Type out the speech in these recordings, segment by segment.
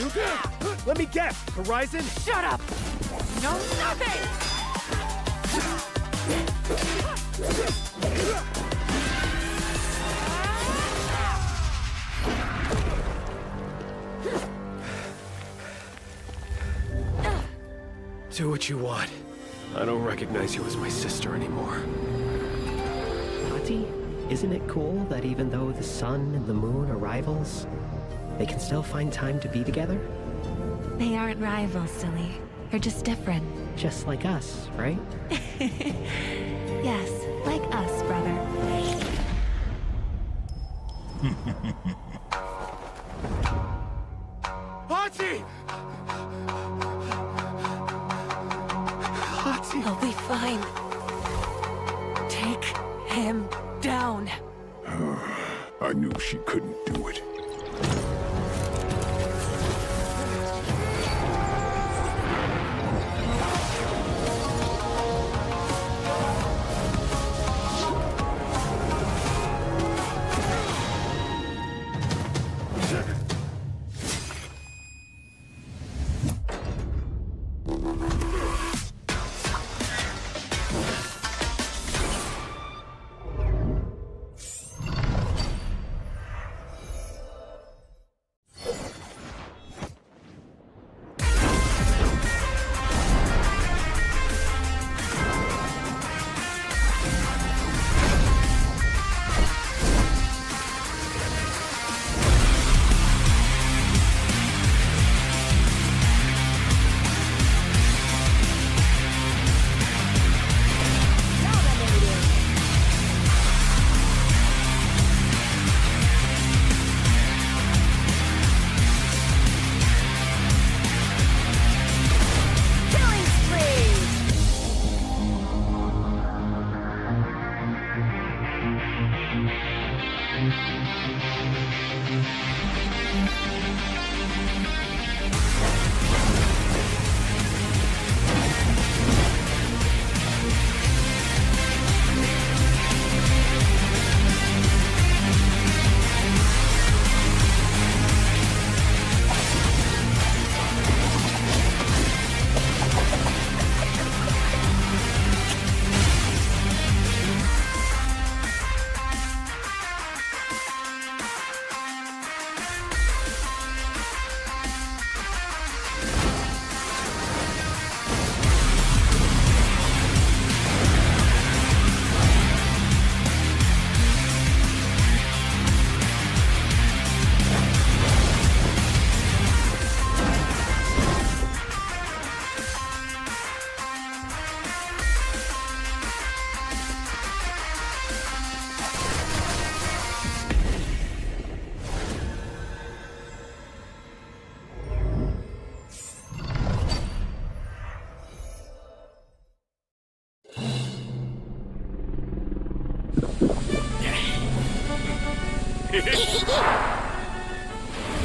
two? Let me guess. Horizon? Shut up! No, nothing! Do what you want. I don't recognize you as my sister anymore. Akkee, isn't it cool that even though the sun and the moon are rivals, they can still find time to be together? They aren't rivals, silly. They're just different. Just like us, right? Yes, like us, brother. Akkee! Akkee! He'll be fine. Take him down. I knew she couldn't do it.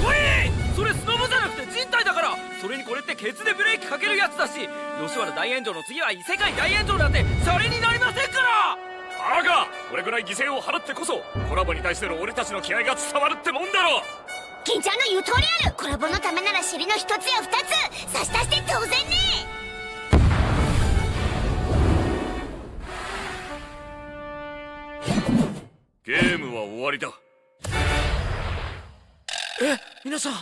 おい！それスノボじゃなくて人体だから。それにこれってケツでブレーキかけるやつだし、吉原大炎上の次は異世界大炎上なんてシャレになりませんから。バカ！これぐらい犠牲を払ってこそコラボに対しての俺たちの気合が伝わるってもんだろ。銀ちゃんの言う通りある。コラボのためなら尻の一つや二つ差し出して当然ね。ゲームは終わりだ。え、皆さん、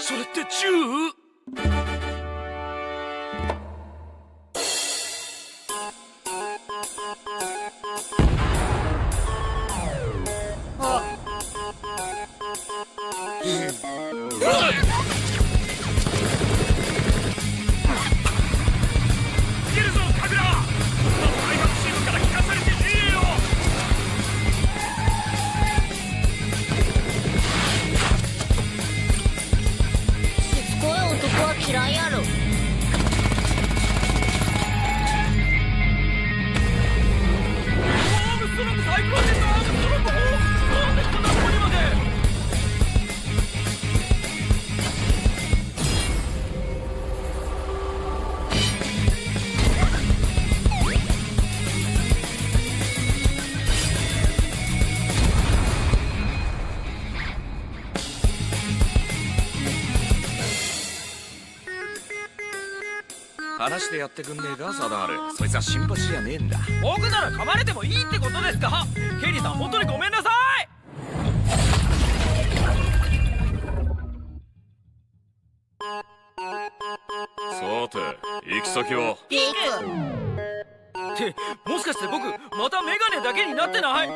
それって銃？嫌いやろ。話してやってくんねえかサダール。そいつは新八じゃねえんだ。僕なら噛まれてもいいってことですか？ケリーさん本当にごめんなさい。さて行き先は？ってもしかして僕またメガネだけになってない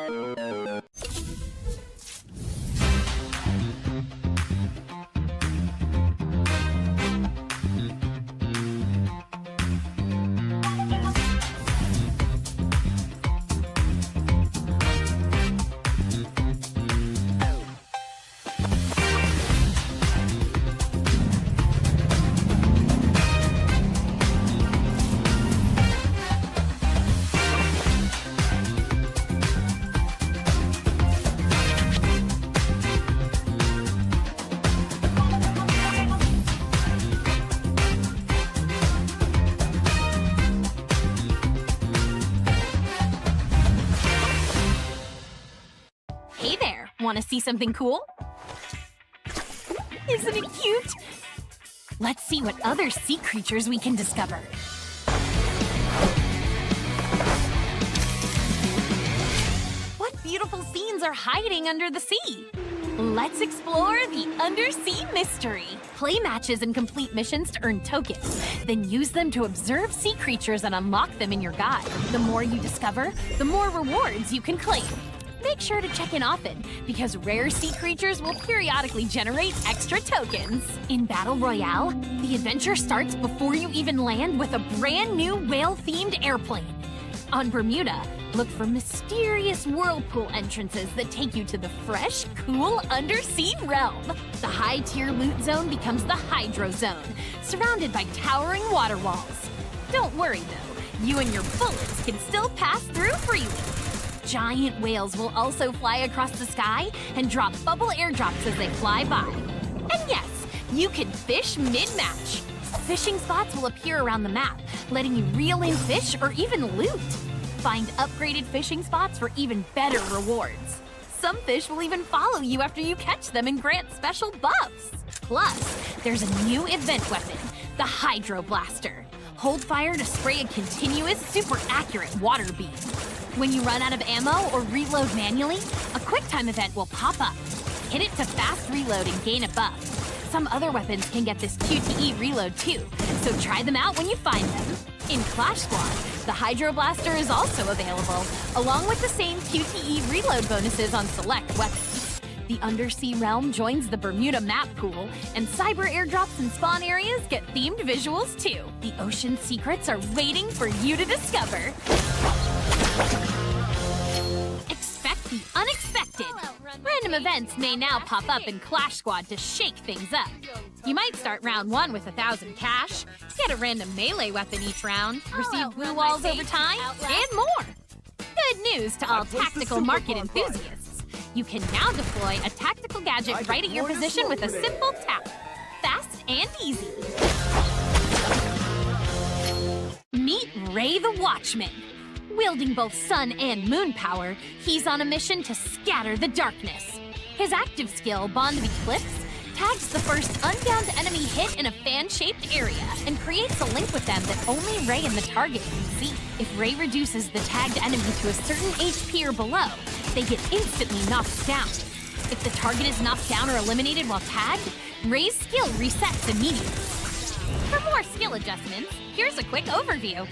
？Hey there, want to see something cool? Isn't it cute? Let's see what other sea creatures we can discover. What beautiful scenes are hiding under the sea? Let's explore the undersea mystery. Play matches and complete missions to earn tokens. Then use them to observe sea creatures and unlock them in your guide. The more you discover, the more rewards you can claim. Make sure to check in often, because rare sea creatures will periodically generate extra tokens. In Battle Royale, the adventure starts before you even land with a brand new whale-themed airplane. On Bermuda, look for mysterious whirlpool entrances that take you to the fresh, cool undersea realm. The high-tier loot zone becomes the Hydro Zone, surrounded by towering water walls. Don't worry though, you and your bullets can still pass through freely. Giant whales will also fly across the sky and drop bubble airdrops as they fly by. And yes, you can fish mid-match. Fishing spots will appear around the map, letting you reel in fish or even loot. Find upgraded fishing spots for even better rewards. Some fish will even follow you after you catch them and grant special buffs. Plus, there's a new event weapon, the Hydro Blaster. Hold fire to spray a continuous, super accurate water beam. When you run out of ammo or reload manually, a QuickTime event will pop up. Hit it to fast reload and gain a buff. Some other weapons can get this QTE reload too, so try them out when you find them. In Clash Squad, the Hydro Blaster is also available, along with the same QTE reload bonuses on select weapons. The Undersea Realm joins the Bermuda map pool, and cyber airdrops and spawn areas get themed visuals too. The ocean secrets are waiting for you to discover. Expect the unexpected. Random events may now pop up in Clash Squad to shake things up. You might start round 1 with 1,000 cash, get a random melee weapon each round, receive blue walls over time, and more. Good news to all tactical market enthusiasts. You can now deploy a tactical gadget right at your position with a simple tap. Fast and easy. Meet Ray the Watchman. Wielding both sun and moon power, he's on a mission to scatter the darkness. His active skill, Bond of Eclipse, tags the first unbound enemy hit in a fan-shaped area and creates a link with them that only Ray and the target can see. If Ray reduces the tagged enemy to a certain HP or below, they get instantly knocked down. If the target is knocked down or eliminated while tagged, Ray's skill resets immediately. For more skill adjustments, here's a quick overview.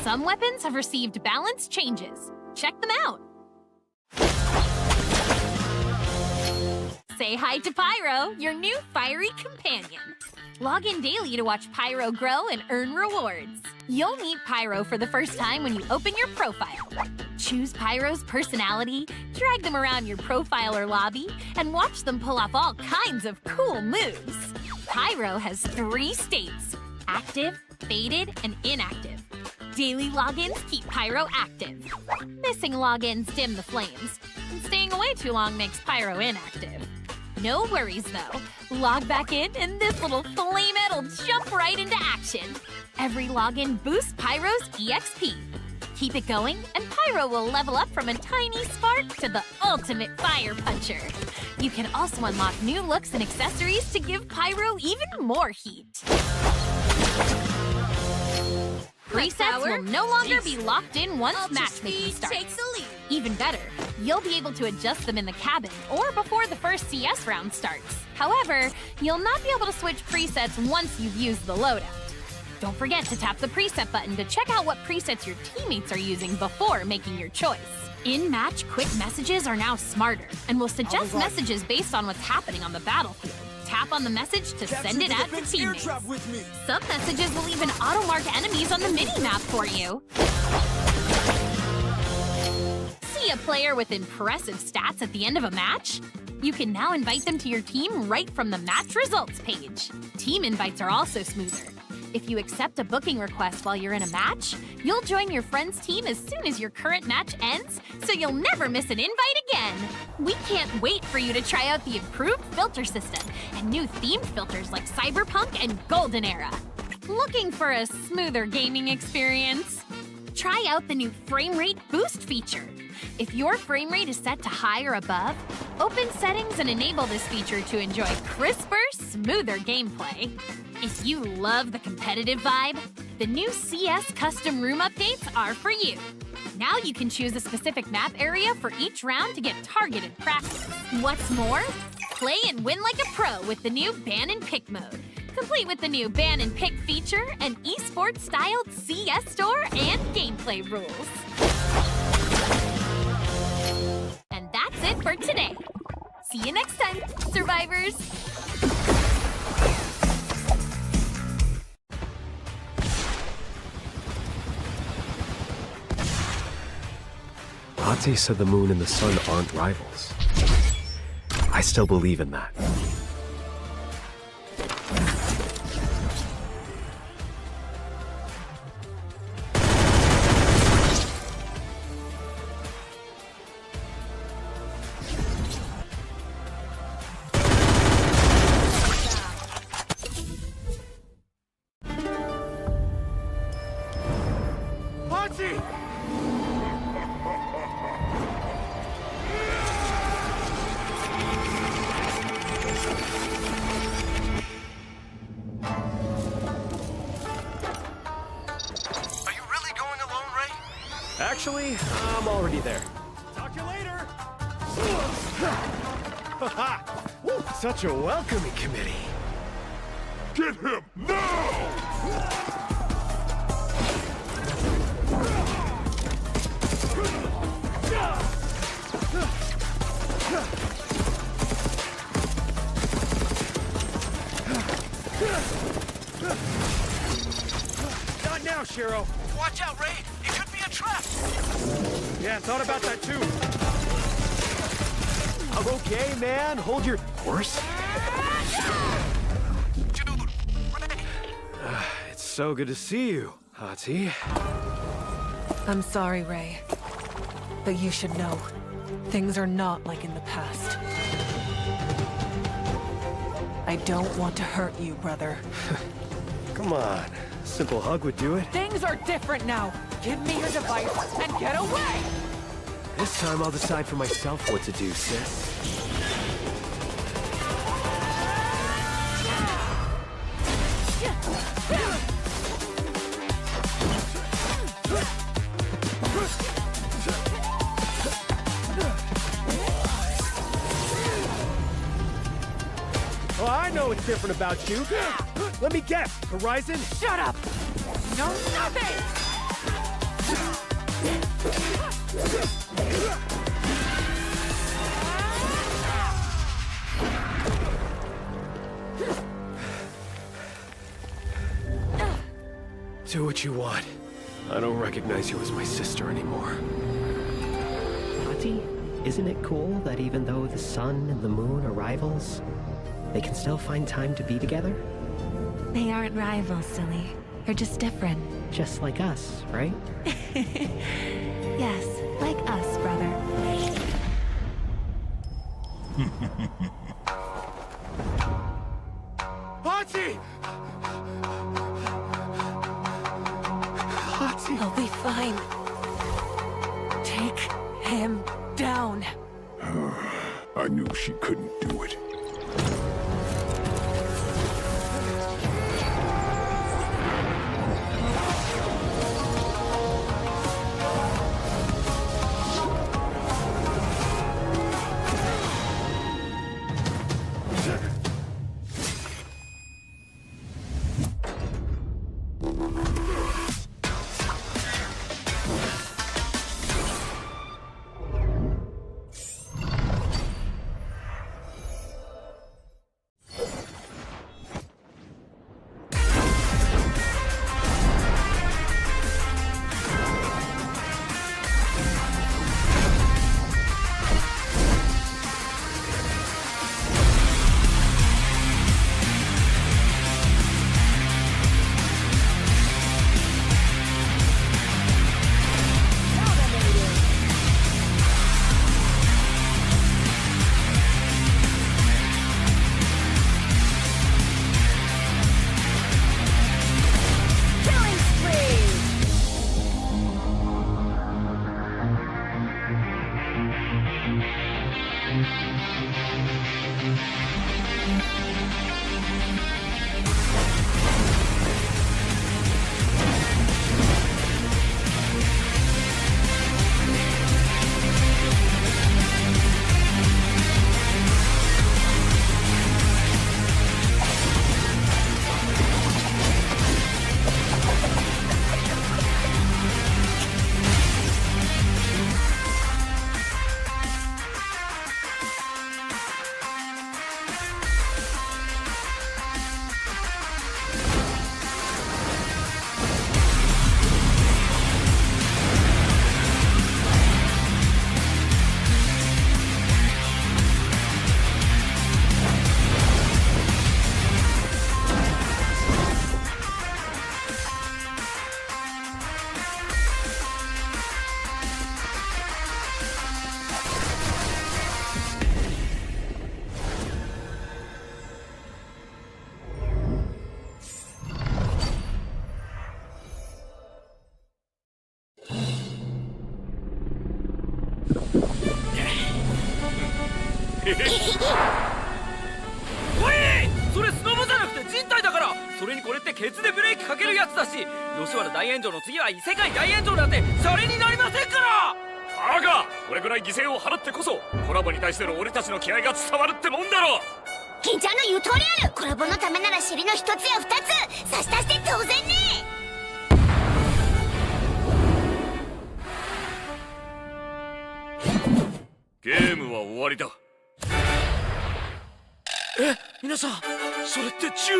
Some weapons have received balance changes. Check them out. Say hi to Pyro, your new fiery companion. Log in daily to watch Pyro grow and earn rewards. You'll meet Pyro for the first time when you open your profile. Choose Pyro's personality, drag them around your profile or lobby, and watch them pull off all kinds of cool moves. Pyro has 3 states: active, faded, and inactive. Daily logins keep Pyro active. Missing logins dim the flames, and staying away too long makes Pyro inactive. No worries though. Log back in and this little flamehead will jump right into action. Every login boosts Pyro's EXP. Keep it going and Pyro will level up from a tiny spark to the ultimate fire puncher. You can also unlock new looks and accessories to give Pyro even more heat. Presets will no longer be locked in once matchmaking starts. Even better, you'll be able to adjust them in the cabin or before the first CS round starts. However, you'll not be able to switch presets once you've used the loadout. Don't forget to tap the preset button to check out what presets your teammates are using before making your choice. In-match quick messages are now smarter and will suggest messages based on what's happening on the battlefield. Tap on the message to send it out to teammates. Some messages will even auto-mark enemies on the mini-map for you. See a player with impressive stats at the end of a match? You can now invite them to your team right from the match results page. Team invites are also smoother. If you accept a booking request while you're in a match, you'll join your friend's team as soon as your current match ends, so you'll never miss an invite again. We can't wait for you to try out the improved filter system and new themed filters like Cyberpunk and Golden Era. Looking for a smoother gaming experience? Try out the new frame rate boost feature. If your frame rate is set to high or above, open settings and enable this feature to enjoy crisper, smoother gameplay. If you love the competitive vibe, the new CS custom room updates are for you. Now you can choose a specific map area for each round to get targeted practice. What's more, play and win like a pro with the new ban and pick mode, complete with the new ban and pick feature, an esports-styled CS store, and gameplay rules. And that's it for today. See you next time, survivors! Akkee said the moon and the sun aren't rivals. I still believe in that. Actually, I'm already there. Talk to you later! Woo, such a welcoming committee. Get him now! Not now, Shiro. Watch out, Ray! It could be a trap! Yeah, thought about that too. I'm okay, man. Hold your horse. Dude, Ray! It's so good to see you, Akkee. I'm sorry, Ray. But you should know, things are not like in the past. I don't want to hurt you, brother. Come on. A simple hug would do it. Things are different now. Give me your device and get away! This time I'll decide for myself what to do, sis. Oh, I know what's different about you. Let me guess. Horizon? Shut up! No, nothing! Do what you want. I don't recognize you as my sister anymore. Akkee, isn't it cool that even though the sun and the moon are rivals, they can still find time to be together? They aren't rivals, silly. They're just different. Just like us, right? Yes, like us, brother. Akkee! Akkee! I'll be fine. Take him down. I I knew she couldn't do it.おい、それスノボじゃなくて人体だから。それにこれってケツでブレーキかけるやつだし、吉原大炎上の次は異世界大炎上なんてシャレになりませんから。バカ、これぐらい犠牲を払ってこそコラボに対しての俺たちの気合が伝わるってもんだろ。金ちゃんの言う通りある。コラボのためなら尻の一つや二つ差し足して当然ね。ゲームは終わりだ。え、皆さん、それって銃？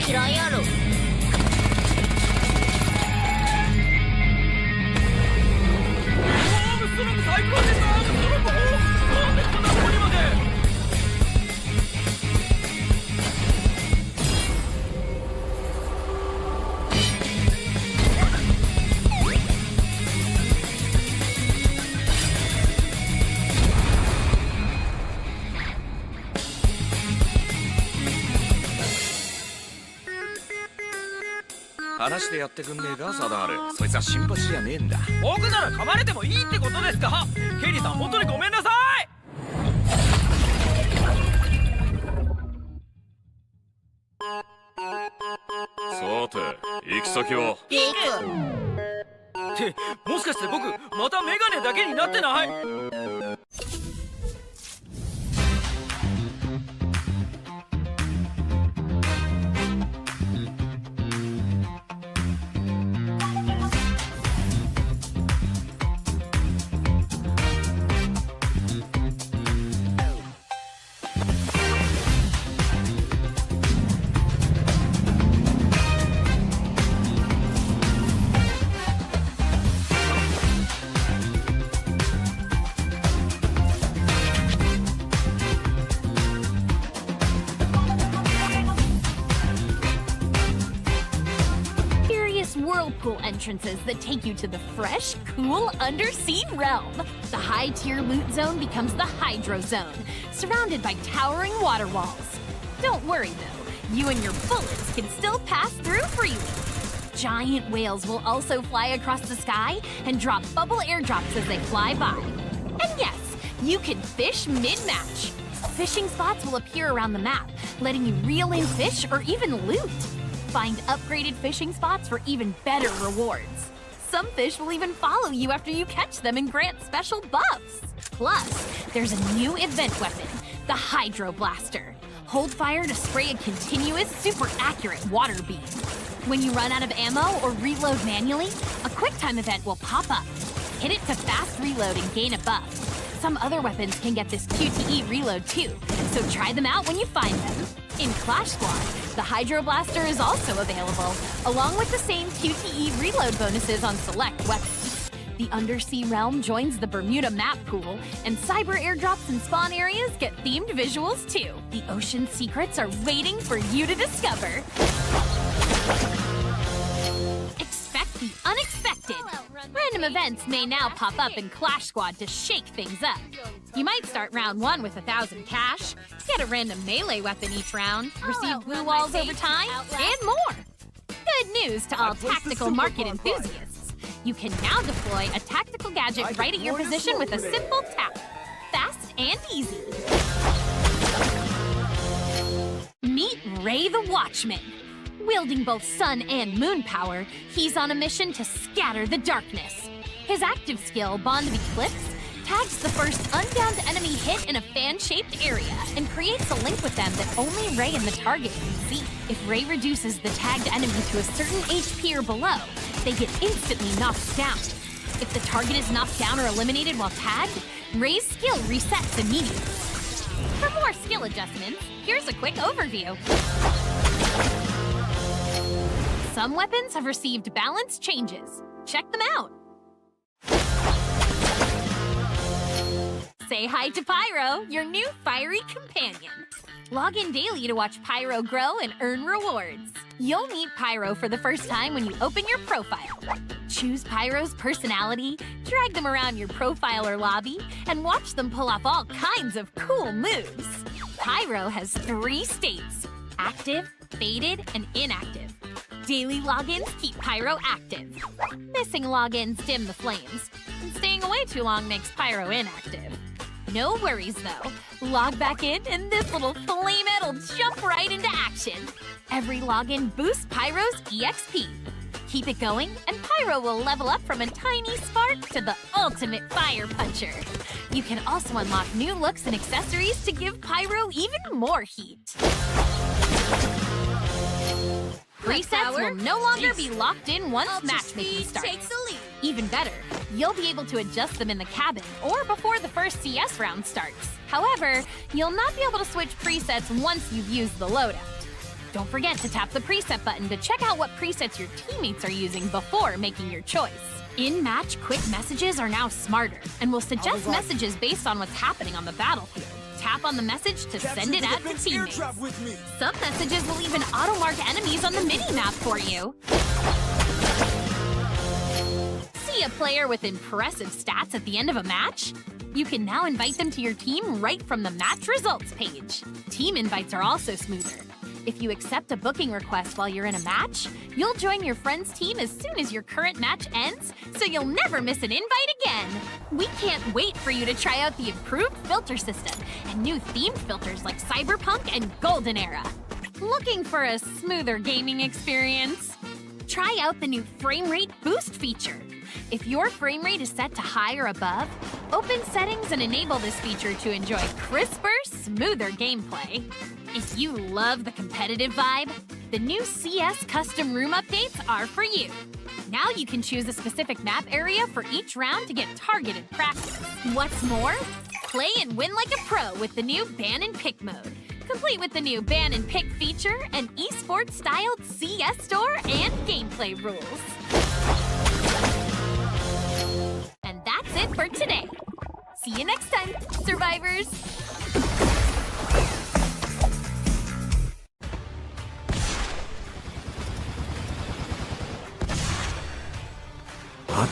嫌いやろ。話でやってくんねえか、サダール。そいつは新橋じゃねえんだ。僕なら噛まれてもいいってことですか？ケリーさん、本当にごめんなさい。さて、行き先は？ってもしかして僕またメガネだけになってない？ cool entrances that take you to the fresh, cool undersea realm. The high-tier loot zone becomes the Hydro Zone, surrounded by towering water walls. Don't worry though, you and your bullets can still pass through freely. Giant whales will also fly across the sky and drop bubble airdrops as they fly by. And yes, you can fish mid-match. Fishing spots will appear around the map, letting you reel in fish or even loot. Find upgraded fishing spots for even better rewards. Some fish will even follow you after you catch them and grant special buffs. Plus, there's a new event weapon, the Hydro Blaster. Hold fire to spray a continuous, super accurate water beam. When you run out of ammo or reload manually, a QuickTime event will pop up. Hit it to fast reload and gain a buff. Some other weapons can get this QTE reload too, so try them out when you find them. In Clash Squad, the Hydro Blaster is also available, along with the same QTE reload bonuses on select weapons. The Undersea Realm joins the Bermuda map pool, and cyber airdrops and spawn areas get themed visuals too. The ocean secrets are waiting for you to discover. Expect the unexpected. Random events may now pop up in Clash Squad to shake things up. You might start round 1 with 1,000 cash, get a random melee weapon each round, receive blue walls over time, and more. Good news to all tactical market enthusiasts. You can now deploy a tactical gadget right at your position with a simple tap. Fast and easy. Meet Ray the Watchman. Wielding both sun and moon power, he's on a mission to scatter the darkness. His active skill, Bond of Eclipse, tags the first unbound enemy hit in a fan-shaped area and creates a link with them that only Ray and the target can see. If Ray reduces the tagged enemy to a certain HP or below, they get instantly knocked down. If the target is knocked down or eliminated while tagged, Ray's skill resets immediately. For more skill adjustments, here's a quick overview. Some weapons have received balance changes. Check them out. Say hi to Pyro, your new fiery companion. Log in daily to watch Pyro grow and earn rewards. You'll meet Pyro for the first time when you open your profile. Choose Pyro's personality, drag them around your profile or lobby, and watch them pull off all kinds of cool moves. Pyro has 3 states: active, faded, and inactive. Daily logins keep Pyro active. Missing logins dim the flames, and staying away too long makes Pyro inactive. No worries though. Log back in and this little flamehead will jump right into action. Every login boosts Pyro's EXP. Keep it going and Pyro will level up from a tiny spark to the ultimate fire puncher. You can also unlock new looks and accessories to give Pyro even more heat. Presets will no longer be locked in once matchmaking starts. Even better, you'll be able to adjust them in the cabin or before the first CS round starts. However, you'll not be able to switch presets once you've used the loadout. Don't forget to tap the preset button to check out what presets your teammates are using before making your choice. In-match quick messages are now smarter and will suggest messages based on what's happening on the battlefield. Tap on the message to send it out to teammates. Some messages will even auto-mark enemies on the mini-map for you. See a player with impressive stats at the end of a match? You can now invite them to your team right from the match results page. Team invites are also smoother. If you accept a booking request while you're in a match, you'll join your friend's team as soon as your current match ends, so you'll never miss an invite again. We can't wait for you to try out the improved filter system and new themed filters like Cyberpunk and Golden Era. Looking for a smoother gaming experience? Try out the new frame rate boost feature. If your frame rate is set to high or above, open settings and enable this feature to enjoy crisper, smoother gameplay. If you love the competitive vibe, the new CS custom room updates are for you. Now you can choose a specific map area for each round to get targeted practice. What's more, play and win like a pro with the new ban and pick mode, complete with the new ban and pick feature and esports-styled CS store and gameplay rules. And that's it for today. See you next time, survivors!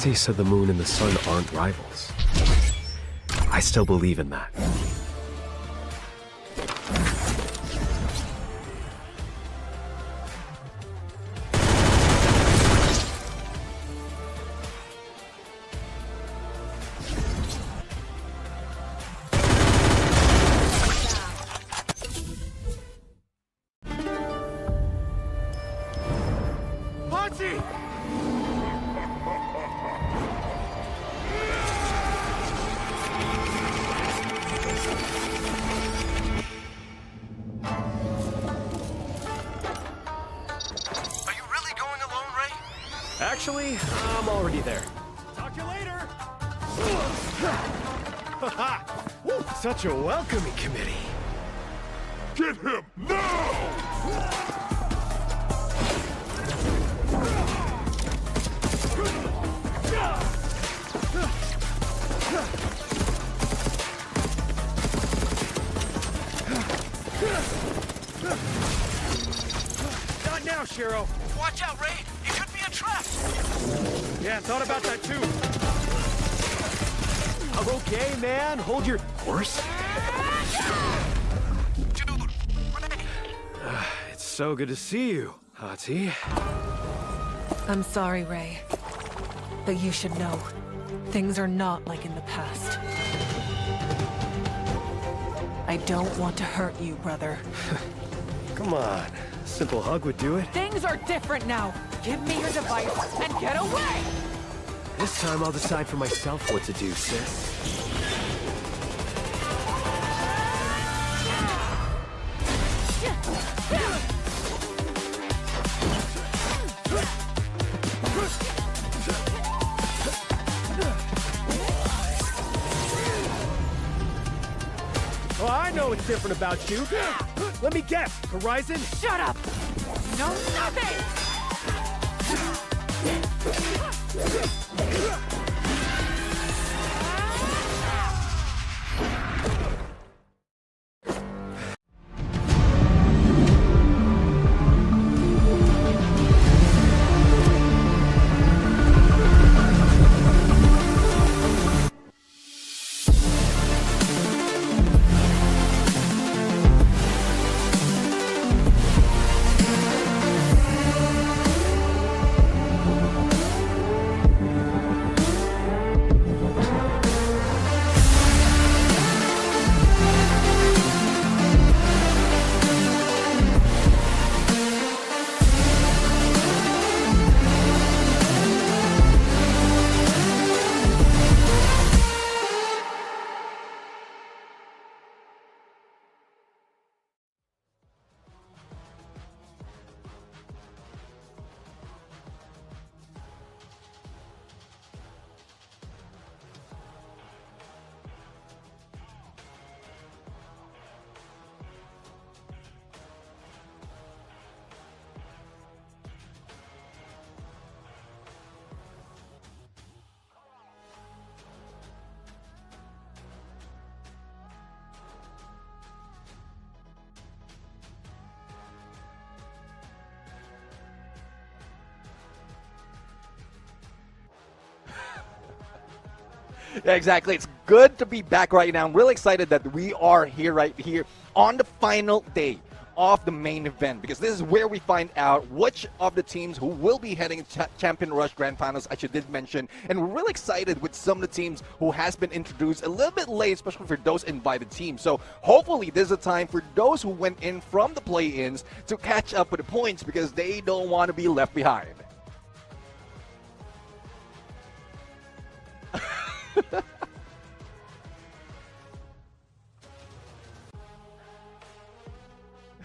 Ate said the moon and the sun aren't rivals. I still believe in that. Actually, I'm already there. Talk to you later! Woo, such a welcoming committee. Get him now! Not now, Shiro. Watch out, Ray. It could be a trap. Yeah, thought about that too. I'm okay, man. Hold your horse. Dude, Ray. It's so good to see you, Hati. I'm sorry, Ray. But you should know, things are not like in the past. I don't want to hurt you, brother. Come on. A simple hug would do it. Things are different now. Give me your device and get away! This time I'll decide for myself what to do, sis. Oh, I know what's different about you. Let me guess. Horizon? Shut up! No, nothing! Yeah, exactly. It's good to be back right now. I'm really excited that we are here right here on the final day of the main event, because this is where we find out which of the teams who will be heading to Champion Rush Grand Finals, I should did mention. And we're really excited with some of the teams who has been introduced a little bit late, especially for those invited teams. So hopefully there's a time for those who went in from the play-ins to catch up with the points, because they don't want to be left behind.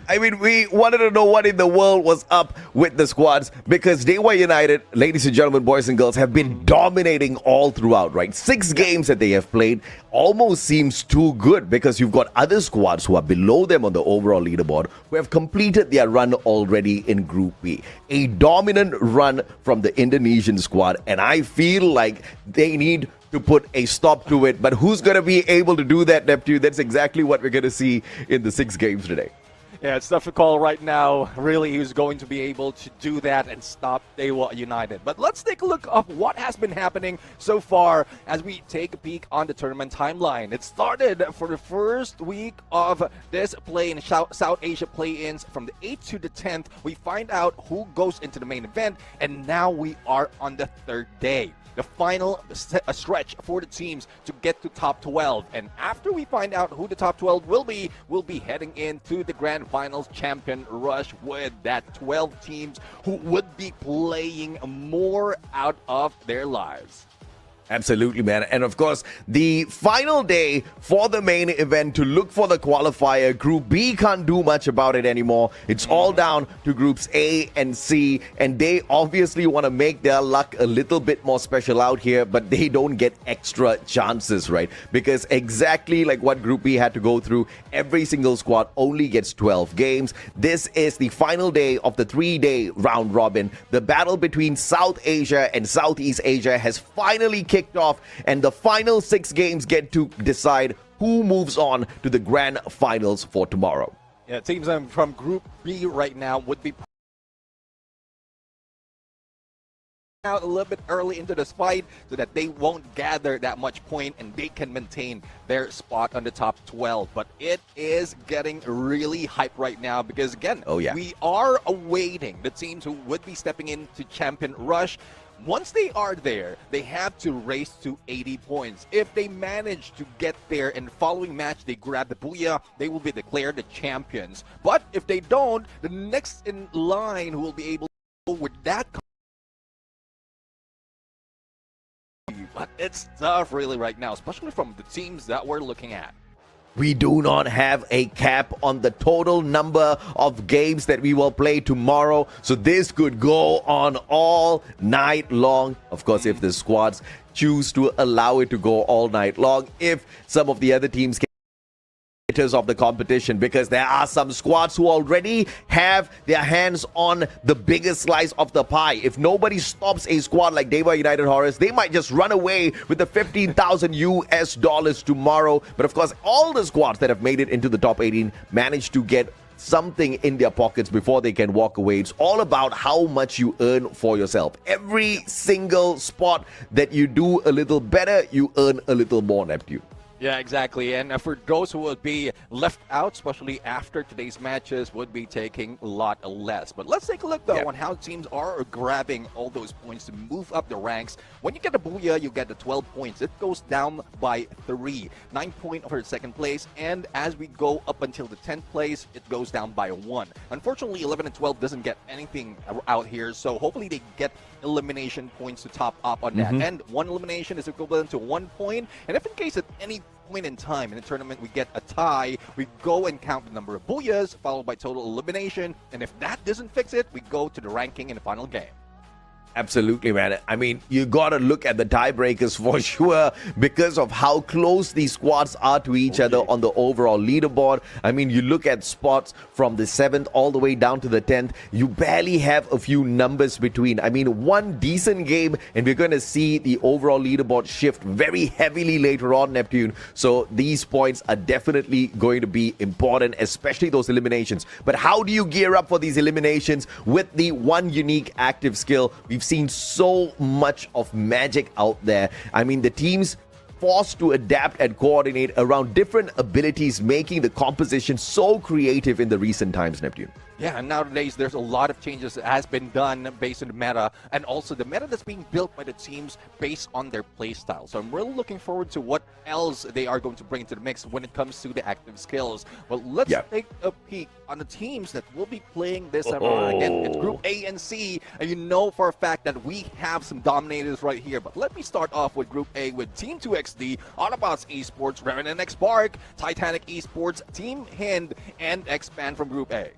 I mean, we wanted to know what in the world was up with the squads, because Dewa United, ladies and gentlemen, boys and girls, have been dominating all throughout, right? 6 games that they have played almost seems too good, because you've got other squads who are below them on the overall leaderboard who have completed their run already in Group B. A dominant run from the Indonesian squad, and I feel like they need to put a stop to it. But who's going to be able to do that, Neptune? That's exactly what we're going to see in the 6 games today. Yeah, it's tough to call right now, really, who's going to be able to do that and stop Dewa United. But let's take a look of what has been happening so far as we take a peek on the tournament timeline. It started for the first week of this play-in, South Asia play-ins from the 8th to the 10th. We find out who goes into the main event, and now we are on the third day. The final stretch for the teams to get to top 12. And after we find out who the top 12 will be, we'll be heading into the Grand Finals champion rush with that 12 teams who would be playing more out of their lives. Absolutely, man. And of course, the final day for the main event to look for the qualifier. Group B can't do much about it anymore. It's all down to groups A and C, and they obviously want to make their luck a little bit more special out here, but they don't get extra chances, right? Because exactly like what Group B had to go through, every single squad only gets 12 games. This is the final day of the 3-day round robin. The battle between South Asia and Southeast Asia has finally kicked off, and the final 6 games get to decide who moves on to the grand finals for tomorrow. Yeah, teams from Group B right now would be out a little bit early into this fight so that they won't gather that much point and they can maintain their spot on the top 12. But it is getting really hype right now because, again, we are awaiting the teams who would be stepping into Champion Rush. Once they are there, they have to race to 80 points. If they manage to get there in the following match, they grab the Booyah, they will be declared the champions. But if they don't, the next in line who will be able to go with that. But it's tough really right now, especially from the teams that we're looking at. We do not have a cap on the total number of games that we will play tomorrow. So this could go on all night long. Of course, if the squads choose to allow it to go all night long. If some of the other teams can of the competition, because there are some squads who already have their hands on the biggest slice of the pie. If nobody stops a squad like Dewa United Horus, they might just run away with the $15,000 tomorrow. But of course, all the squads that have made it into the top 18 managed to get something in their pockets before they can walk away. It's all about how much you earn for yourself. Every single spot that you do a little better, you earn a little more, Neptune. Yeah, exactly. And for those who would be left out, especially after today's matches, would be taking a lot less. But let's take a look, though, on how teams are grabbing all those points to move up the ranks. When you get a Booyah, you get the 12 points. It goes down by 3. 9 points for the second place. And as we go up until the 10th place, it goes down by 1. Unfortunately, 11 and 12 doesn't get anything out here. So hopefully they get elimination points to top up on that. And 1 elimination is equivalent to 1 point. And if in case at any point in time in the tournament we get a tie, we go and count the number of Booyahs followed by total elimination, and if that doesn't fix it, we go to the ranking in the final game. Absolutely, man. I mean, you got to look at the tiebreakers for sure because of how close these squads are to each other on the overall leaderboard. I mean, you look at spots from the 7th all the way down to the 10th. You barely have a few numbers between. I mean, one decent game and we're going to see the overall leaderboard shift very heavily later on, Neptune. So these points are definitely going to be important, especially those eliminations. But how do you gear up for these eliminations with the one unique active skill? We've seen so much of magic out there. I mean, the teams forced to adapt and coordinate around different abilities, making the composition so creative in the recent times, Neptune. Yeah, and nowadays there's a lot of changes that has been done based on the meta, and also the meta that's being built by the teams based on their playstyle. So I'm really looking forward to what else they are going to bring to the mix when it comes to the active skills. Well, let's take a peek on the teams that will be playing this time around. Again, it's Group A and C, and you know for a fact that we have some dominators right here. But let me start off with Group A with Team 2XD, Autobotz Esports, Revenant XSpark, Titanic Esports, Team Hind, and Expand from Group A.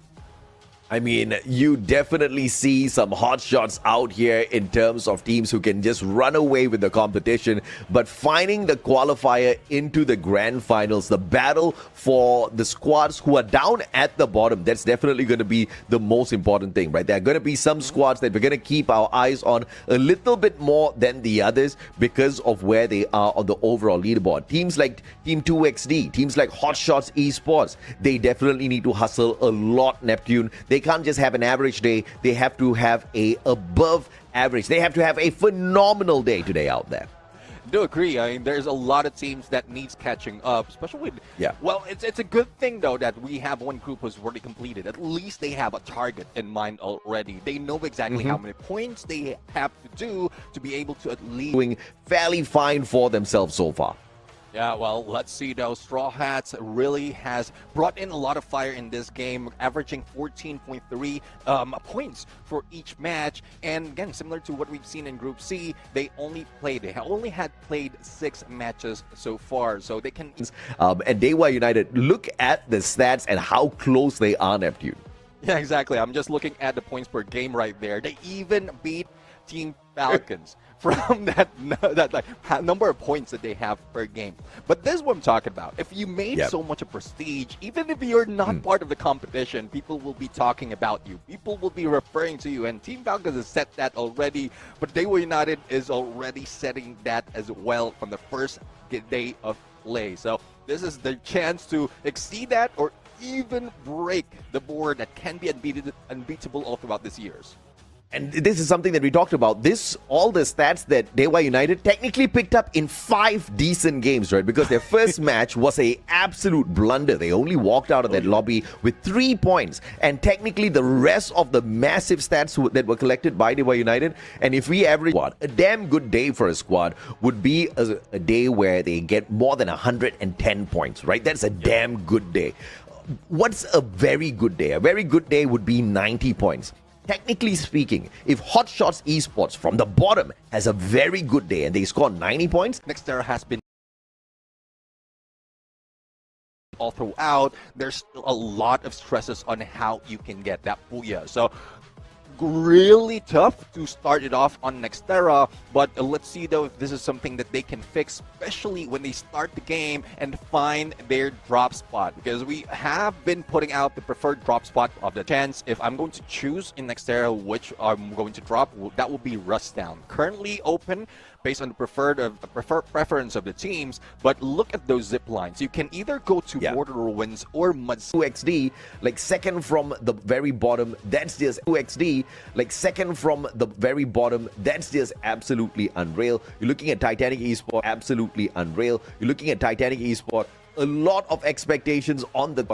I mean, you definitely see some hot shots out here in terms of teams who can just run away with the competition, but finding the qualifier into the grand finals, the battle for the squads who are down at the bottom, that's definitely going to be the most important thing, right? There are going to be some squads that we're going to keep our eyes on a little bit more than the others because of where they are on the overall leaderboard. Teams like Team 2XD, teams like Hotshot Esports, they definitely need to hustle a lot, Neptune. They can't just have an average day. They have to have a above average. They have to have a phenomenal day today out there. Do agree. I mean, there's a lot of teams that needs catching up, especially with. Yeah. Well, it's a good thing though that we have one group who's already completed. At least they have a target in mind already. They know exactly how many points they have to do to be able to at least doing fairly fine for themselves so far. Yeah, well, let's see though. Straw Hats really has brought in a lot of fire in this game, averaging 14.3 points for each match. And again, similar to what we've seen in Group C, they only had played 6 matches so far, so they can. And Dewa United, look at the stats and how close they are, Neptune. Yeah, exactly. I'm just looking at the points per game right there. They even beat Team Falcons from that like, number of points that they have per game. But this is what I'm talking about. If you made so much of prestige, even if you're not part of the competition, people will be talking about you. People will be referring to you. And Team Falcons has set that already. But Dewa United is already setting that as well from the first day of play. So this is the chance to exceed that or even break the board that can be unbeatable all throughout this years. And this is something that we talked about. All the stats that Dewa United technically picked up in 5 decent games, right? Because their first match was a absolute blunder. They only walked out of that lobby with 3 points. And technically the rest of the massive stats that were collected by Dewa United, and if we average a damn good day for a squad would be a day where they get more than 110 points, right? That's a damn good day. What's a very good day? A very good day would be 90 points. Technically speaking, if Hotshot Esports from the bottom has a very good day and they score 90 points, Nextera has been all throughout. There's a lot of stresses on how you can get that booyah. So really tough to start it off on Nextera, but let's see though if this is something that they can fix, especially when they start the game and find their drop spot, because we have been putting out the preferred drop spot of the chance. If I'm going to choose in Nextera which I'm going to drop, that will be Rust Down, currently open based on the preferred preference of the teams. But look at those zip lines. You can either go to Border Ruins or Mud 2XD, like second from the very bottom. That's just 2XD, like second from the very bottom. That's just absolutely unreal. You're looking at Titanic Esport, absolutely unreal. You're looking at Titanic Esport, a lot of expectations on the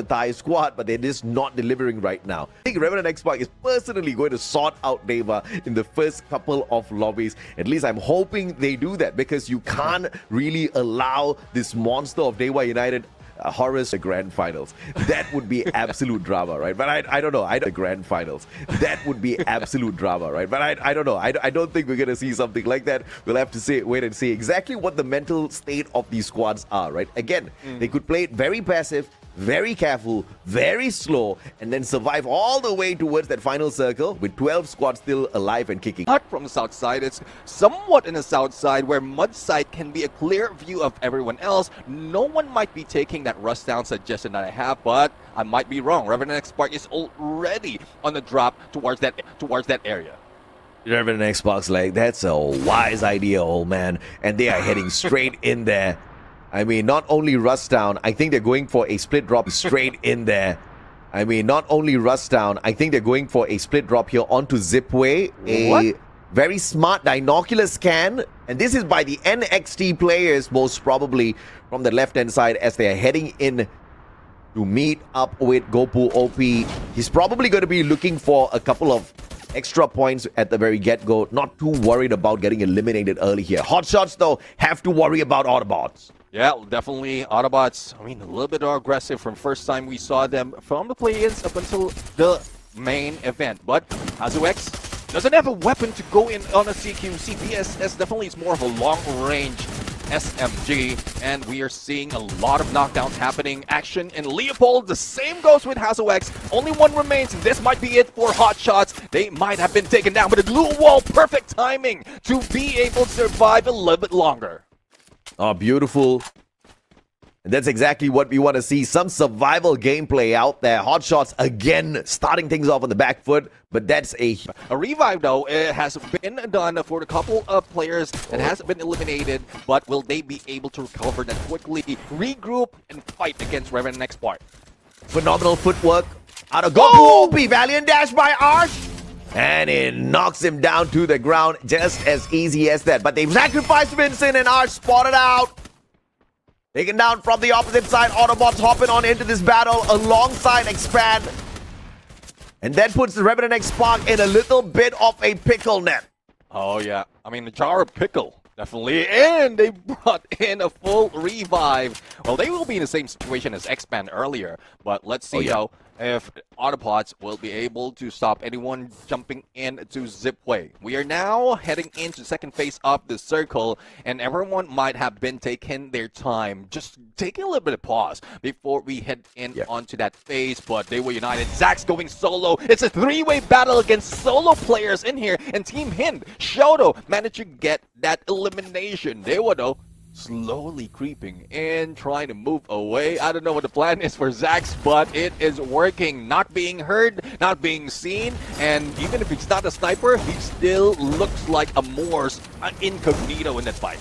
Thai squad, but they're just not delivering right now. I think Revenant XSpark is personally going to sort out Dewa in the first couple of lobbies. At least I'm hoping they do that, because you can't really allow this monster of Dewa United Horus the grand finals. That would be absolute drama, right? But I don't know. The grand finals. That would be absolute drama, right? But I don't know. I don't think we're going to see something like that. We'll have to wait and see exactly what the mental state of these squads are, right? Again, they could play it very passive, very careful, very slow, and then survive all the way towards that final circle with 12 squads still alive and kicking. Not from the south side, it's somewhat in the south side where mud side can be a clear view of everyone else. No one might be taking that Rust Down suggestion that I have, but I might be wrong. Revenant XSpark is already on the drop towards that area. Revenant XSpark's like, that's a wise idea, old man, and they are heading straight in there. I mean, not only Rust Down, I think they're going for a split drop straight in there. I mean, not only Rust Down, I think they're going for a split drop here onto Zipway. A very smart binocular scan. And this is by the NXT players, most probably from the left-hand side, as they are heading in to meet up with Gopu OP. He's probably going to be looking for a couple of extra points at the very get-go. Not too worried about getting eliminated early here. Hotshots, though, have to worry about Autobotz. Yeah, definitely Autobotz. I mean, a little bit more aggressive from first time we saw them from the play-ins up until the main event. But Azuex doesn't have a weapon to go in on a CQ. CPSS definitely is more of a long-range SMG, and we are seeing a lot of knockdowns happening. Action in Leopold, the same goes with HazoX. Only one remains, and this might be it for Hotshots. They might have been taken down, but a glue wall, perfect timing to be able to survive a little bit longer. Oh, beautiful. And that's exactly what we want to see. Some survival gameplay out there. Hotshots again starting things off on the back foot, but that's a revive, though. It has been done for a couple of players that has been eliminated, but will they be able to recover that quickly, regroup, and fight against Revenant XSpark? phenomenal footwork out of Goku. Valiant dash by Arch. And it knocks him down to the ground just as easy as that. But they've sacrificed Vincent, and Arch spotted out. Taken down from the opposite side. Autobotz hopping on into this battle alongside Expand. And that puts the Revenant XSpark in a little bit of a pickle net. Oh, yeah. I mean, the jar of pickle. Definitely. And they brought in a full revive. Well, they will be in the same situation as Expand earlier. But let's see, though, if Autobotz will be able to stop anyone jumping into Zipway. We are now heading into second phase of the circle, and everyone might have been taking their time, just taking a little bit of pause before we head in onto that phase. But they were united. Zach's going solo. It's a three-way battle against solo players in here, and Team Hind, Shoto managed to get that elimination. Dewa, though, slowly creeping in, trying to move away. I don't know what the plan is for Zax, but it is working. Not being heard, not being seen, and even if he's not a sniper, he still looks like a Morse incognito in that fight.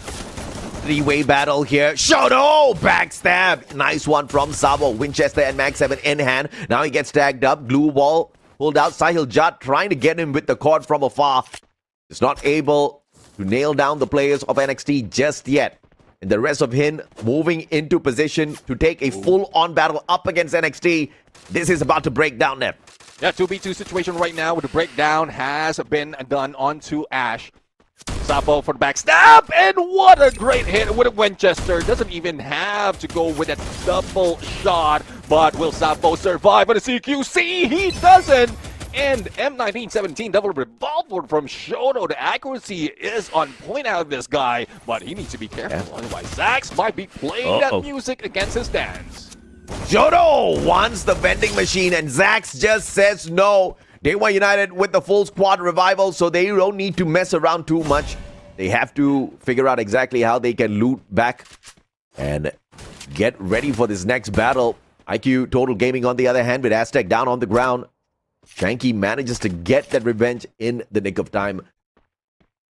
Three-way battle here. Shoto! Backstab! Nice one from Sabo. Winchester and Max 7 in hand. Now he gets tagged up. Glue wall pulled out. Sahil Jat trying to get him with the cord from afar. Is not able to nail down the players of NXT just yet. And the rest of Hind moving into position to take a full-on battle up against NXT. This is about to break down Nep. Yeah, 2v2 situation right now with the breakdown has been done onto Ash. Sabo for the backstab, and what a great hit with a Winchester. Doesn't even have to go with that double shot, but will Sabo survive on a CQC? He doesn't. And M1917 double revolver from Shoto. The accuracy is on point out of this guy, but he needs to be careful. Otherwise, Zax might be playing that music against his dance. Shoto wants the vending machine, and Zax just says no. Dewa United with the full squad revival, so they don't need to mess around too much. They have to figure out exactly how they can loot back and get ready for this next battle. iQOO Total Gaming, on the other hand, with Aztec down on the ground. Shanky manages to get that revenge in the nick of time.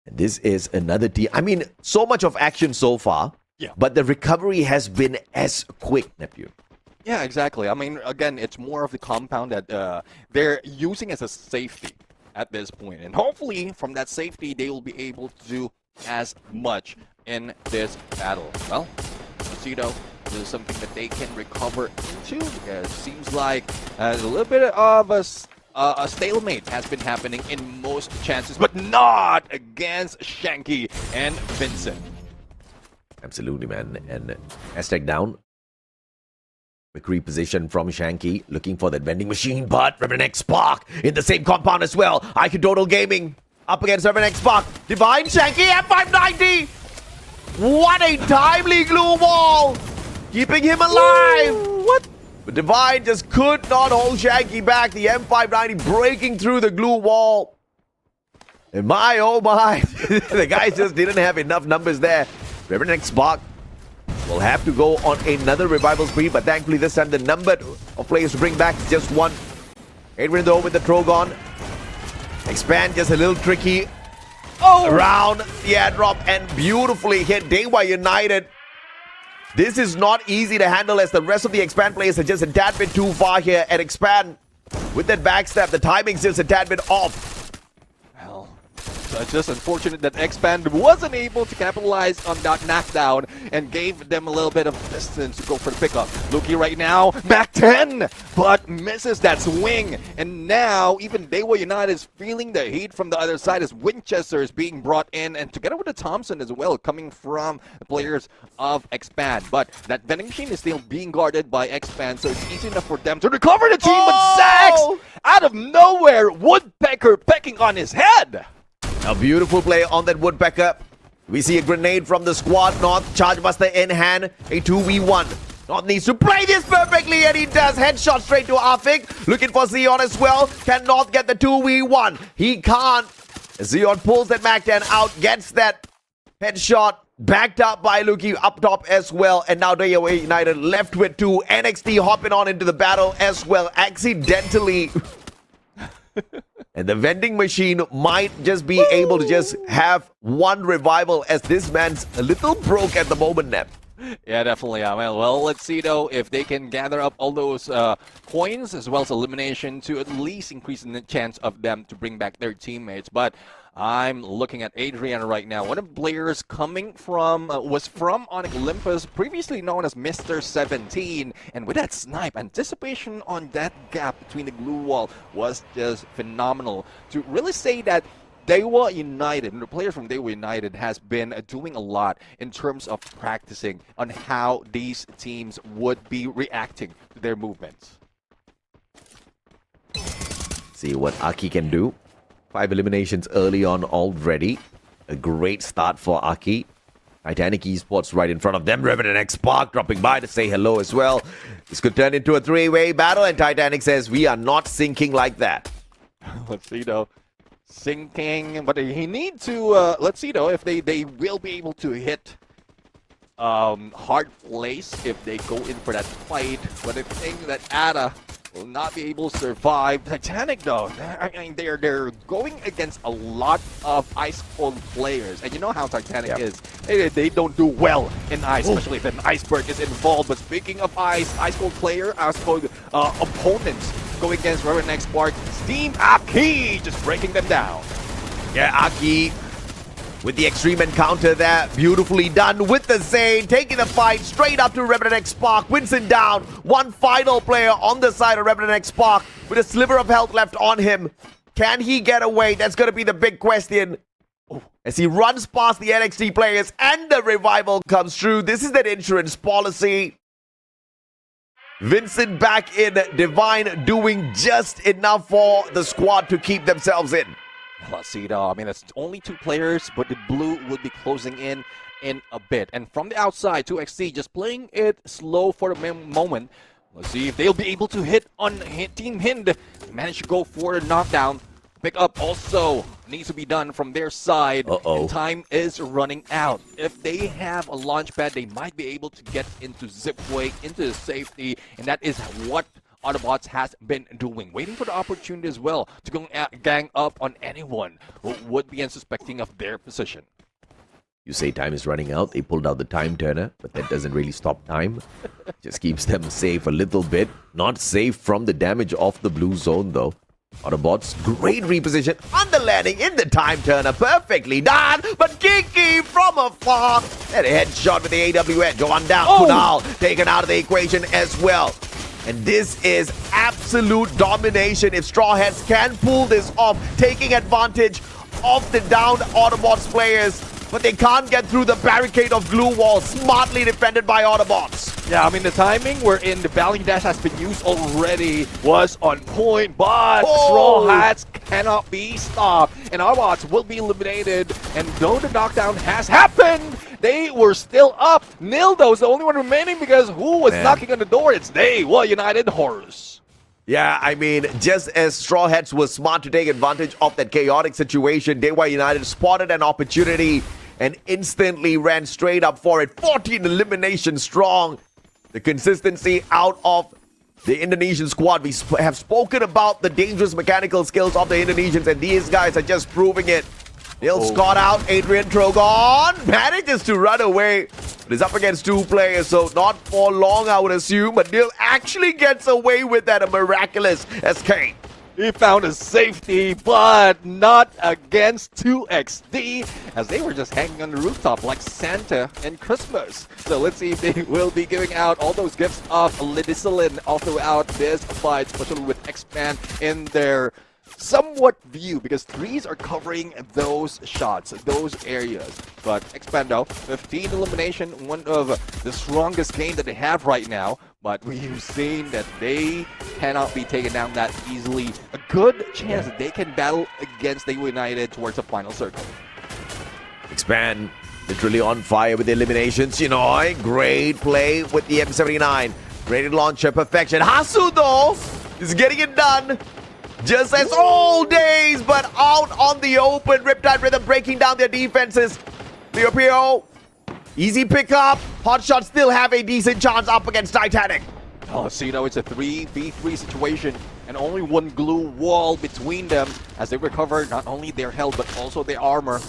And this is another team. I mean, so much of action so far, but the recovery has been as quick, Nephew. Yeah, exactly. I mean, again, it's more of the compound that they're using as a safety at this point. And hopefully, from that safety, they will be able to do as much in this battle. Well, see, though, this is something that they can recover into. Because it seems like a little bit of a stalemate has been happening in most chances, but not against Shanky and Vincent. Absolutely, man. And Aztec down. McCree position from Shanky, looking for that vending machine, but Revenant XSpark in the same compound as well. iQOO Total Gaming up against Revenant XSpark. Divine Shanky at 590. What a timely glue wall, keeping him alive. What? But Divine just could not hold Shanky back. The M590 breaking through the glue wall. And my, oh my, the guys just didn't have enough numbers there. Revenant XSpark will have to go on another revival spree, but thankfully this time the number of players to bring back is just one. Adrian though with the Trogon. Expand just a little tricky. Around the airdrop and beautifully hit. Dewa United. This is not easy to handle as the rest of the Expand players are just a tad bit too far here. And Expand with that backstab, the timing's just a tad bit off. So it's just unfortunate that Expand wasn't able to capitalize on that knockdown and gave them a little bit of distance to go for the pickup. Luki right now, back 10, but misses that swing. And now even Dewa United is feeling the heat from the other side as Winchester is being brought in, and together with the Thompson as well, coming from the players of Expand. But that vending machine is still being guarded by Expand, so it's easy enough for them to recover the team. But Zax, out of nowhere, Woodpecker pecking on his head. A beautiful play on that Woodpecker. We see a grenade from the squad. North, Chargebuster in hand. A 2v1. North needs to play this perfectly, and he does. Headshot straight to Afik. Looking for Zeon as well. Can North get the 2v1? He can't. Zeon pulls that Mac 10 out, gets that headshot. Backed up by Luki up top as well. And now Dewa United left with 2. NXT hopping on into the battle as well. Accidentally. And the vending machine might just be able to just have one revival, as this man's a little broke at the moment, Nep. Yeah, definitely. Well, let's see though if they can gather up all those coins as well as elimination to at least increase the chance of them to bring back their teammates. But I'm looking at Adrian right now. One of the players coming from was from Onyx Olympus, previously known as Mr. 17, and with that snipe, anticipation on that gap between the glue wall was just phenomenal. To really say that Dewa United, and the players from Dewa United has been doing a lot in terms of practicing on how these teams would be reacting to their movements. See what Akkee can do. 5 eliminations early on already. A great start for Akkee. Titanic Esports right in front of them. Revenant XSpark dropping by to say hello as well. This could turn into a 3-way battle, and Titanic says, we are not sinking like that. Let's see though. Sinking, but he need to, let's see though if they will be able to hit hard place if they go in for that fight. But I think that Ada will not be able to survive. Titanic though, I mean, they're going against a lot of ice cold players, and you know how Titanic is. They don't do well in ice, especially if an iceberg is involved. But speaking of ice cold player, ice cold opponents going against Revenant XSpark, Steam Akkee just breaking them down. Yeah, Akkee with the extreme encounter there, beautifully done with the Zane, taking the fight straight up to Revenant XSpark, wins it down. One final player on the side of Revenant XSpark with a sliver of health left on him. Can he get away? That's going to be the big question. As he runs past the NXT players and the revival comes through. This is that insurance policy. Vincent back in, Divine doing just enough for the squad to keep themselves in. Let's see though, I mean, it's only 2 players, but the blue will be closing in a bit. And from the outside, 2XT just playing it slow for the moment. Let's see if they'll be able to hit on Team Hind. They managed to go for the knockdown. Pick up also needs to be done from their side. And time is running out. If they have a launch pad, they might be able to get into zipway, into the safety, and that is what Autobotz has been doing, waiting for the opportunity as well to go gang up on anyone who would be unsuspecting of their position. You say time is running out, they pulled out the time turner, but that doesn't really stop time. Just keeps them safe a little bit. Not safe from the damage of the blue zone though. Autobotz, great reposition on the landing in the time turner, perfectly done, but Kiki from afar, and a headshot with the AWS, Joan down, Kunal taken out of the equation as well. And this is absolute domination if Straw Hats can pull this off, taking advantage of the downed Autobotz players, but they can't get through the barricade of glue wall, smartly defended by Autobotz. Yeah, I mean, the timing wherein the Valley Dash has been used already was on point, but Straw Hats cannot be stopped, and Autobotz will be eliminated. And though the knockdown has happened, they were still up. Nildo is the only one remaining because who was knocking on the door? It's Dewa United Horus. Yeah, I mean, just as Straw Hats was smart to take advantage of that chaotic situation, Dewa United spotted an opportunity and instantly ran straight up for it. 14 eliminations strong. The consistency out of the Indonesian squad. We have spoken about the dangerous mechanical skills of the Indonesians, and these guys are just proving it. Neil Scott out, Adrian Trogon manages to run away, but is up against 2 players, so not for long, I would assume, but Neil actually gets away with that, a miraculous escape. He found a safety, but not against 2XD, as they were just hanging on the rooftop like Santa and Christmas. So let's see if they will be giving out all those gifts of Lidicillin all throughout this fight, especially with Expand in their somewhat view, because trees are covering those shots, those areas. But Expando, 15 elimination, one of the strongest game that they have right now. But we've seen that they cannot be taken down that easily. A good chance that they can battle against Dewa United towards the final circle. Expand Literally on fire with the eliminations. Chinoy, great play with the M79. Graded launcher, perfection. Hasu, though, is getting it done. Just as old days, but out on the open. Riptide Rhythm breaking down their defenses. Leo, easy pickup. Hotshot still have a decent chance up against Titanic. Oh, so it's a 3v3 situation and only one glue wall between them as they recover not only their health but also their armor.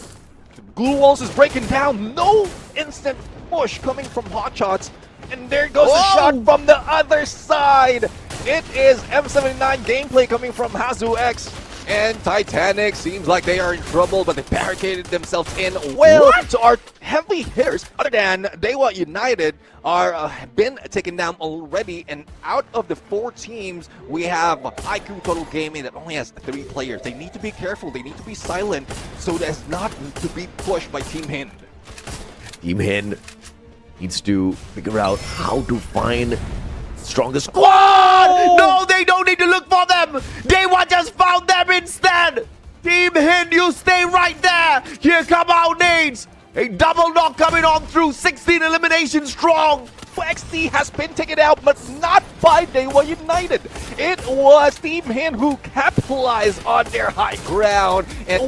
The glue walls is breaking down. No instant push coming from Hotshots. And there goes the shot from the other side. It is M79 gameplay coming from Hazu X. And Titanic seems like they are in trouble, but they barricaded themselves in well. So our heavy hitters, other than Dewa United, are been taken down already. And out of the 4 teams, we have iQOO Total Gaming that only has 3 players. They need to be careful. They need to be silent so as not to be pushed by Team Hind. Team Hind needs to figure out how to find strongest squad! No, they don't need to look for them! Dewa just found them instead! Team Hind, you stay right there! Here come our nades! A double knock coming on through, 16 eliminations strong! XT has been taken out, but not by Dewa United. It was Team Hind who capitalized on their high ground. And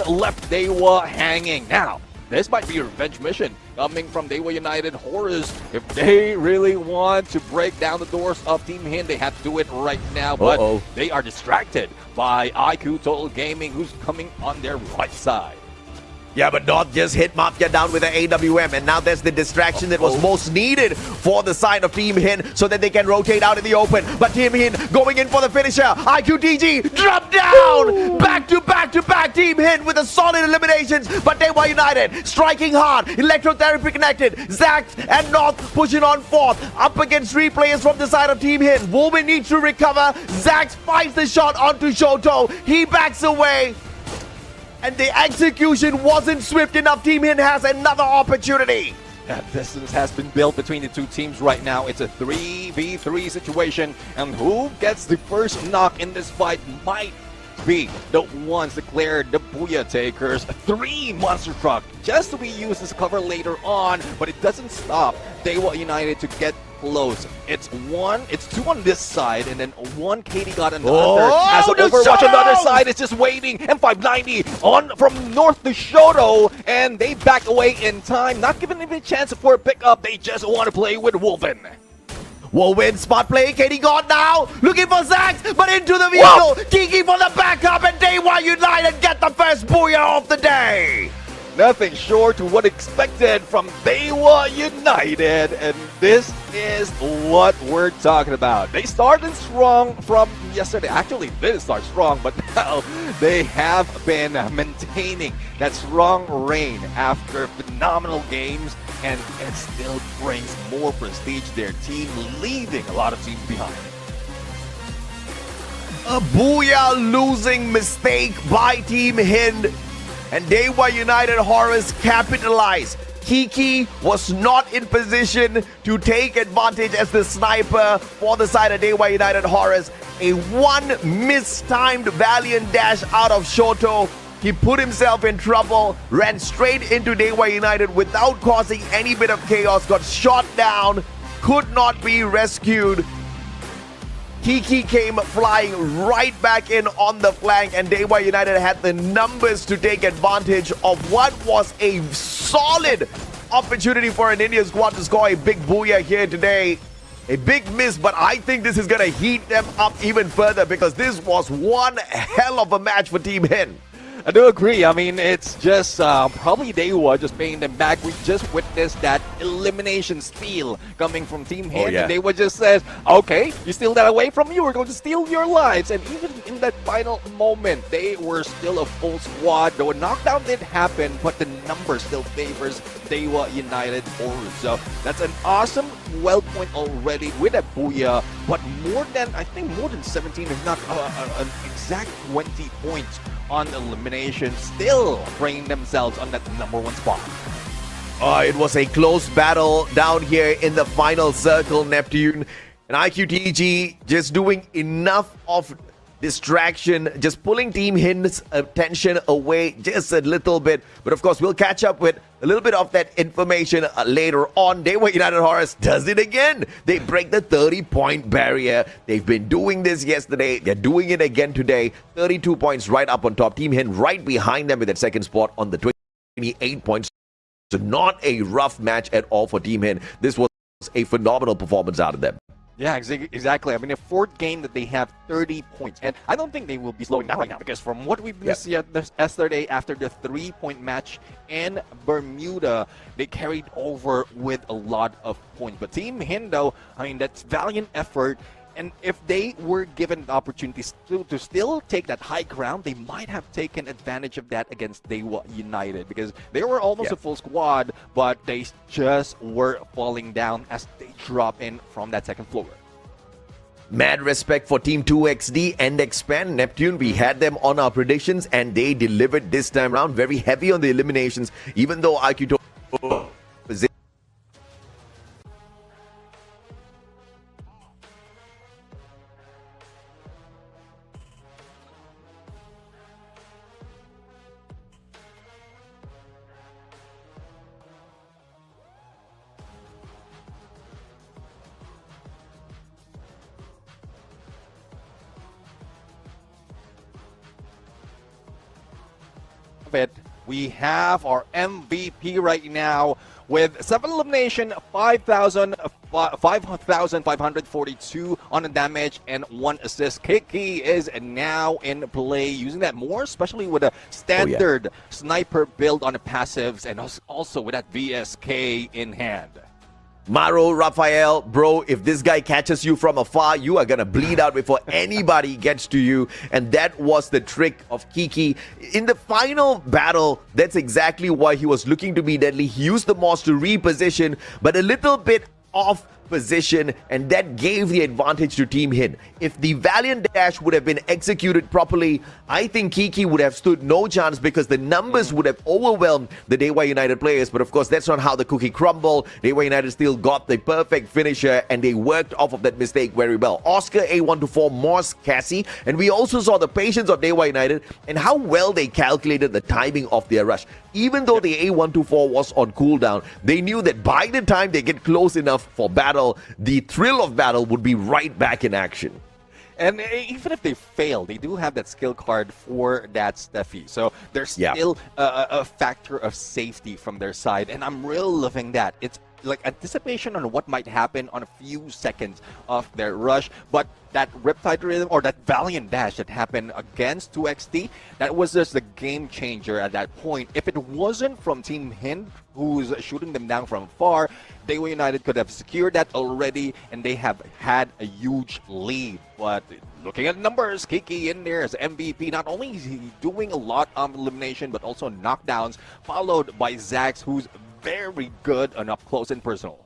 left Dewa hanging. Now, this might be a revenge mission coming from Dewa United Horus. If they really want to break down the doors of Team Hind, they have to do it right now. But they are distracted by iQOO Total Gaming, who's coming on their right side. Yeah, but not just hit Mafia down with an AWM, and now there's the distraction that was most needed for the side of Team Hind so that they can rotate out in the open. But Team Hind going in for the finisher. iQOO DG drop down! Back to back Team Hind with a solid eliminations, but Dewa United striking hard. Electrotherapy connected. Zax and North pushing on 4th. Up against 3 players from the side of Team Hind. Wolverine needs to recover. Zax finds the shot onto Shoto. He backs away. And the execution wasn't swift enough. Team Hind has another opportunity. Distance has been built between the 2 teams right now. It's a 3v3 situation. And who gets the first knock in this fight might be the ones declared the Booyah Takers. 3 monster truck just to be used as cover later on. But it doesn't stop Dewa United to get close. It's 2 on this side, and then 1 Katie got on the other. As Overwatch on the other side is just waiting. M590 on from north to Shoto, and they back away in time, not giving him a chance for a pickup. They just want to play with Wolven. Wolven spot play, Katie got now, looking for Zax, but into the vehicle. Kiki for the backup, and Dewa United get the first Booyah of the day. Nothing short to what expected from Dewa United, and this is what we're talking about. They started strong from yesterday. Actually, they didn't start strong, but now they have been maintaining that strong reign after phenomenal games, and it still brings more prestige to their team, leaving a lot of teams behind. A Booyah losing mistake by Team Hind. And Dewa United Horus capitalized. Kiki was not in position to take advantage as the sniper for the side of Dewa United Horus. A 1 mistimed Valiant dash out of Shoto. He put himself in trouble, ran straight into Dewa United without causing any bit of chaos, got shot down, could not be rescued. Kiki came flying right back in on the flank, and Dewa United had the numbers to take advantage of what was a solid opportunity for an Indian squad to score a big Booyah here today. A big miss, but I think this is going to heat them up even further because this was one hell of a match for Team Hind. I do agree. I mean, it's just probably Dewa just paying them back. We just witnessed that elimination steal coming from Team Hind. And Dewa just says, okay, you steal that away from you, we're going to steal your lives. And even in that final moment, they were still a full squad. Though a knockdown did happen, but the number still favors Dewa United Horus. So that's an awesome well point already with a Booyah. But more than, I think more than 17, if not an exact 20 points on elimination, still bringing themselves on that #1 spot. It was a close battle down here in the final circle, Neptune. And iQOO TG just doing enough of distraction, just pulling Team Hind's attention away just a little bit. But of course, we'll catch up with a little bit of that information later on. Dewa United Horus does it again. They break the 30-point barrier. They've been doing this yesterday. They're doing it again today. 32 points right up on top. Team Hind right behind them with that second spot on the 28 points. So not a rough match at all for Team Hind. This was a phenomenal performance out of them. Yeah, exactly. I mean, a fourth game that they have 30 points. And I don't think they will be slowing down right now because from what we've been seeing yesterday after the 3-point match in Bermuda, they carried over with a lot of points. But Team Hind, I mean, that's valiant effort. And if they were given the opportunities to still take that high ground, they might have taken advantage of that against Dewa United because they were almost a full squad, but they just were falling down as they drop in from that second floor. Mad respect for Team 2XD and Expand Neptune. We had them on our predictions and they delivered this time around. Very heavy on the eliminations, even though iQOO we have our MVP right now with 7 elimination, 5,542 on the damage, and 1 assist. Akkee is now in play, using that more, especially with a standard sniper build on the passives, and also with that VSK in hand. Maro, Raphael, bro, if this guy catches you from afar, you are gonna bleed out before anybody gets to you. And that was the trick of Akkee. In the final battle, that's exactly why he was looking to be deadly. He used the Moss to reposition, but a little bit off position, and that gave the advantage to Team Hind. If the Valiant Dash would have been executed properly, I think Akkee would have stood no chance because the numbers would have overwhelmed the Dewa United players. But of course, that's not how the cookie crumbled. Dewa United still got the perfect finisher, and they worked off of that mistake very well. Oscar A124, Morse, Cassie, and we also saw the patience of Dewa United and how well they calculated the timing of their rush. Even though the A124 was on cooldown, they knew that by the time they get close enough for battle, the thrill of battle would be right back in action. And even if they fail, they do have that skill card for that Steffi. So there's still a factor of safety from their side. And I'm really loving that. It's like anticipation on what might happen on a few seconds of their rush. But that Riptide Rhythm or that Valiant Dash that happened against 2XD, that was just the game changer at that point. If it wasn't from Team Hind, who's shooting them down from far, Dewa United could have secured that already, and they have had a huge lead. But looking at the numbers, Akkee in there as MVP. Not only is he doing a lot of elimination, but also knockdowns, followed by Zax, who's very good on up close and personal.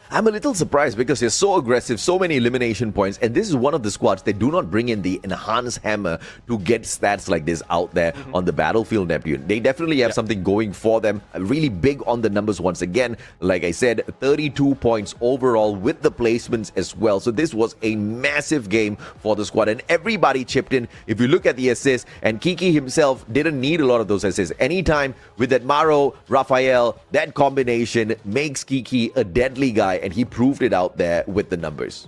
I'm a little surprised because they're so aggressive, so many elimination points, and this is one of the squads that do not bring in the enhanced hammer to get stats like this out there on the battlefield, Neptune. They definitely have something going for them. Really big on the numbers once again. Like I said, 32 points overall with the placements as well. So this was a massive game for the squad, and everybody chipped in. If you look at the assists, and Akkee himself didn't need a lot of those assists. Anytime with that Maro, Raphael, that combination makes Akkee a deadly guy, and he proved it out there with the numbers.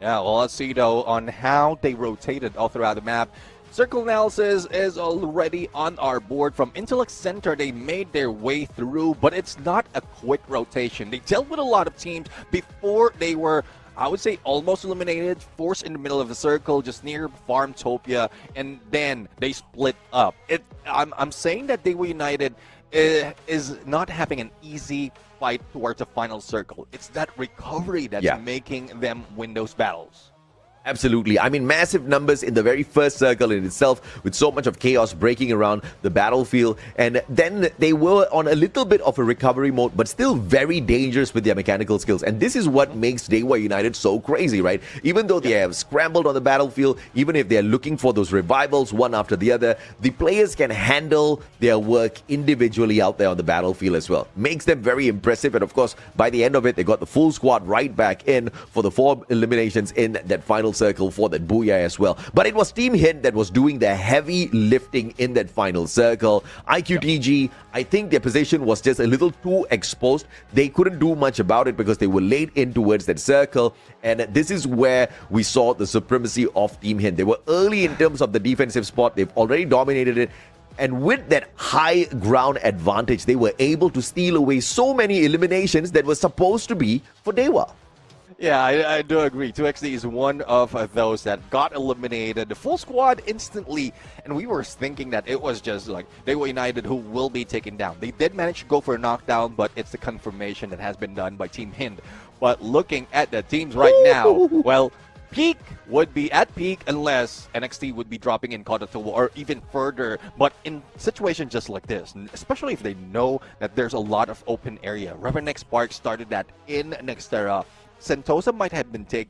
Yeah, well, let's see though on how they rotated all throughout the map. Circle analysis is already on our board. From Intellect Center, they made their way through, but it's not a quick rotation. They dealt with a lot of teams before they were, I would say, almost eliminated, forced in the middle of the circle, just near Farmtopia, and then they split up. I'm saying that Dewa United is not having an easy fight towards a final circle. It's that recovery that's making them win those battles. Absolutely. I mean, massive numbers in the very first circle in itself, with so much of chaos breaking around the battlefield. And then they were on a little bit of a recovery mode, but still very dangerous with their mechanical skills. And this is what makes Dewa United so crazy, right? Even though they have scrambled on the battlefield, even if they're looking for those revivals one after the other, the players can handle their work individually out there on the battlefield as well. Makes them very impressive. And of course, by the end of it, they got the full squad right back in for the 4 eliminations in that final final circle for that booyah as well. But it was Team Hind that was doing the heavy lifting in that final circle. iQTG, I think their position was just a little too exposed. They couldn't do much about it because they were laid in towards that circle. And this is where we saw the supremacy of Team Hind. They were early in terms of the defensive spot. They've already dominated it. And with that high ground advantage, they were able to steal away so many eliminations that were supposed to be for Dewa. Yeah, I do agree. 2XD is one of those that got eliminated. The full squad instantly. And we were thinking that it was just like Dewa United who will be taken down. They did manage to go for a knockdown, but it's the confirmation that has been done by Team Hind. But looking at the teams right now, well, Peak would be at peak unless NXT would be dropping in Kodotowo or even further. But in situations just like this, especially if they know that there's a lot of open area, Revenant XSpark started that in Nextera. Sentosa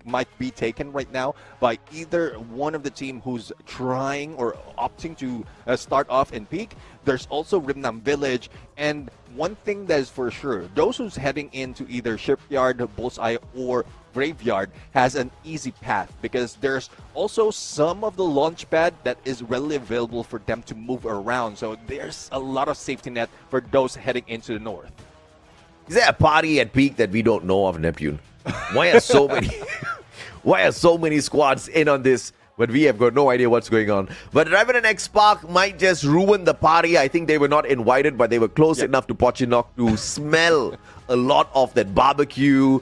might be taken right now by either one of the team who's trying or opting to start off in peak. There's also Rimnam Village, and one thing that is for sure, those who's heading into either Shipyard, Bullseye, or Graveyard has an easy path because there's also some of the launch pad that is readily available for them to move around. So there's a lot of safety net for those heading into the north. Is there a party at peak that we don't know of, Neptune? Why are so many why are so many squads in on this, but we have got no idea what's going on? But Revenant XSpark might just ruin the party. I think they were not invited, but they were close enough to Pochinok to smell a lot of that barbecue,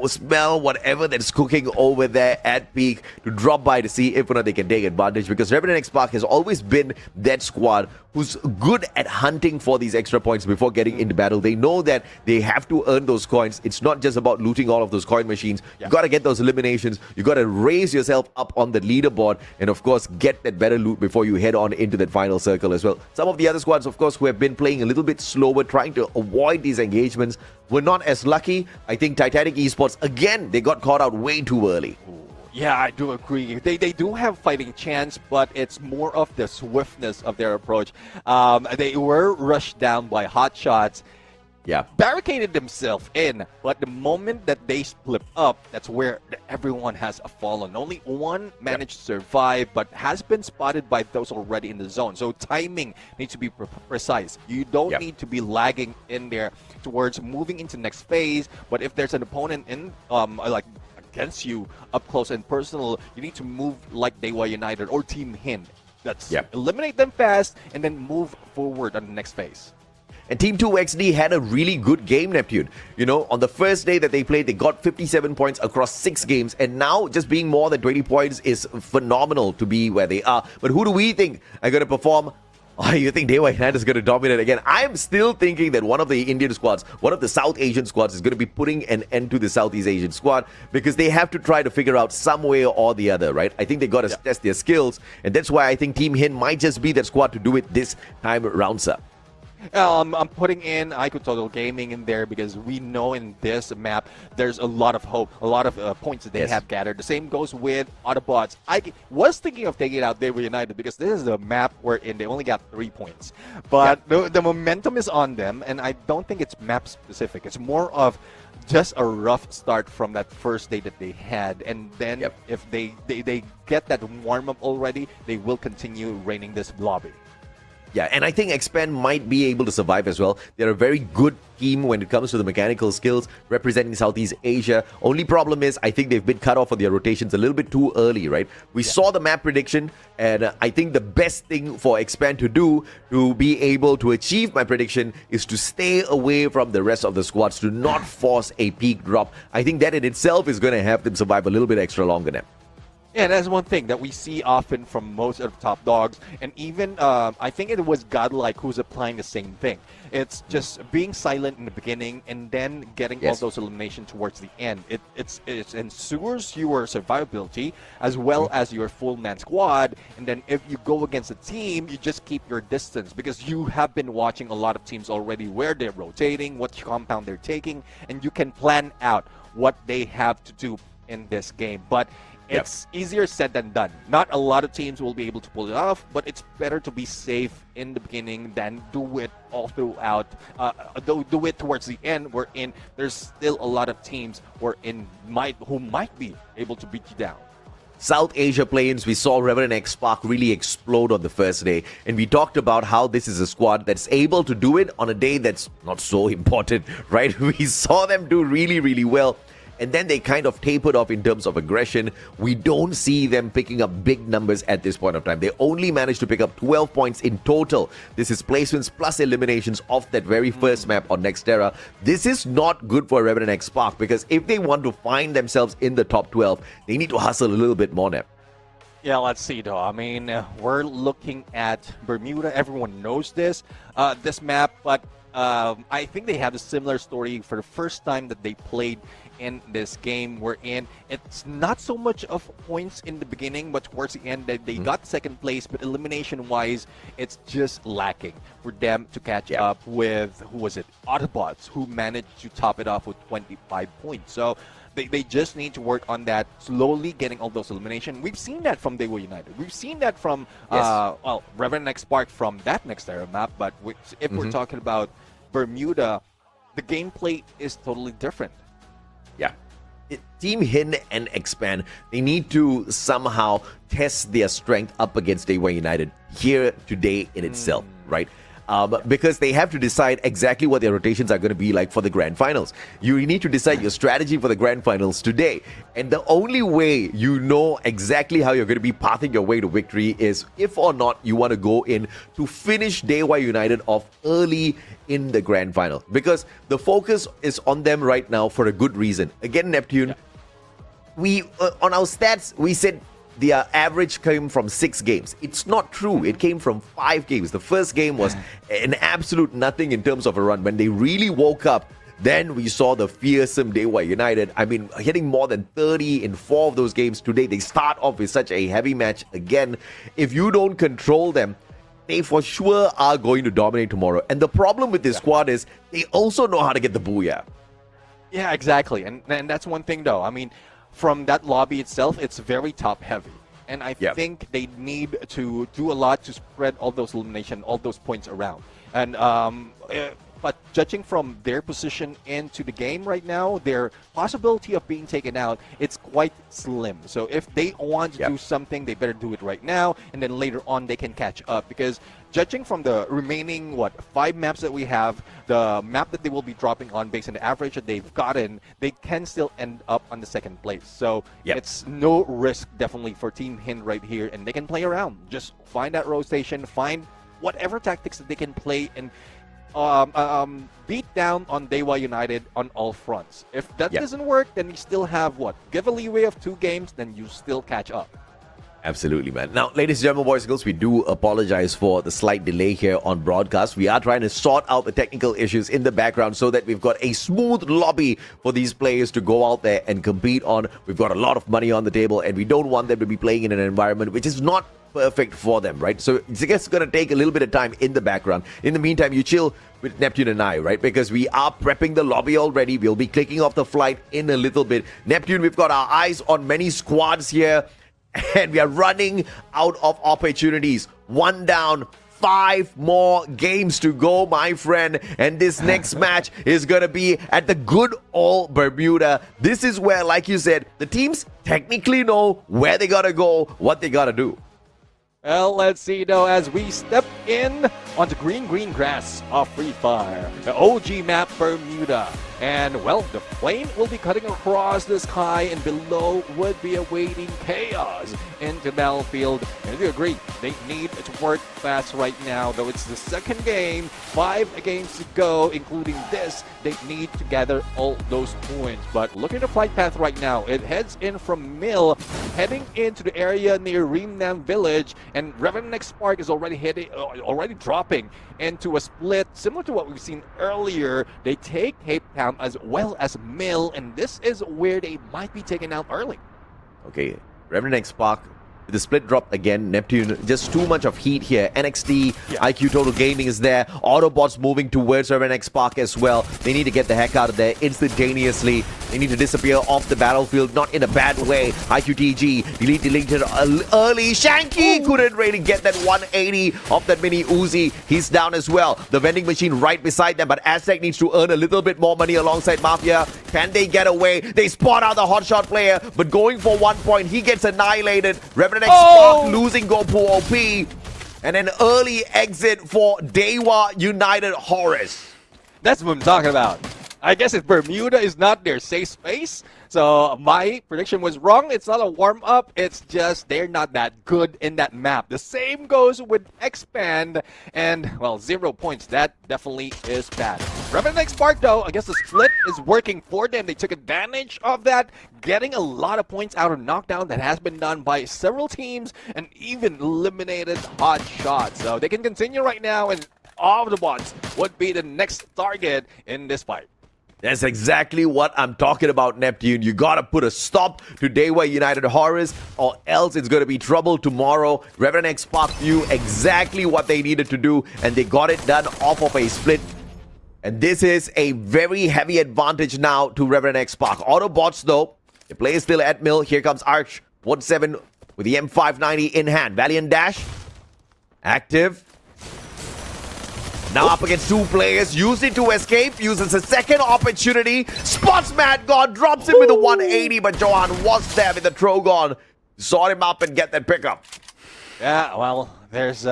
smell whatever that's cooking over there at peak, to drop by to see if or not they can take advantage, because Revenant XSpark has always been that squad who's good at hunting for these extra points before getting into battle. They know that they have to earn those coins. It's not just about looting all of those coin machines. You got to get those eliminations. You got to raise yourself up on the leaderboard and, of course, get that better loot before you head on into that final circle as well. Some of the other squads, of course, who have been playing a little bit slower, trying to avoid these engagements, were not as lucky. I think Titanic Esports, again, they got caught out way too early. Yeah, I do agree. They do have fighting chance, but it's more of the swiftness of their approach. They were rushed down by Hotshots. Yeah. Barricaded themselves in, but the moment that they split up, that's where everyone has fallen. Only one managed to survive, but has been spotted by those already in the zone. So timing needs to be precise. You don't need to be lagging in there towards moving into next phase. But if there's an opponent in like against you up close and personal, you need to move like Dewa United or Team Hind. That's eliminate them fast and then move forward on the next phase. And Team 2XD had a really good game, Neptune. On the first day that they played, they got 57 points across 6 games. And now just being more than 20 points is phenomenal to be where they are. But who do we think are going to perform? Oh, you think Dewa United is going to dominate again? I'm still thinking that one of the Indian squads, one of the South Asian squads, is going to be putting an end to the Southeast Asian squad, because they have to try to figure out some way or the other, right? I think they got to test their skills. And that's why I think Team Hind might just be that squad to do it this time around, sir. I'm putting in iQOO Total Gaming in there because we know in this map there's a lot of hope, a lot of points that they have gathered. The same goes with Autobotz. I was thinking of taking out Dewa United because this is the map wherein they only got 3 points. But the momentum is on them, and I don't think it's map specific. It's more of just a rough start from that first day that they had, and then if they get that warm-up already, they will continue reigning this lobby. Yeah, and I think Expand might be able to survive as well. They're a very good team when it comes to the mechanical skills, representing Southeast Asia. Only problem is, I think they've been cut off for their rotations a little bit too early, right? We saw the map prediction, and I think the best thing for Expand to do to be able to achieve my prediction is to stay away from the rest of the squads, to not force a peak drop. I think that in itself is going to have them survive a little bit extra longer now. Yeah, that's one thing that we see often from most of the top dogs, and even I think it was Godlike who's applying the same thing. It's just being silent in the beginning and then getting all those eliminations towards the end. It ensures your survivability as well as your full man squad, and then if you go against a team, you just keep your distance because you have been watching a lot of teams already where they're rotating, what compound they're taking, and you can plan out what they have to do in this game. But it's easier said than done. Not a lot of teams will be able to pull it off, but it's better to be safe in the beginning than do it all throughout. Do it towards the end, wherein there's still a lot of teams who might be able to beat you down. South Asia play-ins, we saw Revenant XSpark really explode on the first day. And we talked about how this is a squad that's able to do it on a day that's not so important, right? We saw them do really, really well. And then they kind of tapered off in terms of aggression. We don't see them picking up big numbers at this point of time. They only managed to pick up 12 points in total. This is placements plus eliminations of that very first map on Nextera. This is not good for Revenant XSpark, because if they want to find themselves in the top 12, they need to hustle a little bit more, Nep. Yeah, let's see though. I mean, we're looking at Bermuda. Everyone knows this map, but I think they have a similar story for the first time that they played in this game we're in. It's not so much of points in the beginning, but towards the end they got second place, but elimination wise it's just lacking for them to catch up with, who was it, Autobotz, who managed to top it off with 25 points. So they just need to work on that, slowly getting all those eliminations. We've seen that from Dewa United. We've seen that from Revenant XSpark from that Nextera map, but if we're talking about Bermuda, the gameplay is totally different. Yeah. Team Hind and Expand, they need to somehow test their strength up against Dewa United here today in itself, right? Because they have to decide exactly what their rotations are going to be like for the Grand Finals. You need to decide your strategy for the Grand Finals today. And the only way you know exactly how you're going to be pathing your way to victory is if or not you want to go in to finish Dewa United off early in the Grand Final. Because the focus is on them right now for a good reason. Again, Neptune, we on our stats, we said their average came from 6 games. It's not true. It came from 5 games. The first game was an absolute nothing in terms of a run. When they really woke up, then we saw the fearsome Dewa United. I mean, hitting more than 30 in 4 of those games today. They start off with such a heavy match again. If you don't control them, they for sure are going to dominate tomorrow. And the problem with this squad is they also know how to get the booyah. Yeah, exactly. And that's one thing though. I mean, from that lobby itself, it's very top heavy. And I think they need to do a lot to spread all those elimination, all those points around. And but judging from their position into the game right now, their possibility of being taken out, it's quite slim. So if they want to do something, they better do it right now, and then later on they can catch up. Because judging from the remaining 5 maps that we have, the map that they will be dropping on based on the average that they've gotten, they can still end up on the second place. So it's no risk definitely for Team Hind right here, and they can play around. Just find that rotation, find whatever tactics that they can play, and beat down on Dewa United on all fronts. If that doesn't work, then you still have give a leeway of 2 games, then you still catch up. Absolutely, man. Now, ladies and gentlemen, boys and girls, we do apologize for the slight delay here on broadcast. We are trying to sort out the technical issues in the background so that we've got a smooth lobby for these players to go out there and compete on. We've got a lot of money on the table, and we don't want them to be playing in an environment which is not perfect for them, right? So it's just going to take a little bit of time in the background. In the meantime, you chill with Neptune and I, right? Because we are prepping the lobby already. We'll be clicking off the flight in a little bit. Neptune, we've got our eyes on many squads here, and we are running out of opportunities. 1 down, 5 more games to go, my friend. And this next match is going to be at the good old Bermuda. This is where, like you said, the teams technically know where they got to go, what they got to do. Well, let's see though, as we step in onto green grass of Free Fire, the OG map Bermuda. And, well, the plane will be cutting across the sky, and below would be awaiting chaos into battlefield. And you agree, they need to work fast right now, though it's the second game, 5 games to go, including this. They need to gather all those points. But look at the flight path right now. It heads in from Mill, heading into the area near Revenant Village, and Revenant XSpark is already dropping into a split similar to what we've seen earlier. They take Cape Town as well as Mill, and this is where they might be taken out early. Okay, Revenant XSpark, the split drop again. Neptune, just too much of heat here. NXT, iQOO Total Gaming is there. Autobotz moving towards Revenant XSpark as well. They need to get the heck out of there instantaneously. They need to disappear off the battlefield, not in a bad way. iQTG deleted early. Shanky couldn't really get that 180 of that mini Uzi. He's down as well. The vending machine right beside them, but Aztec needs to earn a little bit more money alongside Mafia. Can they get away? They spot out the hotshot player, but going for 1 point, he gets annihilated. Revenant XSpark losing Gopu OP. And an early exit for Dewa United Horus. That's what I'm talking about. I guess if Bermuda is not their safe space, so my prediction was wrong. It's not a warm-up. It's just they're not that good in that map. The same goes with Expand, and, well, 0 points. That definitely is bad. Revenant XSpark, though, I guess the split is working for them. They took advantage of that, getting a lot of points out of knockdown that has been done by several teams, and even eliminated Hotshot. So they can continue right now, and Autobotz would be the next target in this fight. That's exactly what I'm talking about, Neptune. You gotta put a stop to Dewa United Horus, or else it's gonna be trouble tomorrow. Revenant XSpark knew exactly what they needed to do, and they got it done off of a split. And this is a very heavy advantage now to Revenant XSpark. Autobots, though, the play is still at mill. Here comes Arch, 1-7 with the M590 in hand. Valiant dash, active. Now up against 2 players, used it to escape, uses a second opportunity. Spots Mad God, drops him with a 180, but Johan was there with the Trogon. Saw him up and get that pickup. Yeah, well, there's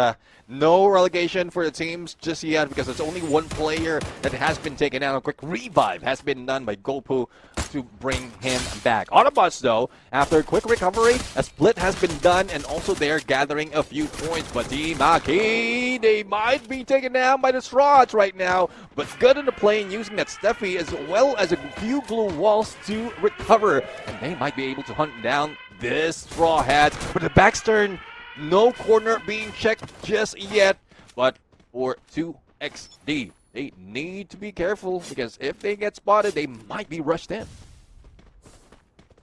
no relegation for the teams just yet because there's only 1 player that has been taken out. A quick revive has been done by Gopu to bring him back. Autobots, though, after a quick recovery, a split has been done, and also they're gathering a few points. But Team Akkee, they might be taken down by the Straws right now, but good in the play and using that Steffi as well as a few glue walls to recover, and they might be able to hunt down this Straw Hat. But the backstern, no corner being checked just yet, but for 2XD, they need to be careful because if they get spotted, they might be rushed in.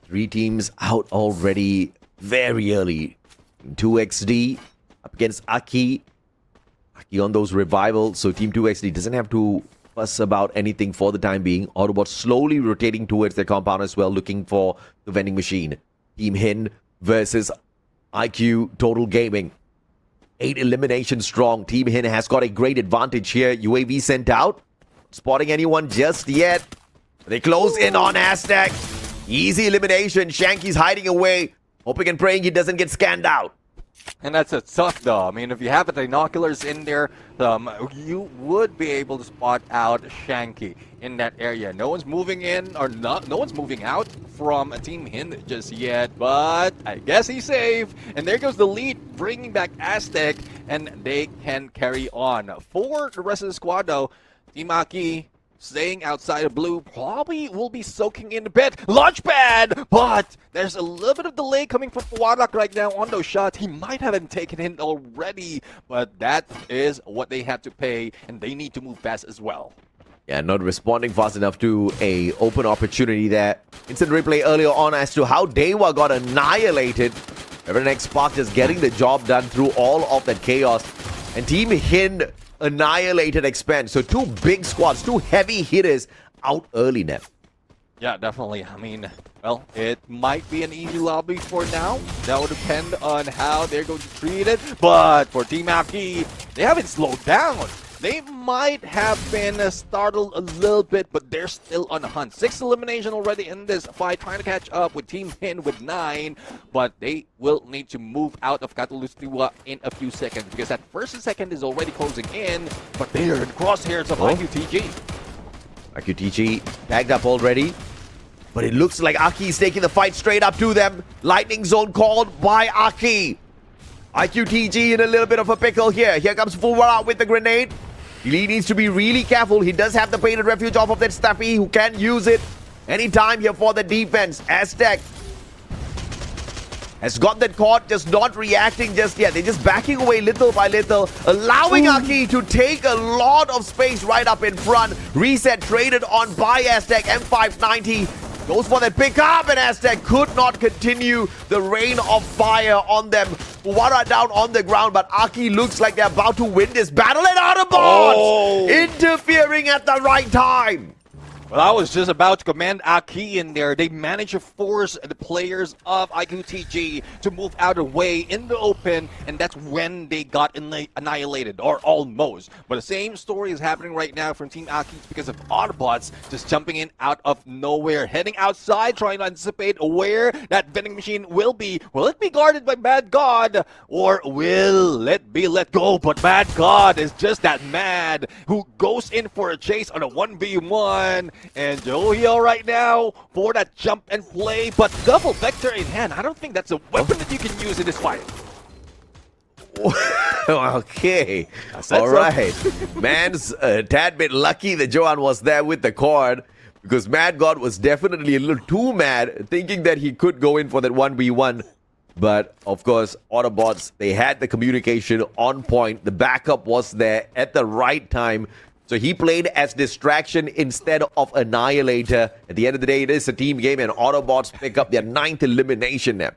3 teams out already very early. 2XD up against Akkee. Akkee on those revivals, so Team 2XD doesn't have to fuss about anything for the time being. Autobots slowly rotating towards their compound as well, looking for the vending machine. Team Hind versus iQOO Total Gaming. 8 eliminations strong. Team Hind has got a great advantage here. UAV sent out. Spotting anyone just yet. They close in on Aztec. Easy elimination. Shanky's hiding away, hoping and praying he doesn't get scanned out. And that's a tough, though. I mean, if you have the binoculars in there, you would be able to spot out Shanky in that area. No one's moving in, or not. No one's moving out from Team Hind just yet, but I guess he's safe. And there goes the lead, bringing back Aztec, and they can carry on. For the rest of the squad, though, Team Akkee staying outside of blue, probably will be soaking in a bit. Launchpad! But there's a little bit of delay coming from Wadak right now on those shots. He might have been taken in already, but that is what they have to pay, and they need to move fast as well. Yeah, not responding fast enough to a open opportunity there. Instant replay earlier on as to how Dewa got annihilated. Revenant XSpark just getting the job done through all of that chaos. And Team Hind annihilated Expand. So 2 big squads, 2 heavy hitters out early, Nev. Yeah, definitely. I mean, well, it might be an easy lobby for now. That will depend on how they're going to treat it. But for Team Akkee, they haven't slowed down. They might have been startled a little bit, but they're still on the hunt. 6 elimination already in this fight, trying to catch up with Team Hind with 9. But they will need to move out of Katalustiwa in a few seconds because that first and second is already closing in. But they are in crosshairs of iQTG. iQTG tagged up already. But it looks like Akkee is taking the fight straight up to them. Lightning zone called by Akkee. iQTG in a little bit of a pickle here. Here comes Fulwara with the grenade. He needs to be really careful. He does have the painted refuge off of that Staffy, who can use it anytime here for the defense. Aztec has got that caught, just not reacting just yet. They're just backing away little by little, allowing Akkee to take a lot of space right up in front. Reset traded on by Aztec. M590 goes for that pickup, and Aztec could not continue the rain of fire on them. Fuwara down on the ground, but Akkee looks like they're about to win this battle, and Autobotz interfering at the right time. Well, I was just about to command Akkee in there. They managed to force the players of iQOO TG to move out of the way in the open, and that's when they got annihilated, or almost. But the same story is happening right now from Team Akkee because of Autobotz just jumping in out of nowhere, heading outside, trying to anticipate where that vending machine will be. Will it be guarded by Mad God, or will it be let go? But Mad God is just that mad who goes in for a chase on a 1v1. And Jojo right now for that jump and play, but double vector in hand. I don't think that's a weapon that you can use in this fight. Okay. All right. Man's a tad bit lucky that Johan was there with the cord, because Mad God was definitely a little too mad, thinking that he could go in for that 1v1. But, of course, Autobotz, they had the communication on point. The backup was there at the right time. So he played as distraction instead of annihilator. At the end of the day, it is a team game, and Autobotz pick up their 9th elimination now.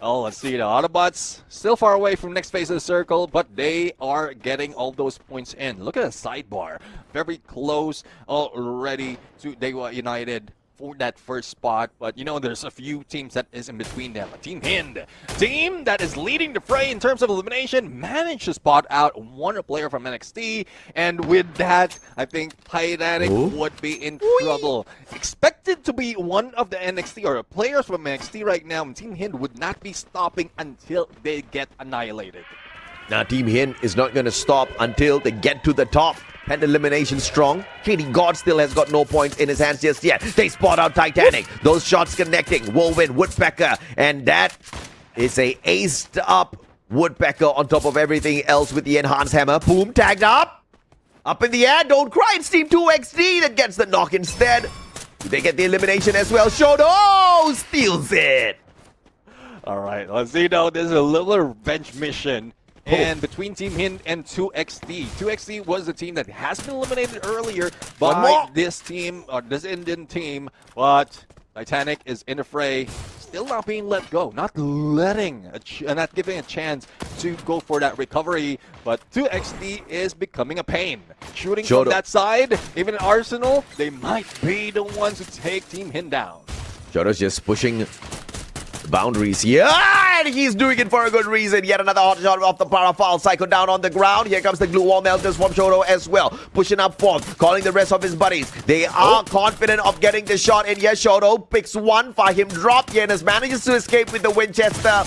Oh, let's see. The Autobots still far away from next phase of the circle, but they are getting all those points in. Look at the sidebar. Very close already to Dewa United for that first spot, but you know, there's a few teams that is in between them. Team Hind, team that is leading the fray in terms of elimination, managed to spot out one player from NXT, and with that, I think Titanic would be in trouble. Expected to be one of the NXT or players from NXT right now, and Team Hind would not be stopping until they get annihilated. Now, Team Hind is not going to stop until they get to the top. And elimination strong. KD God still has got no points in his hands just yet. They spot out Titanic. Those shots connecting. Whirlwind, Woodpecker. And that is a aced up Woodpecker on top of everything else with the enhanced hammer. Boom, tagged up. Up in the air. Don't cry. It's Team 2XD that gets the knock instead. They get the elimination as well. Shoto steals it. All right. Let's see now. There's a little revenge mission. And between Team Hind and 2XD. 2XD was the team that has been eliminated earlier by this team, or this Indian team. But Titanic is in the fray, still not being let go, not giving a chance to go for that recovery. But 2XD is becoming a pain. Shooting from that side, even in Arsenal, they might be the ones who take Team Hind down. Shoto's just pushing boundaries here, and he's doing it for a good reason. Yet another hot shot off the Parafal. Psycho down on the ground. Here comes the glue wall melters from Shoto as well. Pushing up forth, calling the rest of his buddies. They are confident of getting the shot in. Yes, Shoto picks one. Fahim drop. Yenis manages to escape with the Winchester.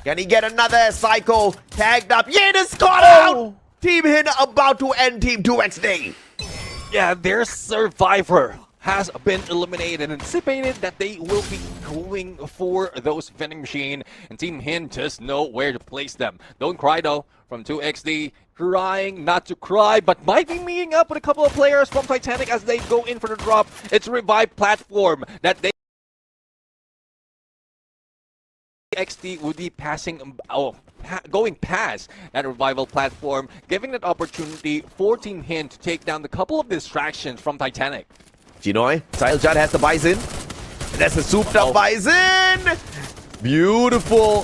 Can he get another? Psycho tagged up. Yenis caught out. Team Hind about to end Team 2XD. Yeah, their survivor has been eliminated, anticipated that they will be going for those vending machine, and Team Hind just know where to place them. Don't cry though, from 2XD, trying not to cry, but might be meeting up with a couple of players from Titanic as they go in for the drop. It's a revived platform that they XD would be passing, going past that revival platform, giving that opportunity for Team Hind to take down the couple of distractions from Titanic. Chinoy, Sailjan has the Bison. And that's the souped up Bison. Beautiful.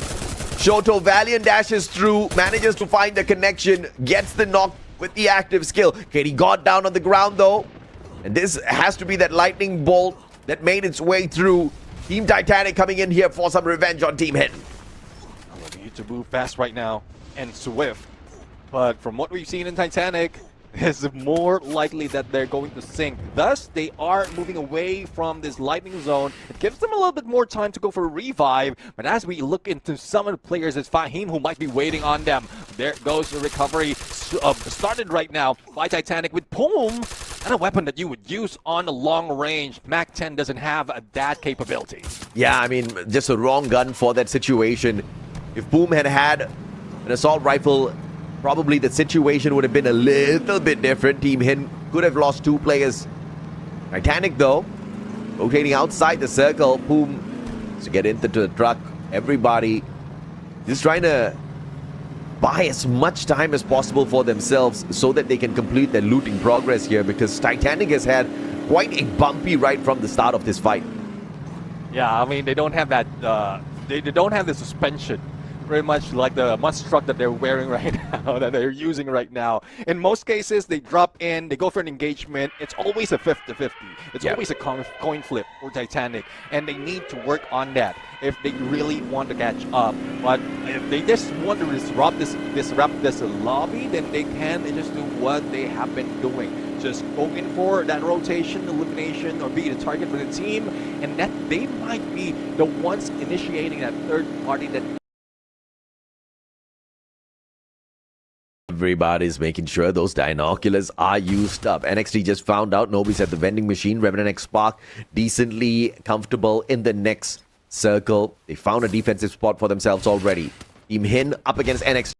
Shoto Valiant dashes through, manages to find the connection, gets the knock with the active skill. KD got down on the ground though. And this has to be that lightning bolt that made its way through. Team Titanic coming in here for some revenge on Team Hind. They need to move fast right now and swift. But from what we've seen in Titanic, it's more likely that they're going to sink. Thus, they are moving away from this lightning zone. It gives them a little bit more time to go for a revive. But as we look into some of the players, it's Fahim who might be waiting on them. There goes the recovery. Started right now by Titanic with Boom. And a weapon that you would use on a long range. Mac 10 doesn't have that capability. Yeah, I mean, just a wrong gun for that situation. If Boom had had an assault rifle, probably the situation would have been a little bit different. Team Hind could have lost 2 players. Titanic, though, rotating outside the circle. Boom to get into the truck. Everybody just trying to buy as much time as possible for themselves so that they can complete their looting progress here, because Titanic has had quite a bumpy ride from the start of this fight. Yeah, I mean, they don't have that, they don't have the suspension pretty much like the must truck that they're wearing right now, that they're using right now. In most cases, they drop in, they go for an engagement. It's always a 50-50. It's always a coin flip for Titanic, and they need to work on that if they really want to catch up. But if they just want to disrupt this lobby, then they can just do what they have been doing. Just go in for that rotation, elimination, or be the target for the team, and that they might be the ones initiating that third party that Everybody's making sure those binoculars are used up. NXT just found out nobody's at the vending machine. Revenant XSpark decently comfortable in the next circle. They found a defensive spot for themselves already. Team Hind up against NXT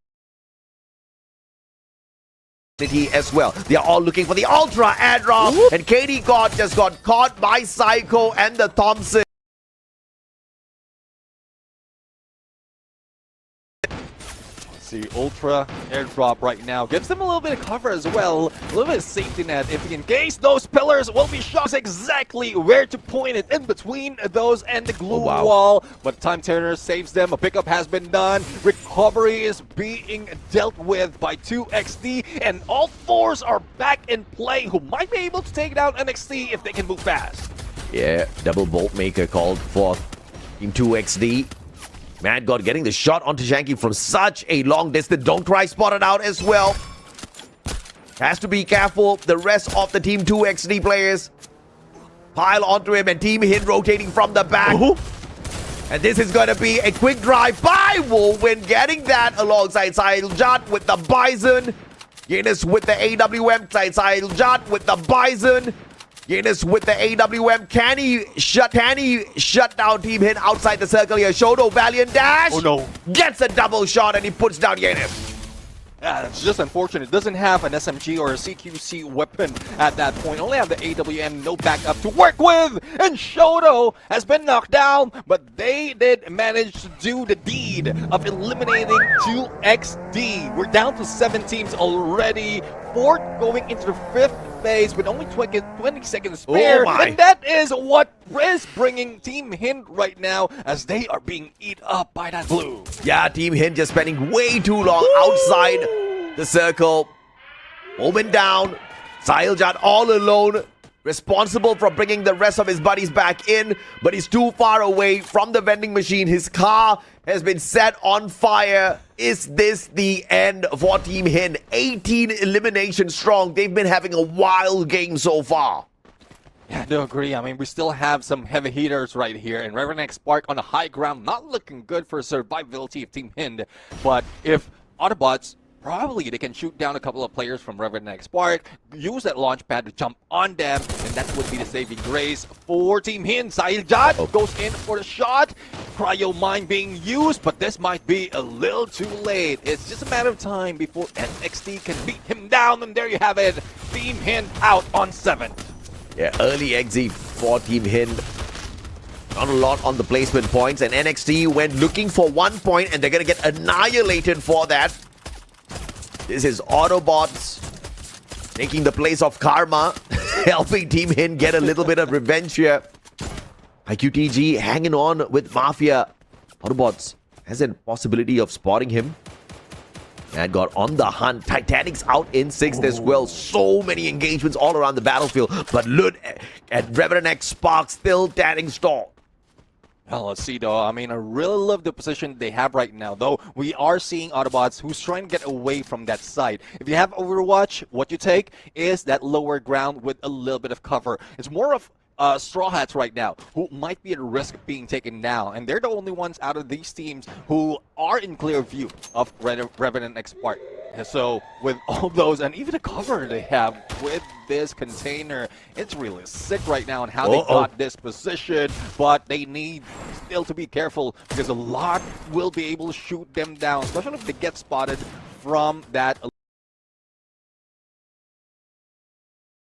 as well. They are all looking for the Ultra airdrop. And KD God just got caught by iQOO and the Thompson. See, Ultra airdrop right now gives them a little bit of cover as well, a little bit of safety net. If in case those pillars will be shot exactly where to point it in between those and the glue wall. But Time Turner saves them. A pickup has been done. Recovery is being dealt with by 2XD, and all fours are back in play, who might be able to take down NXT if they can move fast. Yeah, double bolt maker called for Team 2XD. Mad God getting the shot onto Shanky from such a long distance. Don't Cry spotted out as well. Has to be careful. The rest of the Team 2XD players pile onto him, and Team Hind rotating from the back. And this is going to be a quick drive by Wolwin, getting that alongside Sailjat with the Bison. Yenis with the AWM. Sailjat with the Bison. Yenis with the AWM. Can he shut down Team Hind outside the circle here? Shoto, valiant dash. Oh no. Gets a double shot and he puts down Yenis. Yeah, it's just unfortunate. It doesn't have an SMG or a CQC weapon at that point. Only have the AWM, no backup to work with. And Shoto has been knocked down, but they did manage to do the deed of eliminating 2XD. We're down to 7 teams already. 4th going into the 5th phase with only 20 seconds spare. And that is what is bringing Team Hind right now, as they are being eat up by that blue. Yeah, Team Hind just spending way too long outside the circle. Moment down. Sailjat all alone, responsible for bringing the rest of his buddies back in, but he's too far away from the vending machine. His car has been set on fire. Is this the end for Team Hind? 18 eliminations strong. They've been having a wild game so far. Yeah, I do agree. I mean, we still have some heavy hitters right here, and Revenant XSpark on the high ground, not looking good for survivability of Team Hind. But if Autobotz, probably they can shoot down a couple of players from Revenant XSpark, use that launch pad to jump on them, and that would be the saving grace for Team Hind. Sailjat goes in for the shot. Cryo Mine being used, but this might be a little too late. It's just a matter of time before NXT can beat him down, and there you have it. Team Hind out on 7. Yeah, early exit for Team Hind. Not a lot on the placement points, and NXT went looking for 1 point, and they're going to get annihilated for that. This is Autobotz taking the place of Karma, helping Team Hind get a little bit of revenge here. iQTG hanging on with Mafia. Autobotz has a possibility of spotting him. And got on the hunt. Titanic's out in 6th as well. So many engagements all around the battlefield. But look at Revenant XSpark still standing tall. Well, let's see though. I mean, I really love the position they have right now, though. We are seeing Autobotz who's trying to get away from that side. If you have Overwatch, what you take is that lower ground with a little bit of cover. It's more of Straw Hats right now who might be at risk of being taken down, and they're the only ones out of these teams who are in clear view of Revenant XSpark. So with all those, and even the cover they have with this container, it's really sick right now on how they got this position, but they need still to be careful because a lot will be able to shoot them down, especially if they get spotted from that.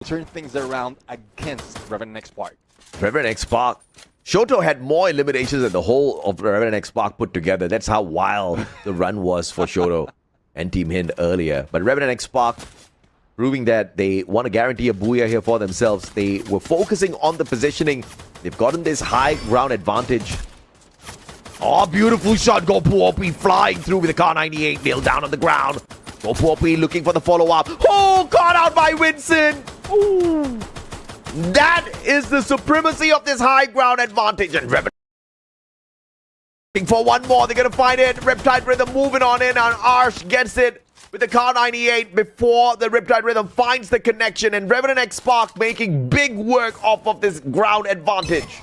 Turn things around against Revenant XSpark. Revenant XSpark. Shoto had more eliminations than the whole of Revenant XSpark put together. That's how wild the run was for Shoto and Team Hind earlier. But Revenant XSpark proving that they want to guarantee a booyah here for themselves. They were focusing on the positioning. They've gotten this high ground advantage. Oh, beautiful shot. GoPro OP flying through with the car 98 nailed down on the ground. GoPro OP looking for the follow-up. Oh, caught out by Vincent. Ooh. That is the supremacy of this high ground advantage. And Revenant for one more. They're going to find it. Riptide Rhythm moving on in, and Arsh gets it with the car 98 before the Riptide Rhythm finds the connection. And Revenant XSpark making big work off of this ground advantage.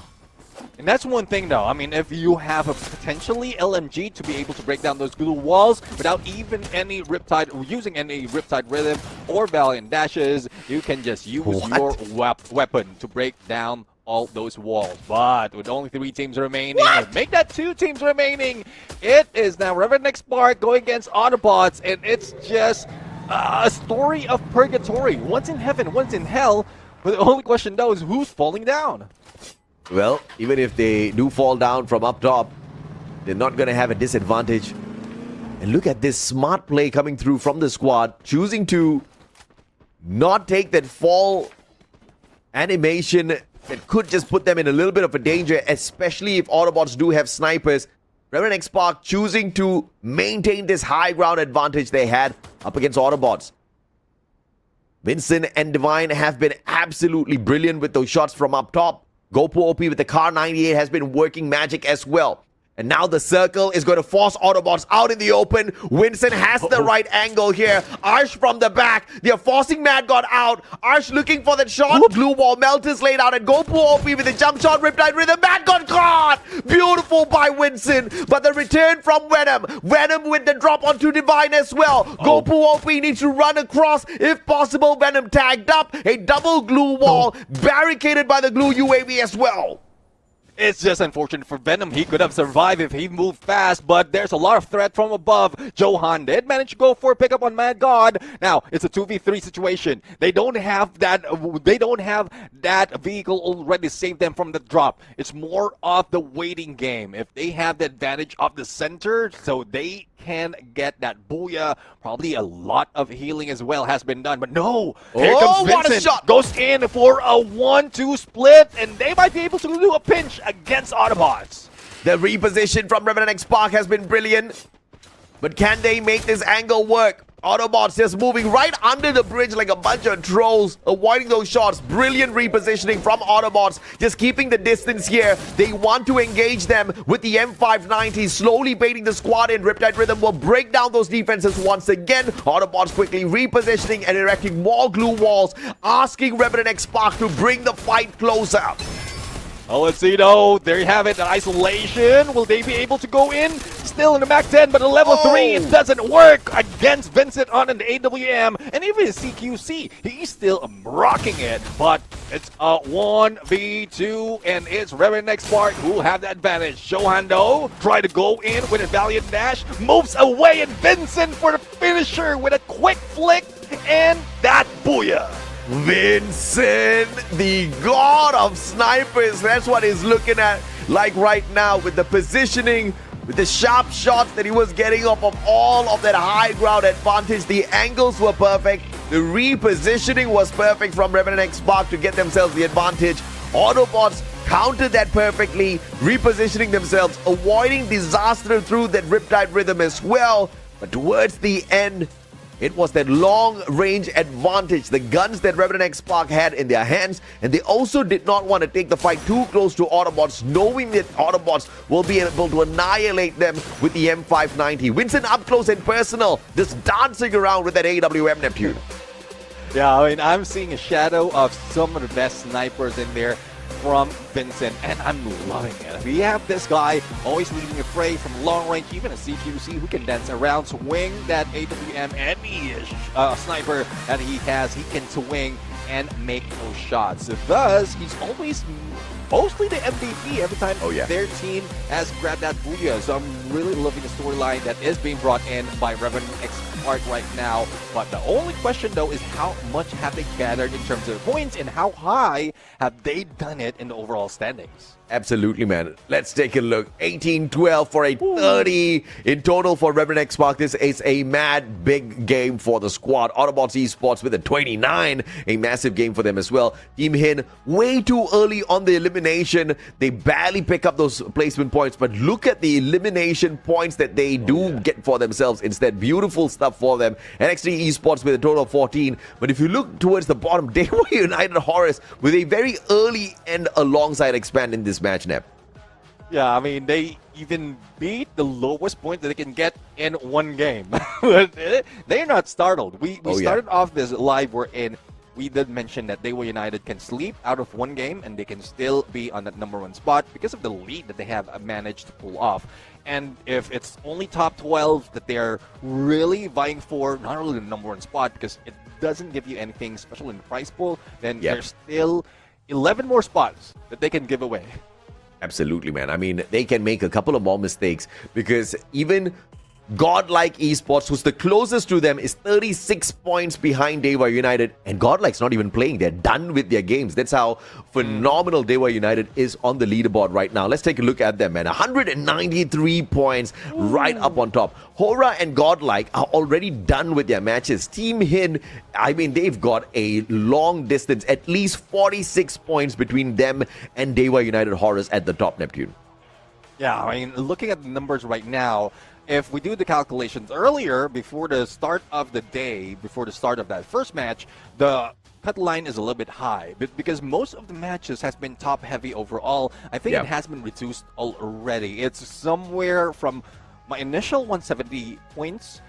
And that's one thing though, I mean, if you have a potentially LMG to be able to break down those glue walls without even any Riptide, using any Riptide Rhythm or Valiant Dashes, you can just use your weapon to break down all those walls. But with only 3 teams remaining, make that 2 teams remaining. It is now Revenant XSpark going against Autobotz, and it's just a story of purgatory. One's in heaven, one's in hell, but the only question though is who's falling down? Well, even if they do fall down from up top, they're not going to have a disadvantage. And look at this smart play coming through from the squad, choosing to not take that fall animation that could just put them in a little bit of a danger, especially if Autobots do have snipers. Revenant XSpark choosing to maintain this high ground advantage they had up against Autobots. Vincent and Divine have been absolutely brilliant with those shots from up top. GoPro OP with the car 98 has been working magic as well. And now the circle is going to force Autobots out in the open. Winston has the right angle here. Arsh from the back. They're forcing Mad God out. Arsh looking for that shot. Glue wall Melters laid out. And GoPro OP with the jump shot. Riptide Rhythm. Mad God caught. Beautiful by Winston. But the return from Venom. Venom with the drop onto Divine as well. GoPro OP needs to run across. If possible, Venom tagged up. A double glue wall. Barricaded by the glue UAV as well. It's just unfortunate for Venom. He could have survived if he moved fast, but there's a lot of threat from above. Johan did manage to go for a pickup on Mad God. Now, it's a 2v3 situation. They don't have that vehicle already saved them from the drop. It's more of the waiting game. If they have the advantage of the center, so they can get that booyah. Probably a lot of healing as well has been done, but no. Here comes Vincent. What a shot. Goes in for a 1-2 split, and they might be able to do a pinch against Autobots. The reposition from Revenant XSpark has been brilliant, but can they make this angle work? Autobots just moving right under the bridge like a bunch of trolls, avoiding those shots. Brilliant repositioning from Autobots, just keeping the distance here. They want to engage them with the M590, slowly baiting the squad in. Riptide Rhythm will break down those defenses once again. Autobots quickly repositioning and erecting more glue walls, asking Revenant XSpark to bring the fight closer. Oh, let's see though. There you have it, an isolation. Will they be able to go in? Still in the Mac 10, but a level 3, it doesn't work against Vincent on an AWM. And even his CQC, he's still rocking it. But it's a 1v2, and it's Revenant XSpark who will have the advantage. Johan though, try to go in with a Valiant Dash, moves away, and Vincent for the finisher with a quick flick, and that booyah. Vincent, the god of snipers, that's what he's looking at like right now, with the positioning, with the sharp shots that he was getting off of all of that high ground advantage. The angles were perfect, the repositioning was perfect from Revenant XSpark to get themselves the advantage. Autobots countered that perfectly, repositioning themselves, avoiding disaster through that Riptide Rhythm as well. But towards the end, it was that long-range advantage, the guns that Revenant XSpark had in their hands, and they also did not want to take the fight too close to Autobots, knowing that Autobots will be able to annihilate them with the M590. Vincent up close and personal, just dancing around with that AWM Neptune. Yeah, I mean, I'm seeing a shadow of some of the best snipers in there from Vincent, and I'm loving it. We have this guy always leading a fray from long range, even a CQC who can dance around, swing that AWM, any sniper that he has, he can swing and make those shots. Thus, he's always mostly the MVP every time their team has grabbed that booyah. So I'm really loving the storyline that is being brought in by Revenant XSpark right now. But the only question though is how much have they gathered in terms of points, and how high have they done it in the overall standings? Absolutely, man. Let's take a look. 18-12 for a 30 in total for Revenant XSpark. This is a mad big game for the squad. Autobotz Esports with a 29, a massive game for them as well. Team Hind way too early on the elimination. They barely pick up those placement points, but look at the elimination points that they do get for themselves instead. Beautiful stuff for them. NXT Esports with a total of 14. But if you look towards the bottom, Dewa United Horus with a very early end alongside Expand in this match, Nep. Yeah, I mean, they even beat the lowest point that they can get in one game. They're not startled. We started off this live wherein we did mention that Dewa United can sleep out of one game and they can still be on that #1 spot because of the lead that they have managed to pull off. And if it's only top 12 that they're really vying for, not only the #1 spot, because it doesn't give you anything special in the prize pool, then there's still 11 more spots that they can give away. Absolutely, man. I mean, they can make a couple of more mistakes because even Godlike Esports, who's the closest to them, is 36 points behind Dewa United. And Godlike's not even playing. They're done with their games. That's how phenomenal Dewa United is on the leaderboard right now. Let's take a look at them, man. 193 points right up on top. Hora and Godlike are already done with their matches. Team Hind, I mean, they've got a long distance, at least 46 points between them and Dewa United Horus at the top, Neptune. Yeah, I mean, looking at the numbers right now, if we do the calculations earlier, before the start of the day, before the start of that first match, the cut line is a little bit high. But because most of the matches has been top-heavy overall, I think it has been reduced already. It's somewhere from my initial 170 points,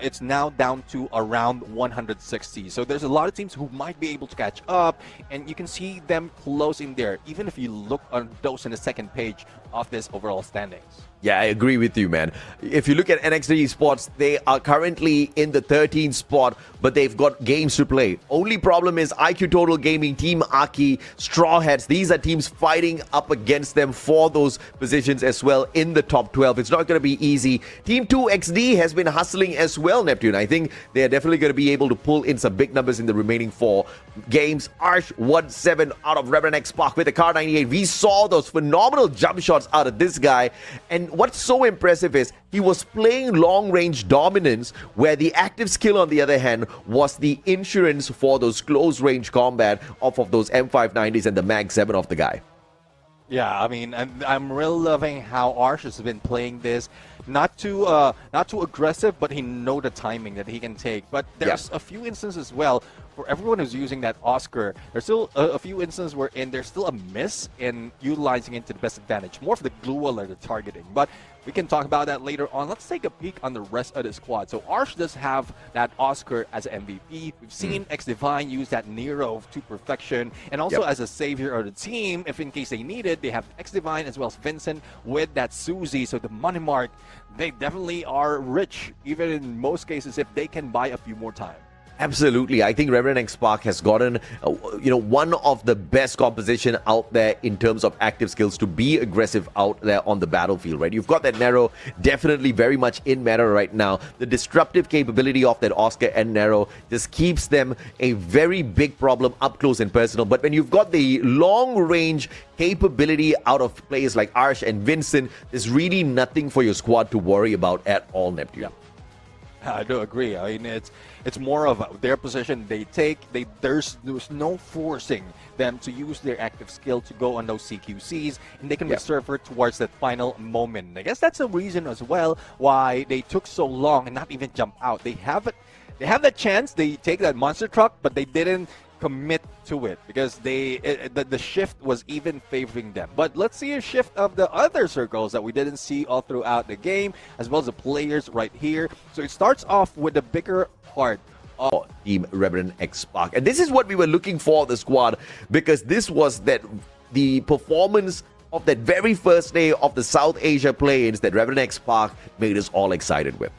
it's now down to around 160. So there's a lot of teams who might be able to catch up, and you can see them closing there, even if you look on those in the second page of this overall standings. Yeah, I agree with you, man. If you look at NXT Esports, they are currently in the 13th spot, but they've got games to play. Only problem is iQOO Total Gaming, Team Akkee, Straw Hats. These are teams fighting up against them for those positions as well in the top 12. It's not going to be easy. Team 2XD has been hustling as well, Neptune. I think they're definitely going to be able to pull in some big numbers in the remaining 4 games. Arsh 1-7 out of Revenant XSpark with a Car 98. We saw those phenomenal jump shots out of this guy, and what's so impressive is he was playing long-range dominance, where the active skill, on the other hand, was the insurance for those close-range combat off of those M590s and the Mag 7 of the guy. Yeah, I mean, I'm really loving how Arsh has been playing this. Not too aggressive, but he know the timing that he can take. But there's a few instances as well for everyone who's using that Oscar. There's still a few instances wherein there's still a miss in utilizing it to the best advantage. More for the glue wall or the targeting. But we can talk about that later on. Let's take a peek on the rest of the squad. So Arsh does have that Oscar as an MVP. We've seen X Divine use that Nero to perfection, and also as a savior of the team. If in case they need it, they have X Divine as well as Vincent with that Susie. So the money mark, they definitely are rich, even in most cases, if they can buy a few more time. Absolutely. I think Revenant XSpark has gotten, one of the best composition out there in terms of active skills to be aggressive out there on the battlefield, right? You've got that Nero definitely very much in meta right now. The disruptive capability of that Oscar and Nero just keeps them a very big problem up close and personal. But when you've got the long range capability out of players like Arsh and Vincent, there's really nothing for your squad to worry about at all, Neptune. Yeah. I do agree. I mean, it's more of their position they take. There's no forcing them to use their active skill to go on those CQCs, and they can reserve it towards that final moment. I guess that's a reason as well why they took so long and not even jump out. They have that chance. They take that monster truck, but they didn't commit to it because the shift was even favoring them. But let's see a shift of the other circles that we didn't see all throughout the game, as well as the players right here. So it starts off with the bigger part of Team Revenant XSpark, and this is what we were looking for, the squad, because this was the performance of that very first day of the South Asia play-ins that Revenant XSpark made us all excited with.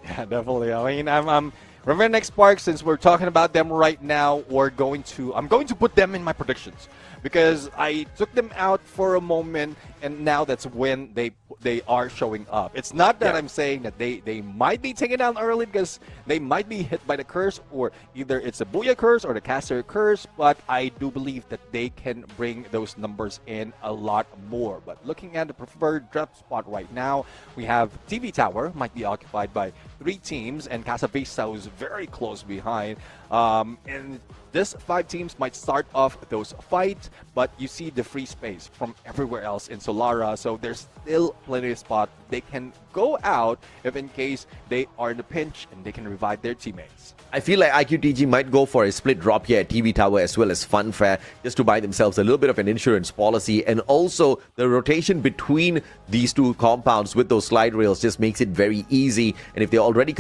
Yeah, definitely. I mean, I'm Revenant XSpark, since we're talking about them right now, I'm going to put them in my predictions because I took them out for a moment and now that's when they are showing up. It's not that Yeah. I'm saying that they might be taken down early because they might be hit by the curse, or either it's a Booyah curse or the caster curse, but I do believe that they can bring those numbers in a lot more. But looking at the preferred drop spot right now, we have TV Tower might be occupied by 3 teams, and Casa Vista is very close behind. And this 5 teams might start off those fights, but you see the free space from everywhere else in Solara, so there's still plenty of spot. They can go out if in case they are in a pinch, and they can revive their teammates. I feel like iQTG might go for a split drop here at TV Tower as well as Funfair, just to buy themselves a little bit of an insurance policy. And also, the rotation between these 2 compounds with those slide rails just makes it very easy. And if they're already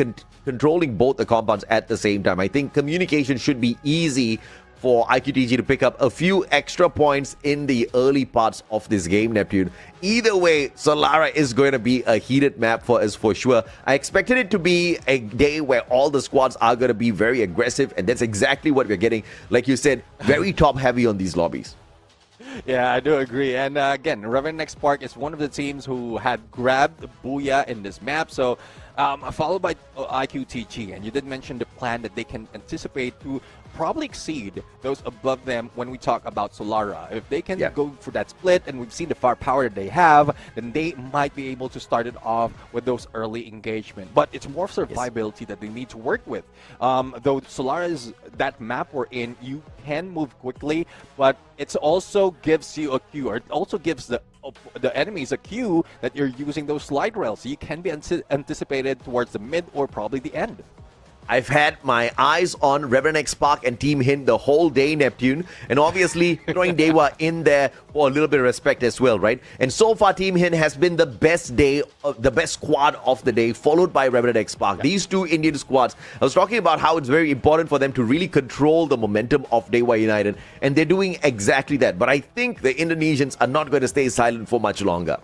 controlling both the compounds at the same time, I think communication should be easy for iQTG to pick up a few extra points in the early parts of this game, Neptune. Either way, Solara is going to be a heated map for us for sure. I expected it to be a day where all the squads are going to be very aggressive, and that's exactly what we're getting. Like you said, very top-heavy on these lobbies. Yeah, I do agree. And again, Revenant XSpark is one of the teams who had grabbed Booyah in this map. So followed by iQTG. And you did mention the plan that they can anticipate to probably exceed those above them when we talk about Solara. If they can go for that split, and we've seen the firepower that they have, then they might be able to start it off with those early engagement. But it's more survivability that they need to work with. Though Solara is that map we're in, you can move quickly, but it also gives you a cue, or it also gives the enemies a cue that you're using those slide rails. So you can be anticipated towards the mid or probably the end. I've had my eyes on Revenant XSpark and Team Hind the whole day, Neptune, and obviously throwing Dewa in there for a little bit of respect as well, right? And so far, Team Hind has been the best squad of the day, followed by Revenant XSpark. These 2 Indian squads, I was talking about how it's very important for them to really control the momentum of Dewa United, and they're doing exactly that. But I think the Indonesians are not going to stay silent for much longer.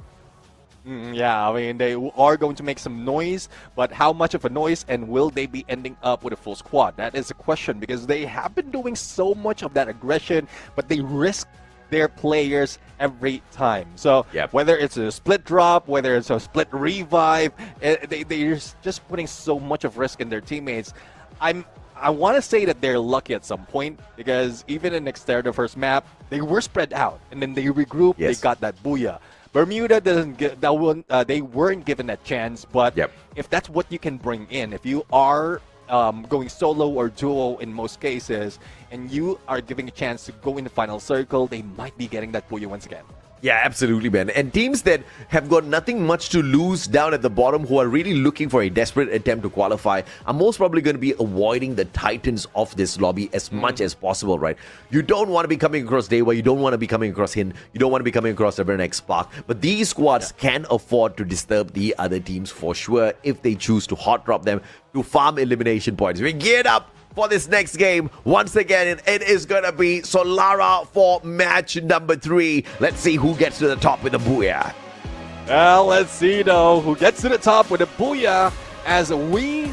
Yeah, I mean, they are going to make some noise, but how much of a noise, and will they be ending up with a full squad? That is a question, because they have been doing so much of that aggression, but they risk their players every time. So whether it's a split drop, whether it's a split revive, they're just putting so much of risk in their teammates. I want to say that they're lucky at some point, because even in Xterra, the first map, they were spread out, and then they regrouped, they got that Booyah. Bermuda doesn't get that one. They weren't given that chance, but if that's what you can bring in, if you are going solo or duo in most cases, and you are giving a chance to go in the final circle, they might be getting that Booyah once again. Yeah, absolutely, man. And teams that have got nothing much to lose down at the bottom, who are really looking for a desperate attempt to qualify, are most probably going to be avoiding the titans of this lobby as much as possible, right? You don't want to be coming across Dewa, you don't want to be coming across Hind, you don't want to be coming across Revenant XSpark, but these squads can afford to disturb the other teams for sure if they choose to hot drop them to farm elimination points. We geared up for this next game. Once again, it is going to be Solara for match number 3. Let's see who gets to the top with the Booyah. Well, let's see though who gets to the top with a Booyah as we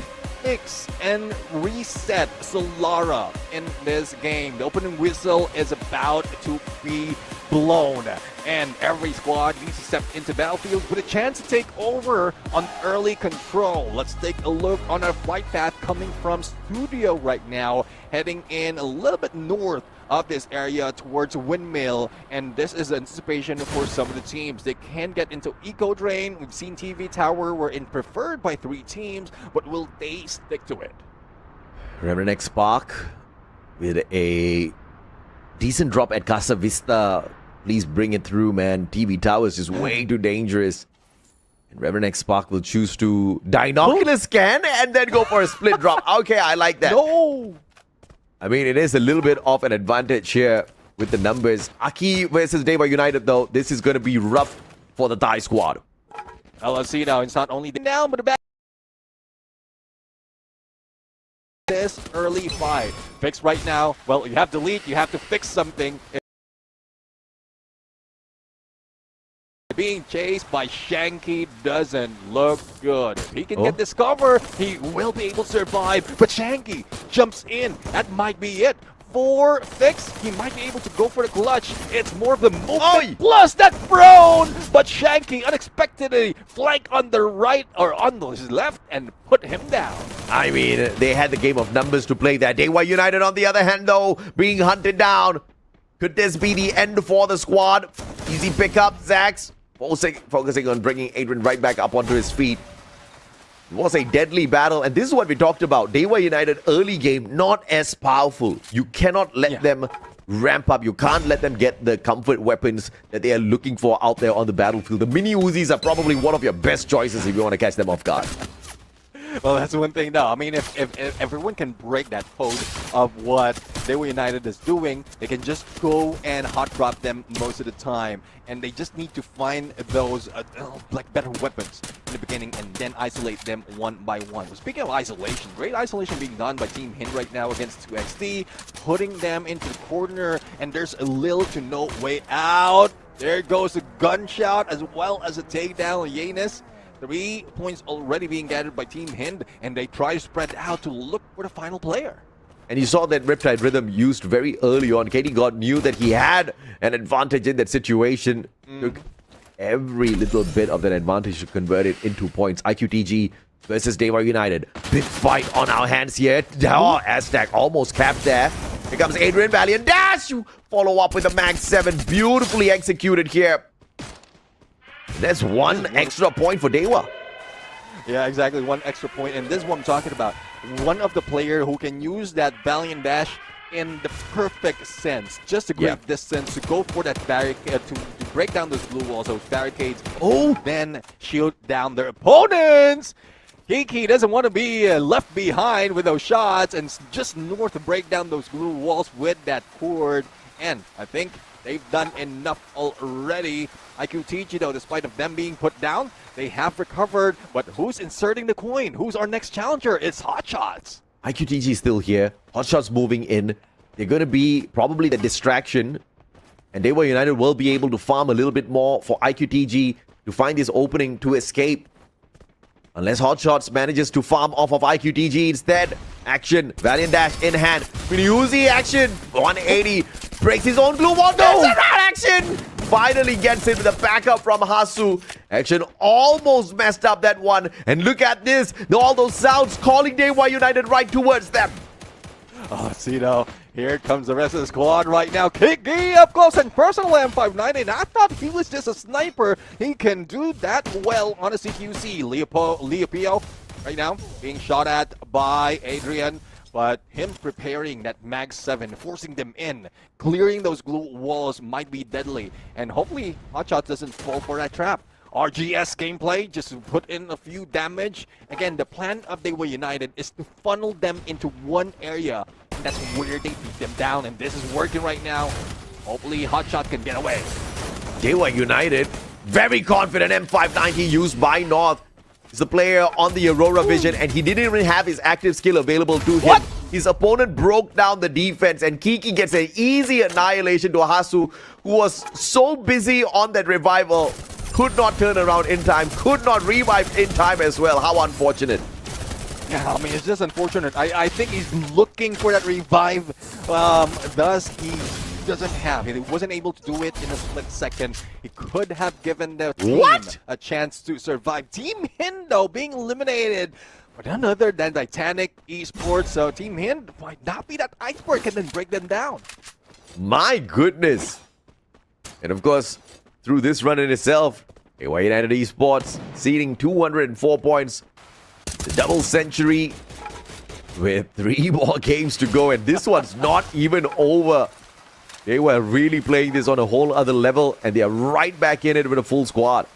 fix and reset Solara in this game. The opening whistle is about to be blown, and every squad needs to step into battlefield with a chance to take over on early control. Let's take a look on our flight path coming from studio right now, heading in a little bit north of this area towards Windmill, and this is anticipation for some of the teams. They can get into Eco Drain. We've seen TV Tower were in preferred by 3 teams, but will they stick to it? Revenant XSpark with a decent drop at Casa Vista. Please bring it through, man. TV Tower is just way too dangerous. And Revenant XSpark will choose to Dinoculus scan and then go for a split drop. Okay, I like that. No! I mean, it is a little bit of an advantage here with the numbers. Akkee versus Dewa United, though. This is going to be rough for the Thai squad. Well, let's see now. It's not only the down, but the back. This early fight. Fix right now. Well, you have to lead. You have to fix something. Being chased by Shanky doesn't look good. If he can get this cover, he will be able to survive. But Shanky jumps in. That might be it. 4 fix, he might be able to go for the clutch. It's more of the movement plus that prone, but Shanky unexpectedly flank on the right or on his left and put him down. I mean, they had the game of numbers to play there. Dewa United, on the other hand, though, being hunted down. Could this be the end for the squad? Easy pickup, Zax focusing on bringing Adrian right back up onto his feet. It was a deadly battle, and this is what we talked about. Dewa United early game, not as powerful. You cannot let them ramp up. You can't let them get the comfort weapons that they are looking for out there on the battlefield. The mini Uzis are probably one of your best choices if you want to catch them off guard. Well, that's one thing now. I mean, if everyone can break that code of what Dewa United is doing, they can just go and hot drop them most of the time. And they just need to find those like better weapons in the beginning and then isolate them one by one. Well, speaking of isolation, great isolation being done by Team Hind right now against 2XT, putting them into the corner, and there's a little to no way out. There goes a gunshot as well as a takedown of Yanis. 3 points already being gathered by Team Hind, and they try to spread out to look for the final player. And you saw that Riptide Rhythm used very early on. KD God knew that he had an advantage in that situation. Took every little bit of that advantage to convert it into points. iQTG versus Dewa United. Big fight on our hands here. Oh, Aztec almost capped there. Here comes Adrian Valiant Dash. Follow up with a Max 7. Beautifully executed here. That's 1 extra point for Dewa. Yeah, exactly. 1 extra point. And this is what I'm talking about. One of the player who can use that Valiant Dash in the perfect sense. Just a great distance to go for that barricade, to break down those blue walls, those barricades. Then shield down their opponents. Kiki doesn't want to be left behind with those shots, and just north to break down those blue walls with that cord. And I think they've done enough already. iQTG, though, despite of them being put down, they have recovered. But who's inserting the coin? Who's our next challenger? It's Hotshots. iQTG is still here. Hotshots moving in. They're going to be probably the distraction. And Dewa United will be able to farm a little bit more for iQTG to find this opening to escape. Unless Hotshots manages to farm off of iQTG instead. Action. Valiant Dash in hand. Uzi action. 180. Breaks his own blue wall. No! Action! Finally gets it with a backup from Hasu. Action almost messed up that one. And look at this. All those sounds calling Dewa United right towards them. Oh, Cito. Here comes the rest of the squad right now. Kiki up close and personal M590. And I thought he was just a sniper. He can do that well on a CQC. Leopio right now being shot at by Adrian. But him preparing that Mag 7, forcing them in, clearing those glue walls might be deadly. And hopefully Hotshots doesn't fall for that trap. RGS gameplay, just to put in a few damage. Again, the plan of Dewa United is to funnel them into one area. And that's where they beat them down. And this is working right now. Hopefully Hotshot can get away. Dewa United, very confident M590 used by North. He's a player on the Aurora Vision, and he didn't even have his active skill available to him. His opponent broke down the defense, and Kiki gets an easy annihilation to Hasu, who was so busy on that revival, could not turn around in time, could not revive in time as well. How unfortunate. Yeah, I mean, it's just unfortunate. I think he's looking for that revive. Thus, he doesn't have it. He wasn't able to do it in a split second. He could have given the team a chance to survive. Team Hind, though, being eliminated. But none other than Titanic Esports. So Team Hind might not be that iceberg and then break them down. My goodness. And of course, through this run in itself, Dewa United Esports seeding 204 points. The double century with 3 more games to go. And this one's not even over. They were really playing this on a whole other level, and they are right back in it with a full squad.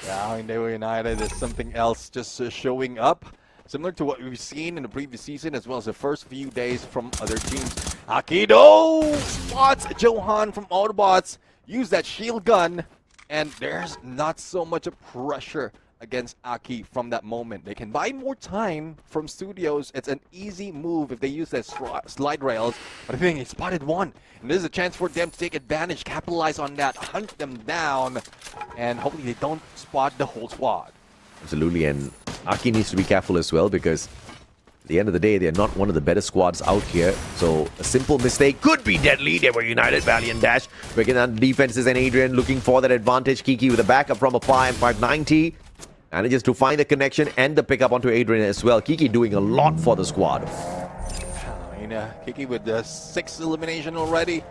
Yeah, I mean, Dewa United is something else just showing up. Similar to what we've seen in the previous season, as well as the first few days from other teams. Akkee spots Johan from Autobotz. Use that shield gun, and there's not so much pressure against Akkee from that moment. They can buy more time from studios. It's an easy move if they use their slide rails. But I think he spotted one. And this is a chance for them to take advantage, capitalize on that, hunt them down, and hopefully they don't spot the whole squad. Absolutely, and Akkee needs to be careful as well, because At the end of the day, they're not one of the better squads out here. So a simple mistake could be deadly. They were united. Valiant dash. Breaking down defenses, and Adrian looking for that advantage. Kiki with a backup from a Fire 590. Manages to find the connection and the pickup onto Adrian as well. Kiki doing a lot for the squad. Kiki with the 6th elimination already.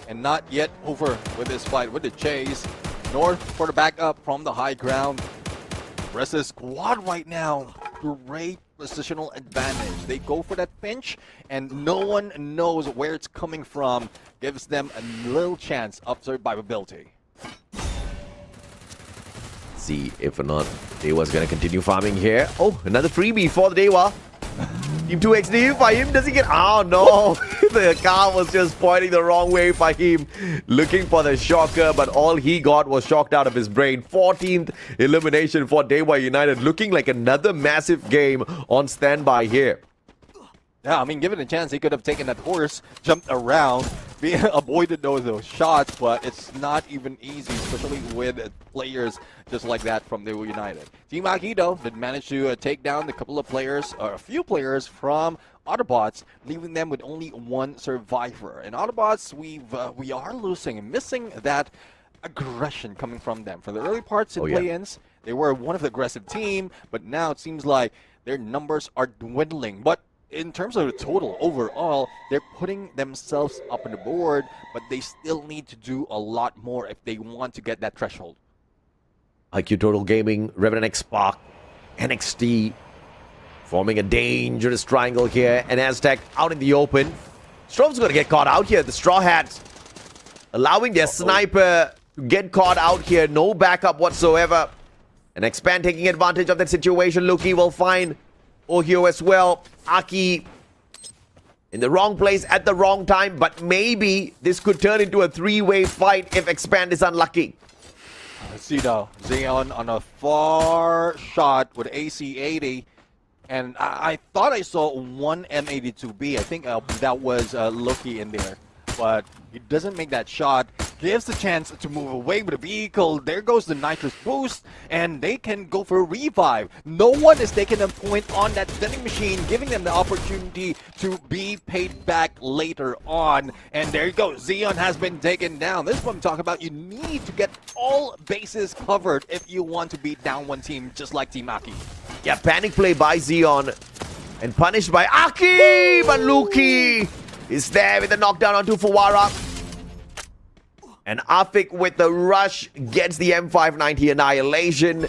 And not yet over with this fight with the chase. North for the backup from the high ground. Rest of the squad right now. Great positional advantage. They go for that pinch, and no one knows where it's coming from. Gives them a little chance of survivability. See if or not Dewa's gonna continue farming here. Oh, another freebie for the Dewa. Team 2XD, Fahim, does he get... Oh no, the car was just pointing the wrong way. Fahim looking for the shocker, but all he got was shocked out of his brain. 14th elimination for Dewa United, looking like another massive game on standby here. Yeah, I mean, given a chance, he could have taken that horse, jumped around, avoided those shots, but it's not even easy, especially with players just like that from Dewa United. Team Akkee, though, did manage to take down a couple of players, or a few players from Autobotz, leaving them with only one survivor. And Autobotz, we are losing and missing that aggression coming from them. For the early parts in play-ins, they were one of the aggressive team, but now it seems like their numbers are dwindling. But in terms of the total overall, they're putting themselves up on the board, but they still need to do a lot more if they want to get that threshold. iQOO Total Gaming, Revenant XSpark, NXT forming a dangerous triangle here, and Aztec out in the open. Strom's going to get caught out here. The Straw Hats allowing their sniper to get caught out here. No backup whatsoever. And Expand taking advantage of that situation. Luki will find Ohio as well. Akkee in the wrong place at the wrong time, but maybe this could turn into a three-way fight if Expand is unlucky. Let's see though, Xeon on a far shot with AC-80, and I thought I saw one M82B. I think that was Loki in there, but he doesn't make that shot. Gives the chance to move away with a vehicle. There goes the nitrous boost, and they can go for a revive. No one is taking a point on that vending machine, giving them the opportunity to be paid back later on. And there you go, Xeon has been taken down. This is what I'm talking about. You need to get all bases covered if you want to beat down one team, just like Team Akkee. Yeah, panic play by Xeon and punished by Akkee, but Luki is there with the knockdown onto Fuwara. And Afik with the rush gets the M590 annihilation.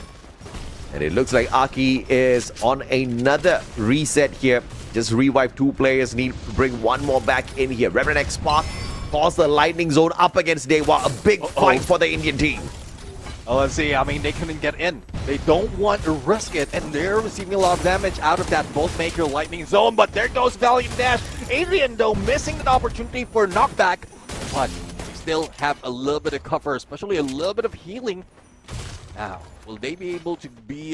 And it looks like Akkee is on another reset here. Just revive two players. Need to bring one more back in here. Revenant XSpark calls the lightning zone up against Dewa. A big fight for the Indian team. Oh, let's see. I mean, they couldn't get in. They don't want to risk it, and they're receiving a lot of damage out of that Bolt Maker lightning zone. But there goes Valiant Dash. Adrian, though, missing an opportunity for knockback. But still have a little bit of cover, especially a little bit of healing. Now, will they be able to be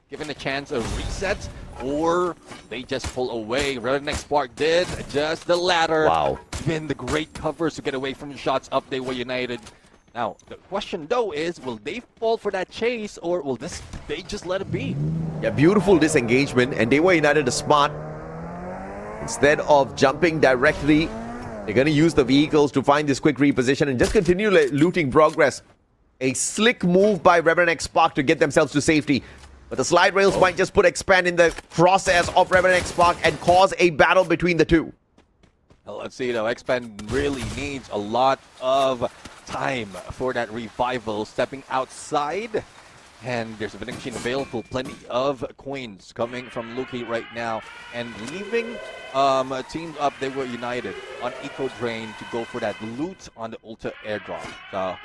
given a chance of reset, or they just pull away? Revenant XSpark did just the latter. Wow. Been the great covers to get away from shots up Dewa United. Now, the question though is, will they fall for that chase, or will they just let it be? Yeah, beautiful disengagement, and Dewa United is smart. Instead of jumping directly, they're going to use the vehicles to find this quick reposition and just continue looting progress. A slick move by Revenant XSpark to get themselves to safety. But the slide rails might just put Expand in the crosshairs of Revenant XSpark and cause a battle between the two. Well, let's see though, Expand really needs a lot of time for that revival. Stepping outside, and there's a vending machine available. Plenty of coins coming from Luki right now, and leaving teams up. They were united on Eco Drain to go for that loot on the Ultra airdrop. So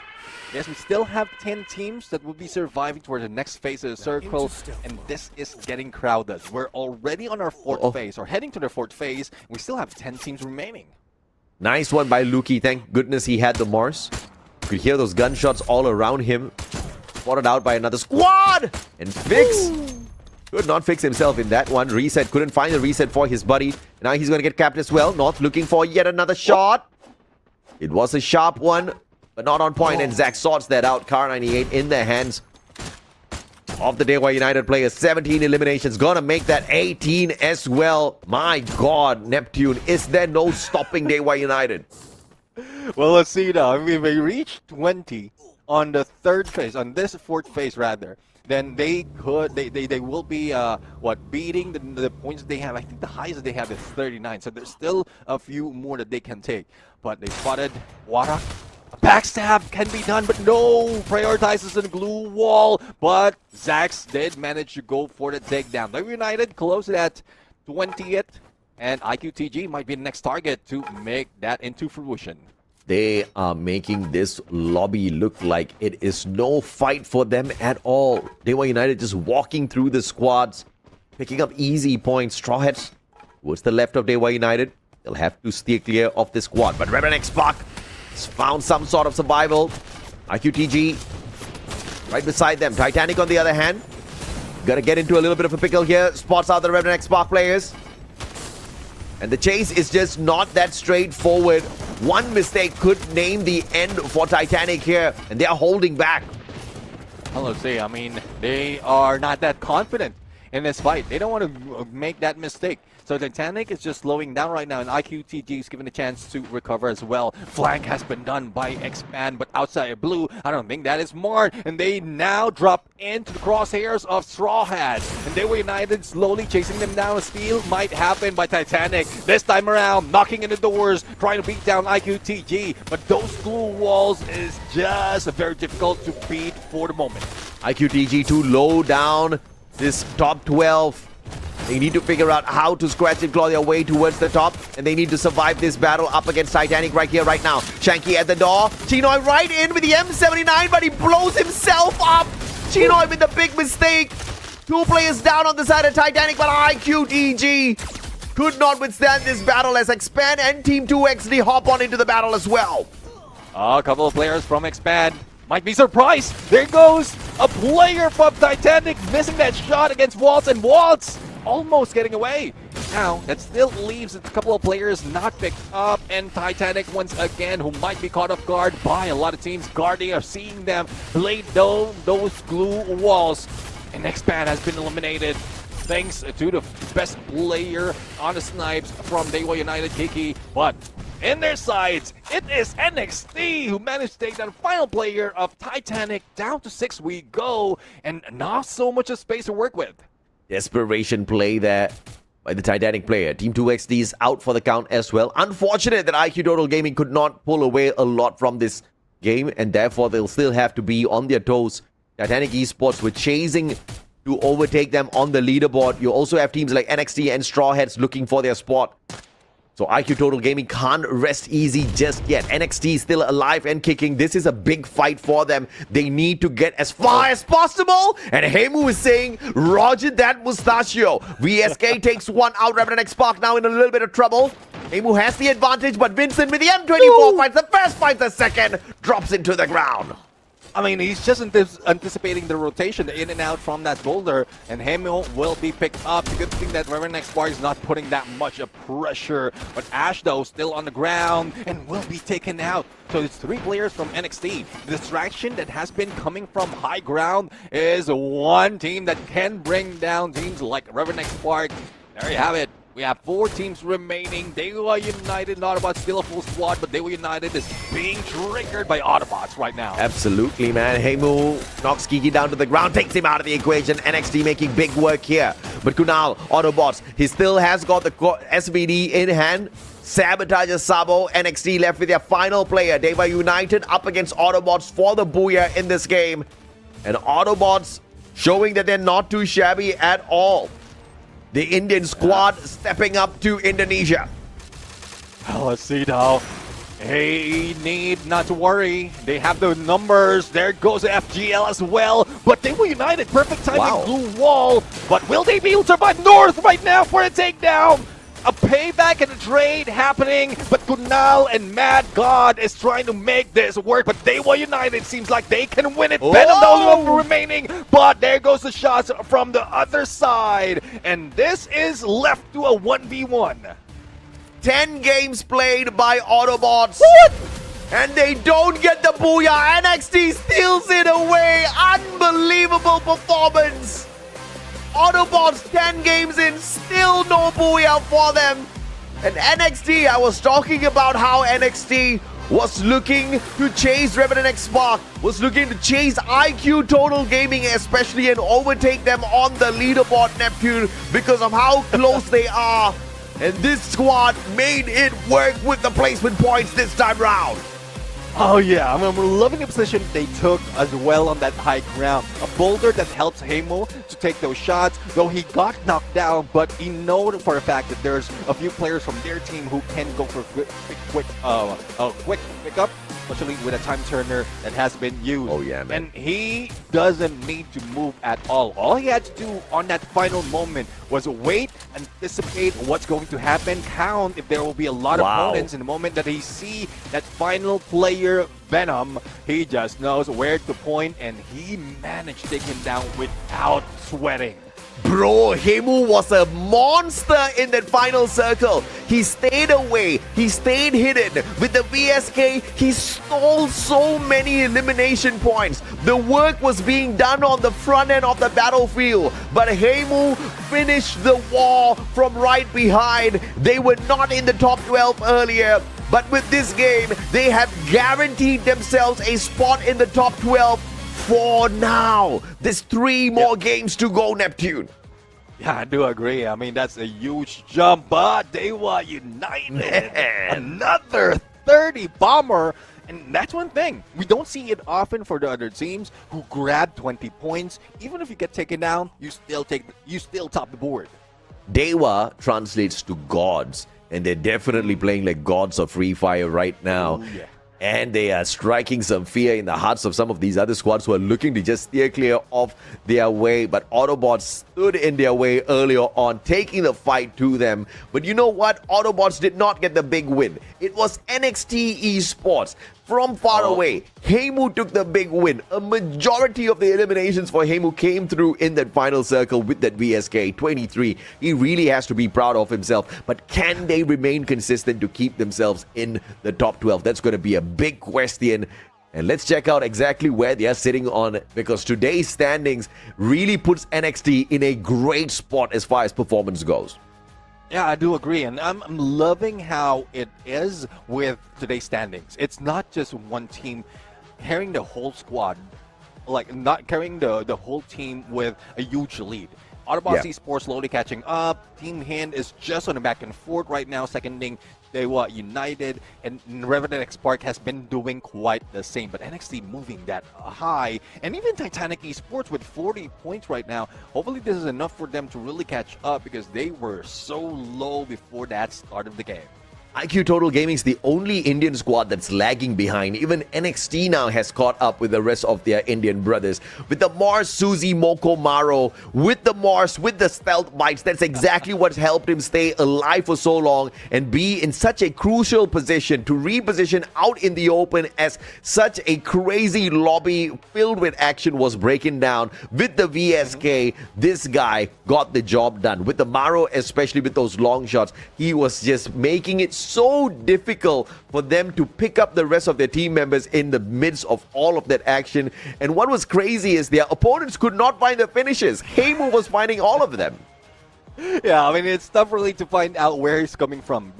yes, we still have 10 teams that will be surviving toward the next phase of the circle, and this is getting crowded. We're already on our fourth phase, or heading to the fourth phase. We still have 10 teams remaining. Nice one by Luki. Thank goodness he had the Mars. You could hear those gunshots all around him. Spotted out by another squad! And Fix could not fix himself in that one. Reset, couldn't find the reset for his buddy. Now he's going to get capped as well. North looking for yet another shot. It was a sharp one, but not on point. And Zach sorts that out. Car 98 in their hands. of the Dewa United players. 17 eliminations. Gonna make that 18 as well. My God, Neptune. Is there no stopping Dewa United? Well, let's see now. If they reach 20 on the third phase, on this fourth phase rather, then they will be beating the points they have. I think the highest they have is 39. So there's still a few more that they can take. But they spotted Warak. Backstab can be done, but no, prioritizes the glue wall. But Zax did manage to go for the takedown. The United closed it at 20th, and iQTG might be the next target to make that into fruition. They are making this lobby look like it is no fight for them at all. Dewa United just walking through the squads, picking up easy points. Straw Hats towards the left of Dewa United. They'll have to steer clear of this squad. But Revenant XSpark found some sort of survival. iQTG right beside them. Titanic on the other hand. Gotta get into a little bit of a pickle here. Spots out the Revenant XSpark players. And the chase is just not that straightforward. One mistake could name the end for Titanic here. And they are holding back. Well, let's see. I mean, they are not that confident in this fight. They don't want to make that mistake. So Titanic is just slowing down right now, and iQTG is given a chance to recover as well. Flank has been done by Expand, but outside of blue, I don't think that is smart. And they now drop into the crosshairs of Straw Hats. And they were United slowly chasing them down. A steal might happen by Titanic. This time around, knocking in the doors, trying to beat down iQTG. But those glue walls is just very difficult to beat for the moment. iQTG too low down this top 12. They need to figure out how to scratch and claw their way towards the top, and they need to survive this battle up against Titanic right here, right now. Shanky at the door. Chinoy right in with the M79, but he blows himself up. Chinoy with the big mistake. Two players down on the side of Titanic, but iQTG could not withstand this battle as Expand and Team 2XD hop on into the battle as well. A couple of players from Expand might be surprised. There goes a player from Titanic missing that shot against Waltz, and Waltz almost getting away. Now, that still leaves a couple of players not picked up, and Titanic once again, who might be caught off guard by a lot of teams guarding or seeing them lay down those glue walls. And Expand has been eliminated thanks to the best player on the snipes from Dewa United, Kiki. But in their sides, it is NXT who managed to take down the final player of Titanic. Down to 6 we go, and not so much of space to work with. Desperation play there by the Titanic player. Team 2XD is out for the count as well. Unfortunate that iQOO Total Gaming could not pull away a lot from this game, and therefore they'll still have to be on their toes. Titanic Esports were chasing to overtake them on the leaderboard. You also have teams like NXT and Straw Hats looking for their spot. So iQOO Total Gaming can't rest easy just yet. NXT is still alive and kicking. This is a big fight for them. They need to get as far as possible. And Heimu is saying, Roger that, Mustachio. VSK takes one out. Revenant XSpark now in a little bit of trouble. Heimu has the advantage, but Vincent with the M24 fights the first, fights the second, drops into the ground. I mean, he's just anticipating the rotation, the in and out from that boulder, and Hemil will be picked up. The good thing that Revenant XSpark is not putting that much of pressure, but Ash, though, still on the ground and will be taken out. So it's 3 players from NXT. The distraction that has been coming from high ground is one team that can bring down teams like Revenant XSpark. There you have it. We have 4 teams remaining. Dewa United and Autobotz still a full squad, but Dewa United is being triggered by Autobotz right now. Absolutely, man. Heimu knocks Kiki down to the ground, takes him out of the equation. NXT making big work here. But Kunal, Autobotz, he still has got the SVD in hand. Sabotages Sabo. NXT left with their final player. Dewa United up against Autobotz for the booyah in this game. And Autobotz showing that they're not too shabby at all. The Indian squad stepping up to Indonesia. Well, let's see now. They need not to worry. They have the numbers. There goes FGL as well. But they were united. Perfect timing. Blue wall. But will they be able to survive North right now for a takedown? A payback and a trade happening, but Kunal and Mad God is trying to make this work, but Dewa United seems like they can win it. Venom the only one remaining, but there goes the shots from the other side, and this is left to a 1v1. 10 games played by Autobotz. And they don't get the booyah. NXT steals it away. Unbelievable performance. Autobotz 10 games in, still no booyah for them. And NXT, I was talking about how NXT was looking to chase Revenant XSpark, was looking to chase iQOO Total Gaming especially and overtake them on the leaderboard, Neptune, because of how close they are. And this squad made it work with the placement points this time round. Oh yeah, I'm loving the position they took as well on that high ground. A boulder that helps Hamo to take those shots, though he got knocked down, but he knows for a fact that there's a few players from their team who can go for quick pickup, especially with a time turner that has been used. Oh yeah, man. And he doesn't need to move at all. All he had to do on that final moment was wait, anticipate what's going to happen, count if there will be a lot of opponents. In the moment that he see that final player Venom, he just knows where to point, and he managed to take him down without sweating. Bro, Hemu was a monster in that final circle. He stayed away. He stayed hidden. With the VSK, he stole so many elimination points. The work was being done on the front end of the battlefield. But Hemu finished the war from right behind. They were not in the top 12 earlier. But with this game, they have guaranteed themselves a spot in the top 12 for now. There's 3 more games to go, Neptune. Yeah, I do agree. I mean, that's a huge jump, but Dewa United, another 30 bomber. And that's one thing. We don't see it often for the other teams who grab 20 points. Even if you get taken down, you still top the board. Dewa translates to gods, and they're definitely playing like gods of Free Fire right now. Ooh, yeah. And they are striking some fear in the hearts of some of these other squads who are looking to just steer clear of their way. But Autobotz stood in their way earlier on, taking the fight to them. But you know what? Autobotz did not get the big win. It was NXT Esports. From far away, Hemu took the big win. A majority of the eliminations for Hemu came through in that final circle with that VSK 23. He really has to be proud of himself. But can they remain consistent to keep themselves in the top 12? That's going to be a big question. And let's check out exactly where they are sitting on, because today's standings really puts NXT in a great spot as far as performance goes. Yeah, I do agree, and I'm loving how it is with today's standings. It's not just one team carrying the whole squad, like not carrying the whole team with a huge lead. Autobotz Esports slowly catching up. Team Hind is just on the back and forth right now, seconding Dewa United, and Revenant XSpark has been doing quite the same. But NXT moving that high, and even Titanic Esports with 40 points right now. Hopefully this is enough for them to really catch up, because they were so low before that start of the game. iQOO Total Gaming is the only Indian squad that's lagging behind. Even NXT now has caught up with the rest of their Indian brothers. With the Mars, Suzy, Moko, Maro, with the Mars, with the stealth bites, that's exactly what's helped him stay alive for so long and be in such a crucial position to reposition out in the open as such a crazy lobby filled with action was breaking down. With the VSK, this guy got the job done. With the Maro, especially with those long shots, he was just making it so difficult for them to pick up the rest of their team members in the midst of all of that action. And what was crazy is their opponents could not find the finishes. Hemu was finding all of them. Yeah, I mean, it's tough really to find out where he's coming from.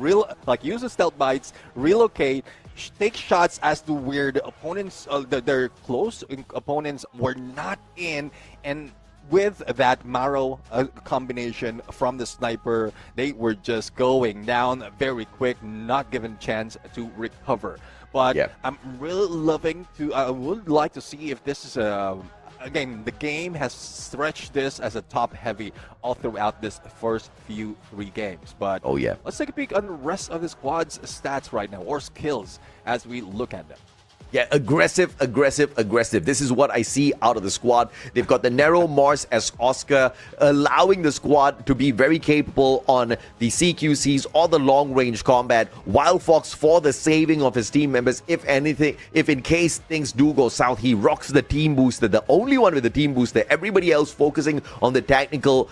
Use the stealth bites, relocate, take shots as to where the opponents, their close opponents were not in, and with that Maro combination from the sniper, they were just going down very quick, not given a chance to recover. But I'm really loving to, I would like to see if this is again, the game has stretched this as a top heavy all throughout this first few 3 games. But let's take a peek on the rest of the squad's stats right now, or skills, as we look at them. Yeah, aggressive. This is what I see out of the squad. They've got the narrow Mars as Oscar, allowing the squad to be very capable on the CQCs or the long-range combat. Wild Fox for the saving of his team members. If anything, if in case things do go south, he rocks the team booster, the only one with the team booster. Everybody else focusing on the tactical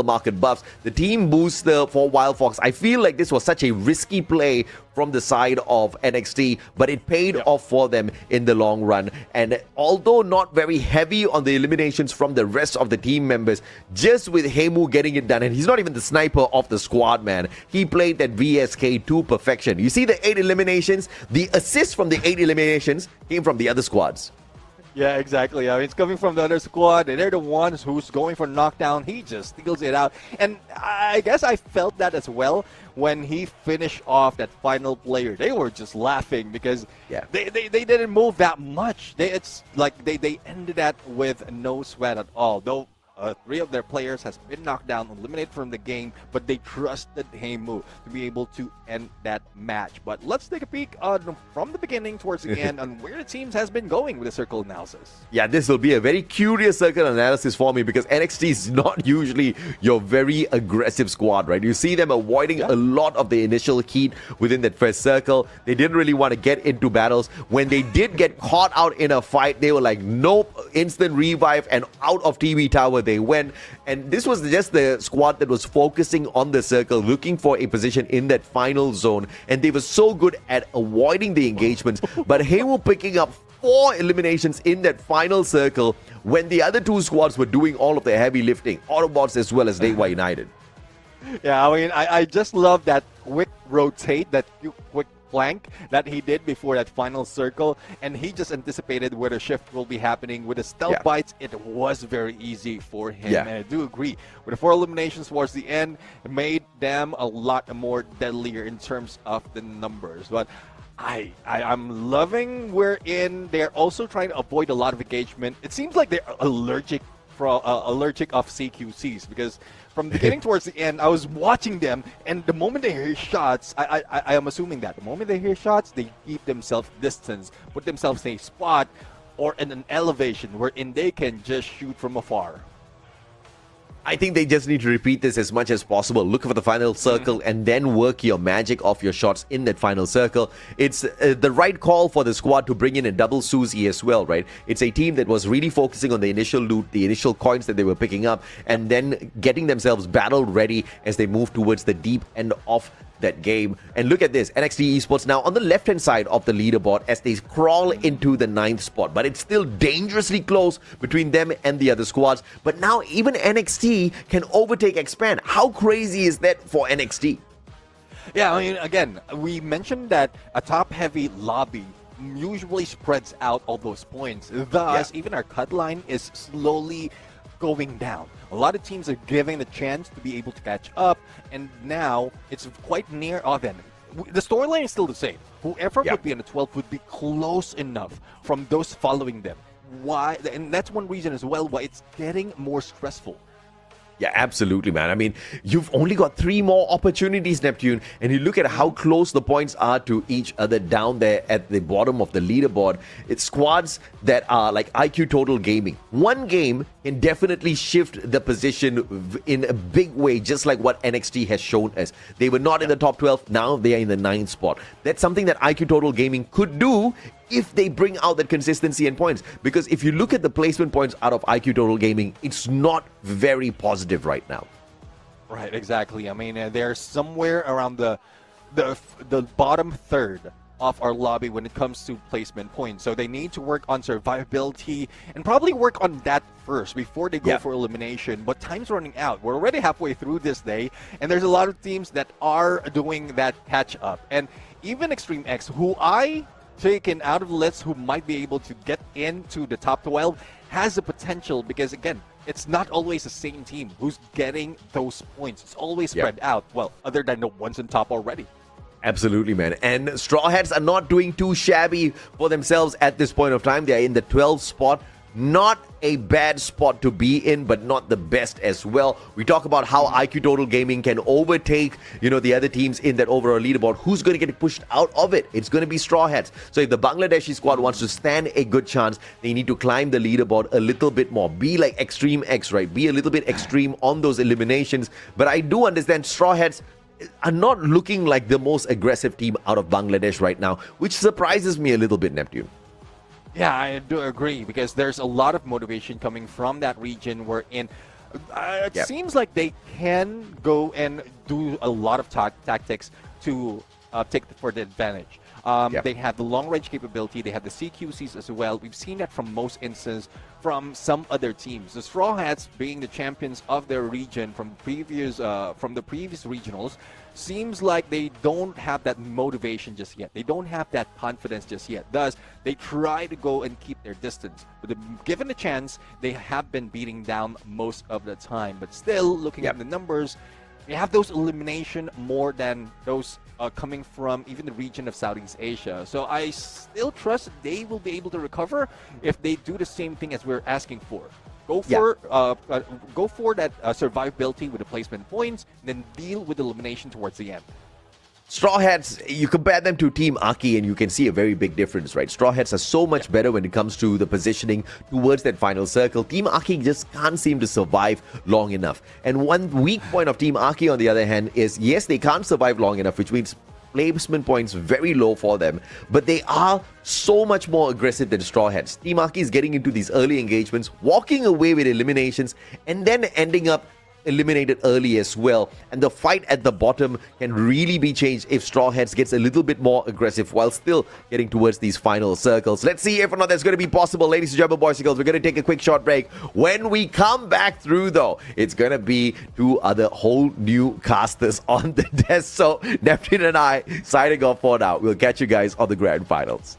market buffs. The team booster for Wild Fox, I feel like this was such a risky play from the side of NXT, but it paid off for them in the long run. And although not very heavy on the eliminations from the rest of the team members, just with Hemu getting it done, and he's not even the sniper of the squad, man. He played that VSK to perfection. You see the 8 eliminations? The assist from the 8 eliminations came from the other squads. Yeah, exactly. I mean, it's coming from the other squad, and they're the ones who's going for knockdown. He just steals it out. And I guess I felt that as well when he finished off that final player. They were just laughing because they didn't move that much. It's like they ended that with no sweat at all. Though 3 of their players has been knocked down, eliminated from the game, but they trusted Hemu to be able to end that match. But let's take a peek from the beginning towards the end on where the teams has been going with the circle analysis. Yeah, this will be a very curious circle analysis for me because NXT is not usually your very aggressive squad, right? You see them avoiding a lot of the initial heat within that first circle. They didn't really want to get into battles. When they did get caught out in a fight, they were like, nope, instant revive, and out of TV tower they went. And this was just the squad that was focusing on the circle, looking for a position in that final zone, and they were so good at avoiding the engagements. But Hemu picking up 4 eliminations in that final circle when the other 2 squads were doing all of the heavy lifting, Autobotz as well as Dewa United. Yeah, I mean, I just love that quick rotate, that quick flank that he did before that final circle, and he just anticipated where the shift will be happening. With the stealth bites, it was very easy for him, and I do agree. With the 4 eliminations towards the end, it made them a lot more deadlier in terms of the numbers. But I'm loving wherein they're also trying to avoid a lot of engagement. It seems like they're allergic of CQCs, because from the beginning towards the end, I was watching them, and the moment they hear shots, I am assuming that the moment they hear shots, they keep themselves distance, put themselves in a spot or in an elevation wherein they can just shoot from afar. I think they just need to repeat this as much as possible. Look for the final circle and then work your magic off your shots in that final circle. It's the right call for the squad to bring in a double Susie as well, right? It's a team that was really focusing on the initial loot, the initial coins that they were picking up, and then getting themselves battle ready as they move towards the deep end of that game. And look at this, NXT Esports now on the left-hand side of the leaderboard as they crawl into the 9th spot. But it's still dangerously close between them and the other squads. But now even NXT can overtake Expand. How crazy is that for NXT? Yeah, I mean, again, we mentioned that a top-heavy lobby usually spreads out all those points. Thus, even our cut line is slowly going down. A lot of teams are giving the chance to be able to catch up, and now it's quite near oven. The storyline is still the same. Whoever would be on the 12th would be close enough from those following them. Why? And that's one reason as well why it's getting more stressful. Yeah, absolutely, man. I mean, you've only got 3 more opportunities, Neptune, and you look at how close the points are to each other down there at the bottom of the leaderboard. It's squads that are like iQOO Total Gaming. One game can definitely shift the position in a big way, just like what NXT has shown us. They were not in the top 12, now they are in the 9th spot. That's something that iQOO Total Gaming could do if they bring out that consistency and points. Because if you look at the placement points out of iQOO Total Gaming, it's not very positive right now. Right, exactly. I mean, they're somewhere around the bottom third of our lobby when it comes to placement points. So they need to work on survivability and probably work on that first before they go for elimination. But time's running out. We're already halfway through this day, and there's a lot of teams that are doing that catch up. And even Extreme X, who I taken out of the list, who might be able to get into the top 12, has the potential, because again, it's not always the same team who's getting those points. It's always spread out. Well, other than the ones on top already. Absolutely, man. And Straw Hats are not doing too shabby for themselves at this point of time. They are in the 12th spot. Not a bad spot to be in, but not the best as well. We talk about how iQOO Total Gaming can overtake, the other teams in that overall leaderboard. Who's going to get pushed out of it? It's going to be Straw Hats. So if the Bangladeshi squad wants to stand a good chance, they need to climb the leaderboard a little bit more. Be like Extreme X, right? Be a little bit extreme on those eliminations. But I do understand Straw Hats are not looking like the most aggressive team out of Bangladesh right now, which surprises me a little bit, Neptune. Yeah, I do agree, because there's a lot of motivation coming from that region wherein it seems like they can go and do a lot of tactics to take for the advantage. They have the long-range capability. They have the CQCs as well. We've seen that from most instances from some other teams. The Straw Hats, being the champions of their region from the previous regionals, seems like they don't have that motivation just yet. They don't have that confidence just yet. Thus, they try to go and keep their distance. But given a chance, they have been beating down most of the time. But still, looking at the numbers, they have those elimination more than those coming from even the region of Southeast Asia. So I still trust they will be able to recover if they do the same thing as we're asking for. Go for that survivability with the placement points, and then deal with elimination towards the end. Straw Hats, you compare them to Team Akkee and you can see a very big difference, right? Straw Hats are so much better when it comes to the positioning towards that final circle. Team Akkee just can't seem to survive long enough. And one weak point of Team Akkee, on the other hand, is yes, they can't survive long enough, which means placement points very low for them, but they are so much more aggressive than Straw Hats. Team Akkee is getting into these early engagements, walking away with eliminations, and then ending up eliminated early as well. And the fight at the bottom can really be changed if Straw Hats gets a little bit more aggressive while still getting towards these final circles. Let's see if or not that's going to be possible. Ladies and gentlemen, boys and girls, we're going to take a quick short break. When we come back through, though, it's going to be two other whole new casters on the desk. So Neptune and I signing off for now. We'll catch you guys on the Grand Finals.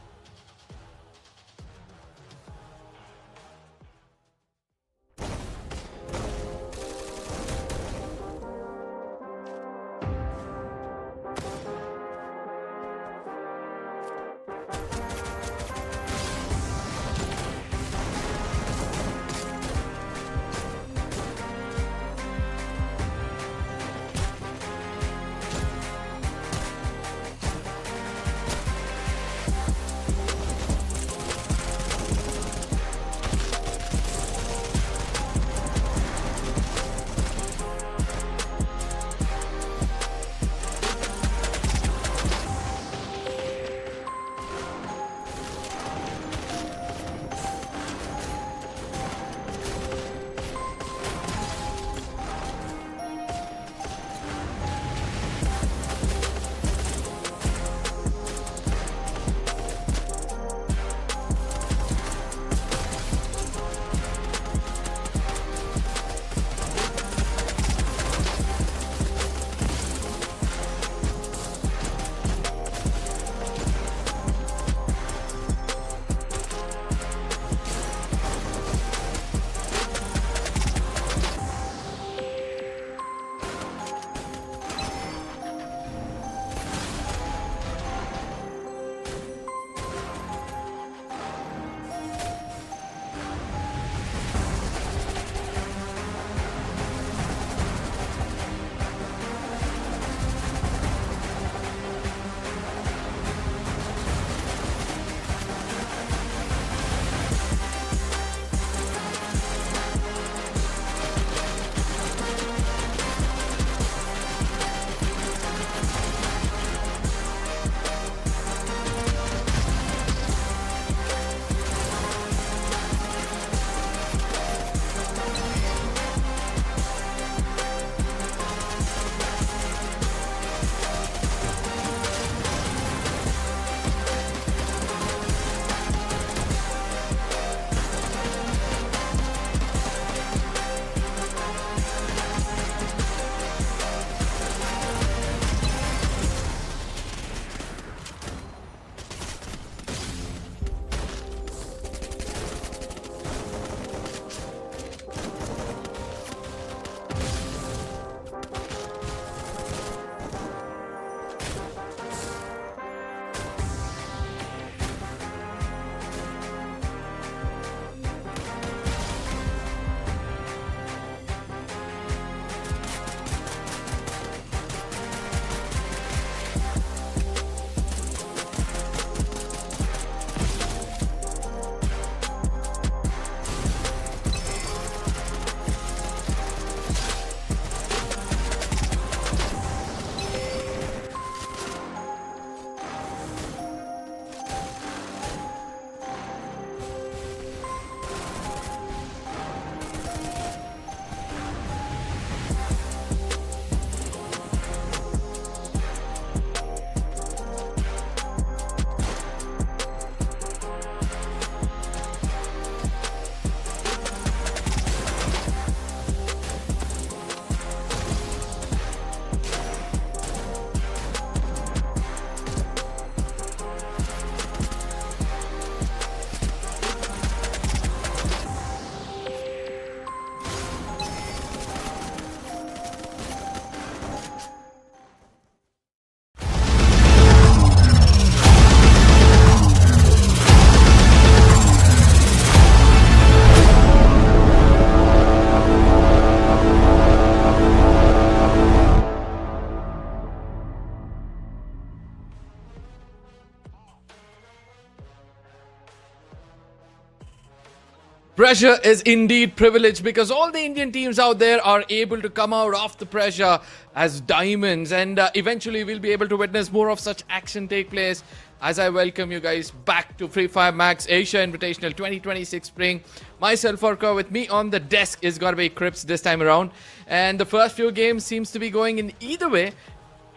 Pressure is indeed privilege because all the Indian teams out there are able to come out of the pressure as diamonds, and eventually we'll be able to witness more of such action take place as I welcome you guys back to Fire Max Asia Invitational 2026 Spring. Myself, Orca, with me on the desk is going to be Crips this time around, and the first few games seems to be going in either way,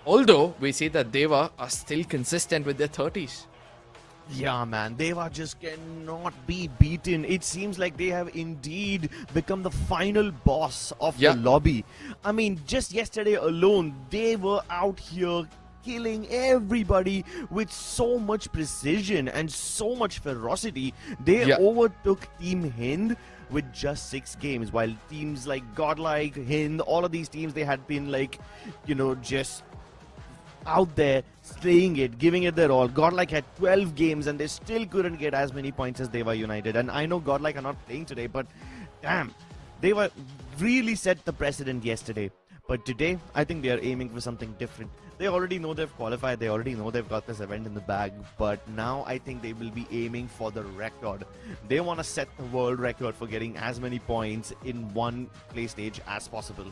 although we see that Dewa are still consistent with their 30s. Yeah, man, Dewa just cannot be beaten. It seems like they have indeed become the final boss of the lobby. I mean, just yesterday alone, they were out here killing everybody with so much precision and so much ferocity. They overtook Team Hind with just 6 games, while teams like Godlike, Hind, all of these teams, they had been like, you know, just out there slaying it, giving it their all. Godlike had 12 games and they still couldn't get as many points as Dewa United. And I know Godlike are not playing today, but damn, they were really set the precedent yesterday. But today, I think they are aiming for something different. They already know they've qualified, they already know they've got this event in the bag, but now I think they will be aiming for the record. They want to set the world record for getting as many points in one play stage as possible.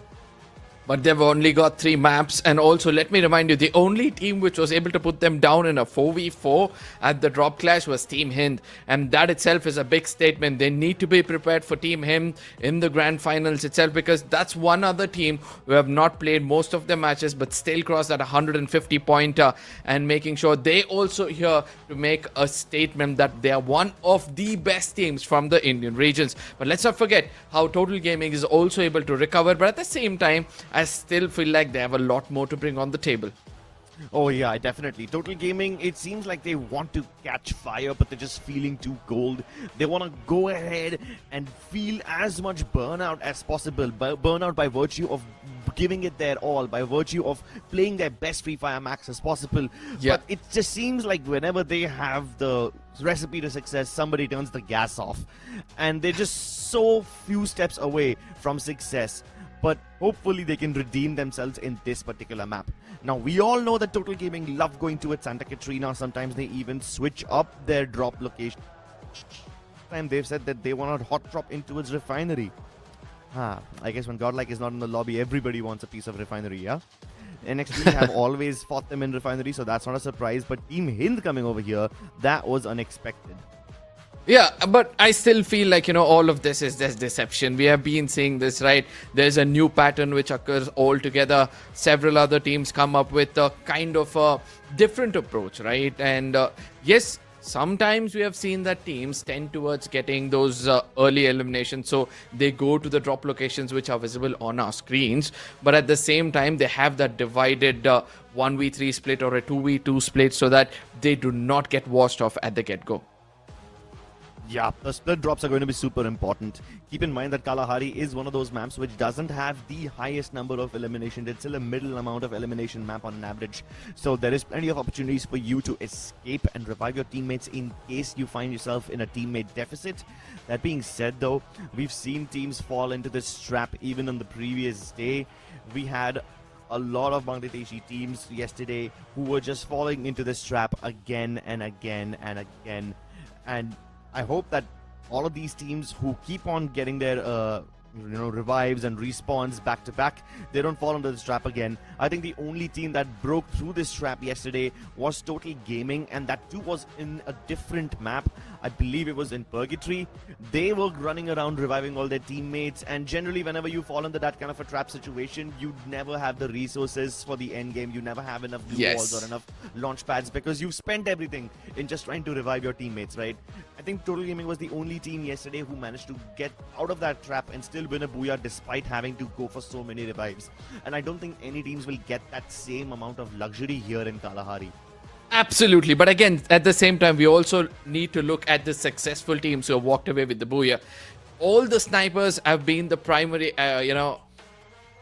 But they've only got 3 maps, and also let me remind you, the only team which was able to put them down in a 4v4 at the drop clash was Team Hind, and that itself is a big statement. They need to be prepared for Team Hind in the grand finals itself, because that's one other team who have not played most of their matches but still crossed that 150 pointer, and making sure they also here to make a statement that they are one of the best teams from the Indian regions. But let's not forget how Total Gaming is also able to recover, but at the same time I still feel like they have a lot more to bring on the table. Oh yeah, definitely. Total Gaming, it seems like they want to catch fire, but they're just feeling too cold. They want to go ahead and feel as much burnout as possible. Burnout by virtue of giving it their all, by virtue of playing their best Free Fire Max as possible. But it just seems like whenever they have the recipe to success, somebody turns the gas off. And they're just so few steps away from success. But hopefully they can redeem themselves in this particular map. Now, we all know that Total Gaming love going to Santa Catrina. Sometimes they even switch up their drop location. And they've said that they want to hot drop into its refinery. I guess when Godlike is not in the lobby, everybody wants a piece of refinery, yeah? NXT have always fought them in refinery, so that's not a surprise. But Team Hind coming over here, that was unexpected. Yeah, but I still feel like, you know, all of this is just deception. We have been seeing this, right? There's a new pattern which occurs altogether. Several other teams come up with a kind of a different approach, right? And yes, sometimes we have seen that teams tend towards getting those early eliminations, so they go to the drop locations which are visible on our screens. But at the same time, they have that divided 1v3 split or a 2v2 split so that they do not get washed off at the get-go. Yeah, the split drops are going to be super important. Keep in mind that Kalahari is one of those maps which doesn't have the highest number of eliminations. It's still a middle amount of elimination map on an average. So there is plenty of opportunities for you to escape and revive your teammates in case you find yourself in a teammate deficit. That being said though, we've seen teams fall into this trap even on the previous day. We had a lot of Bangladeshi teams yesterday who were just falling into this trap again and again and again. And I hope that all of these teams who keep on getting their revives and respawns back to back, they don't fall into this trap again. I think the only team that broke through this trap yesterday was Total Gaming, and that too was in a different map. I believe it was in Purgatory. They were running around reviving all their teammates, and generally whenever you fall into that kind of a trap situation, you never have the resources for the end game. You never have enough blue walls or enough launch pads because you've spent everything in just trying to revive your teammates, right? I think Total Gaming was the only team yesterday who managed to get out of that trap and still win a booyah despite having to go for so many revives. And I don't think any teams will get that same amount of luxury here in Kalahari. Absolutely. But again, at the same time, we also need to look at the successful teams who have walked away with the booyah. All the snipers have been the primary,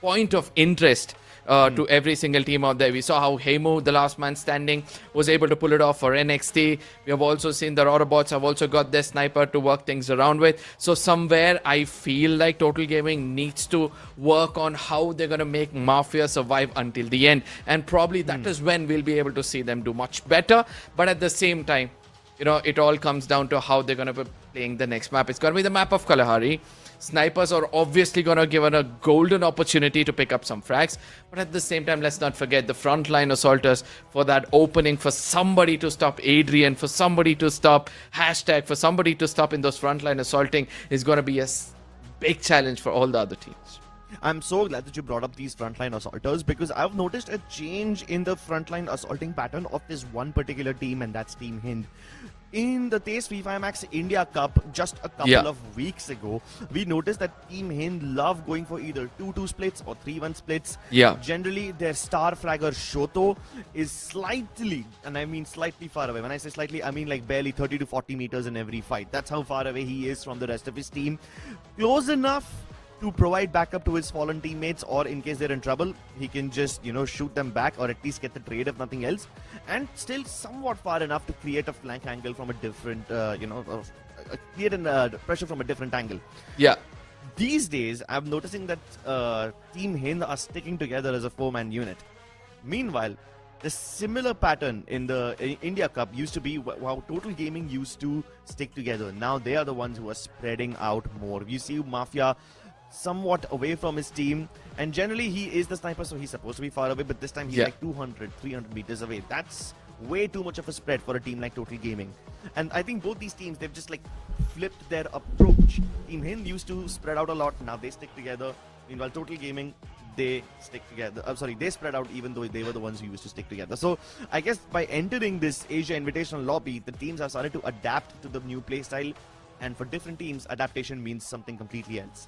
point of interest to every single team out there. We saw how Hemu, the last man standing, was able to pull it off for NXT. We have also seen the Autobotz have also got their sniper to work things around with. So somewhere I feel like Total Gaming needs to work on how they're going to make Mafia survive until the end. And probably that is when we'll be able to see them do much better. But at the same time, you know, it all comes down to how they're going to playing the next map. It's going to be the map of Kalahari. Snipers are obviously going to give it a golden opportunity to pick up some frags. But at the same time, let's not forget the frontline assaulters for that opening, for somebody to stop Adrian, for somebody to stop Hashtag, for somebody to stop in those frontline assaulting is going to be a big challenge for all the other teams. I'm so glad that you brought up these frontline assaulters because I've noticed a change in the frontline assaulting pattern of this one particular team, and that's Team Hind. In the Fire Max India Cup just a couple of weeks ago, we noticed that Team Hind love going for either 2-2 splits or 3-1 splits. Yeah. Generally, their star fragger Shoto is slightly, and I mean slightly far away. When I say slightly, I mean like barely 30 to 40 meters in every fight. That's how far away he is from the rest of his team. Close enough to provide backup to his fallen teammates, or in case they're in trouble, he can just, shoot them back or at least get the trade if nothing else. And still somewhat far enough to create a flank angle from a different, create pressure from a different angle. Yeah. These days, I'm noticing that Team Hind are sticking together as a 4-man unit. Meanwhile, the similar pattern in the India Cup used to be how Total Gaming used to stick together. Now they are the ones who are spreading out more. You see Mafia somewhat away from his team, and generally he is the sniper, so he's supposed to be far away, but this time he's like 200, 300 meters away. That's way too much of a spread for a team like Total Gaming. And I think both these teams, they've just like flipped their approach. Team Hind used to spread out a lot, now they stick together. Meanwhile, Total Gaming, they stick together. They spread out even though they were the ones who used to stick together. So I guess by entering this Asia Invitational lobby, the teams have started to adapt to the new playstyle, and for different teams, adaptation means something completely else.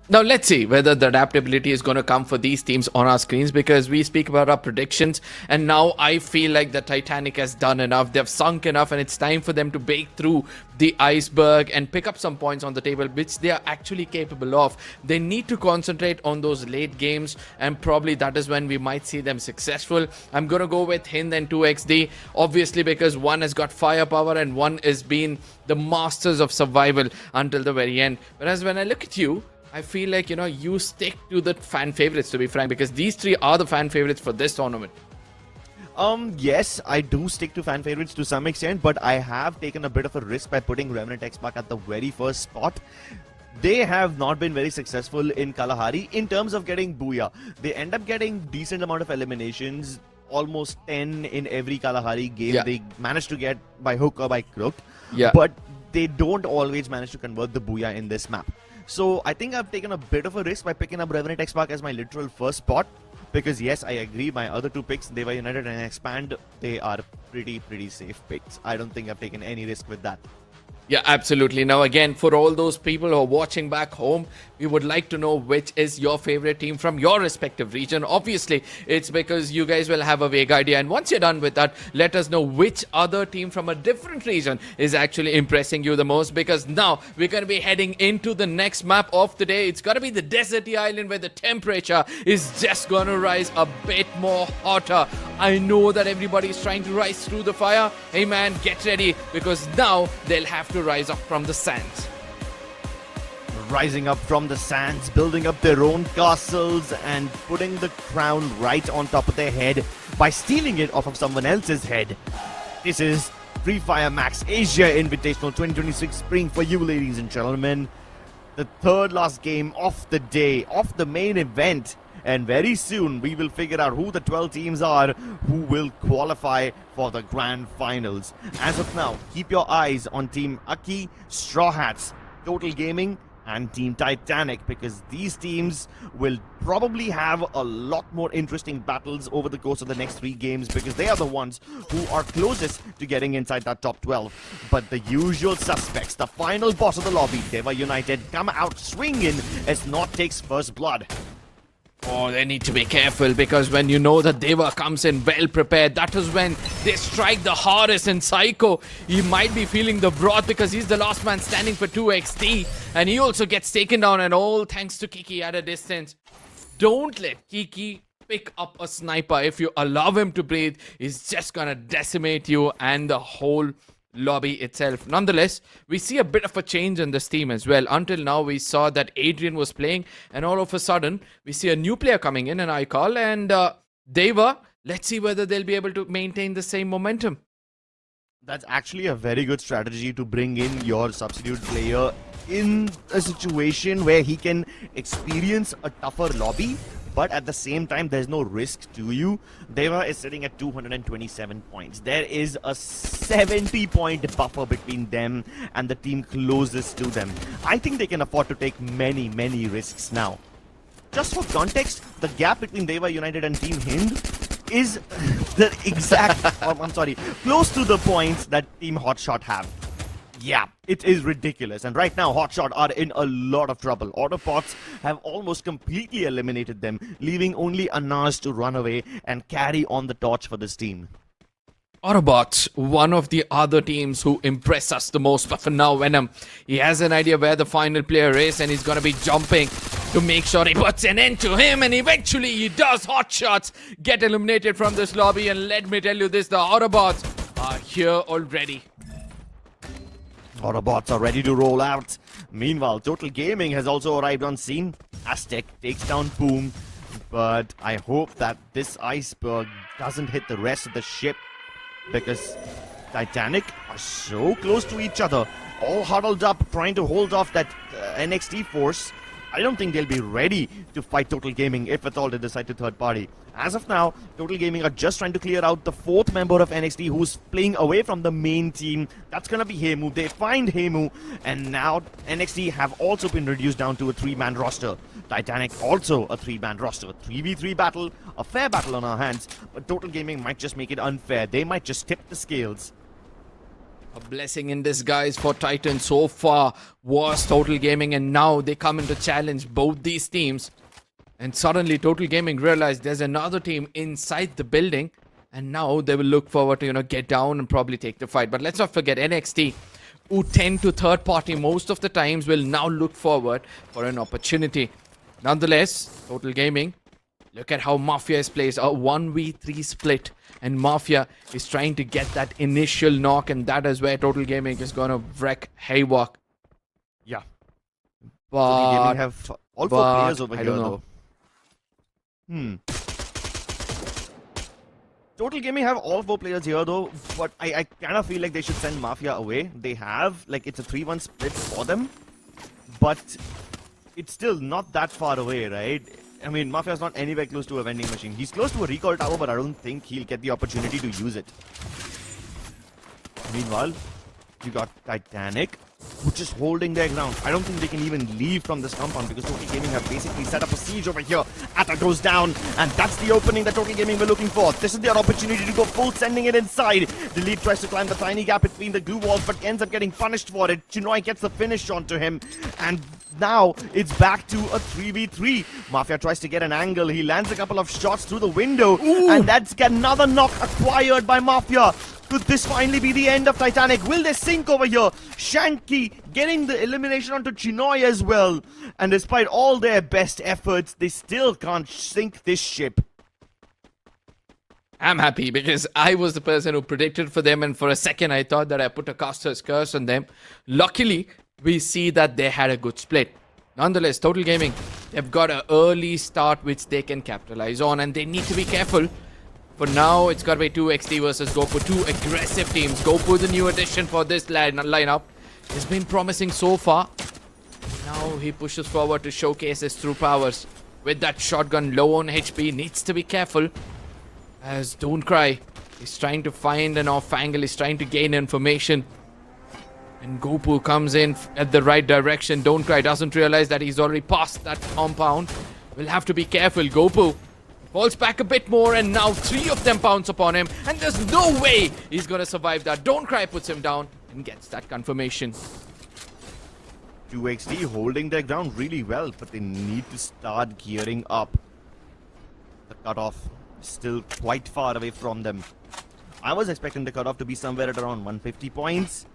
Now, let's see whether the adaptability is going to come for these teams on our screens, because we speak about our predictions, and now I feel like the Titanic has done enough. They've sunk enough, and it's time for them to break through the iceberg and pick up some points on the table, which they are actually capable of. They need to concentrate on those late games, and probably that is when we might see them successful. I'm going to go with Hind and 2XD, obviously, because one has got firepower and one has been the masters of survival until the very end. Whereas when I look at you, I feel like, you stick to the fan favorites, to be frank, because these three are the fan favorites for this tournament. Yes, I do stick to fan favorites to some extent, but I have taken a bit of a risk by putting Revenant XSpark at the very first spot. They have not been very successful in Kalahari in terms of getting Booyah. They end up getting decent amount of eliminations, almost 10 in every Kalahari game. They manage to get by hook or by crook, but they don't always manage to convert the Booyah in this map. So I think I've taken a bit of a risk by picking up Revenant XSpark as my literal first spot. Because yes, I agree, my other two picks, Dewa United and Expand, they are pretty safe picks. I don't think I've taken any risk with that. Yeah, absolutely. Now, again, for all those people who are watching back home, we would like to know which is your favorite team from your respective region. Obviously, it's because you guys will have a vague idea. And once you're done with that, let us know which other team from a different region is actually impressing you the most. Because now we're going to be heading into the next map of the day. It's going to be the deserty island where the temperature is just going to rise a bit more hotter. I know that everybody's trying to rise through the fire. Hey man, get ready, because now they'll have to rise up from the sands. Rising up from the sands, building up their own castles and putting the crown right on top of their head by stealing it off of someone else's head. This is Fire Max Asia Invitational 2026 Spring for you, ladies and gentlemen. The third last game of the day, of the main event. And very soon we will figure out who the 12 teams are who will qualify for the grand finals. As of now, keep your eyes on Team Akkee, Straw Hats, Total Gaming and Team Titanic, because these teams will probably have a lot more interesting battles over the course of the next 3 games, because they are the ones who are closest to getting inside that top 12. But the usual suspects, the final boss of the lobby, Dewa United, come out swinging as North takes first blood. Oh, they need to be careful, because when you know that Dewa comes in well prepared, that is when they strike the Horus and Psycho. He might be feeling the broth because he's the last man standing for 2XD, and he also gets taken down, and all thanks to Kiki at a distance. Don't let Kiki pick up a sniper. If you allow him to breathe, he's just gonna decimate you and the whole lobby itself. Nonetheless, we see a bit of a change in this team as well. Until now, we saw that Adrian was playing, and all of a sudden, we see a new player coming in, and iQOO, and Dewa. Let's see whether they'll be able to maintain the same momentum. That's actually a very good strategy to bring in your substitute player in a situation where he can experience a tougher lobby, but at the same time, there's no risk to you. Dewa is sitting at 227 points. There is a 70-point buffer between them and the team closest to them. I think they can afford to take many, many risks now. Just for context, the gap between Dewa United and Team Hind is the exact, close to the points that Team Hotshot have. Yeah, it is ridiculous. And right now, Hotshot are in a lot of trouble. Autobotz have almost completely eliminated them, leaving only Anas to run away and carry on the torch for this team. Autobotz, one of the other teams who impress us the most, but for now, Venom, he has an idea where the final player is, and he's going to be jumping to make sure he puts an end to him, and eventually he does. Hotshots get eliminated from this lobby, and let me tell you this, the Autobots are here already. Autobots are ready to roll out. Meanwhile, Total Gaming has also arrived on scene. Aztec takes down Boom, but I hope that this iceberg doesn't hit the rest of the ship, because Titanic are so close to each other, all huddled up trying to hold off that NXT force. I don't think they'll be ready to fight Total Gaming if at all they decide to third party. As of now, Total Gaming are just trying to clear out the fourth member of NXT who's playing away from the main team. That's gonna be Hemu. They find Hemu, and now NXT have also been reduced down to a 3-man roster. Titanic also a 3-man roster. 3v3 battle, a fair battle on our hands, but Total Gaming might just make it unfair. They might just tip the scales. A blessing in disguise for Titan so far was Total Gaming, and now they come in to challenge both these teams. And suddenly Total Gaming realized there's another team inside the building, and now they will look forward to, get down and probably take the fight. But let's not forget NXT, who tend to third party most of the times, will now look forward for an opportunity. Nonetheless, Total Gaming, look at how Mafia is placed, a 1v3 split, and Mafia is trying to get that initial knock, and that is where Total Gaming is going to wreak havoc. Yeah. But Total Gaming have all 4 players over here, though. Total Gaming have all 4 players here, though, but I kind of feel like they should send Mafia away. They have, it's a 3-1 split for them, but it's still not that far away, right? I mean, Mafia's not anywhere close to a vending machine. He's close to a recall tower, but I don't think he'll get the opportunity to use it. Meanwhile, you got Titanic, which is holding their ground. I don't think they can even leave from this compound because Total Gaming have basically set up a siege over here. Atta goes down, and that's the opening that Total Gaming were looking for. This is their opportunity to go full, sending it inside. The lead tries to climb the tiny gap between the glue walls, but ends up getting punished for it. Chinoy gets the finish onto him, and now it's back to a 3v3. Mafia tries to get an angle. He lands a couple of shots through the window, and that's another knock acquired by Mafia. Could this finally be the end of Titanic? Will they sink over here? Shanky getting the elimination onto Chinoy as well. And despite all their best efforts, they still can't sink this ship. I'm happy because I was the person who predicted for them, and for a second I thought that I put a caster's curse on them. Luckily, we see that they had a good split. Nonetheless, Total Gaming, they've got an early start which they can capitalize on, and they need to be careful. For now, it's got to be 2XT versus GoPro, 2 aggressive teams. GoPro, the new addition for this lineup, has been promising so far. Now he pushes forward to showcase his true powers. With that shotgun low on HP, needs to be careful. As Don't Cry is trying to find an off angle, is trying to gain information. And GoPro comes in at the right direction. Don't Cry doesn't realize that he's already past that compound. We'll have to be careful. GoPro falls back a bit more, and now 3 of them pounce upon him, and there's no way he's gonna survive that. Don't Cry puts him down and gets that confirmation. 2XT holding their ground really well, but they need to start gearing up. The cutoff is still quite far away from them. I was expecting the cutoff to be somewhere at around 150 points,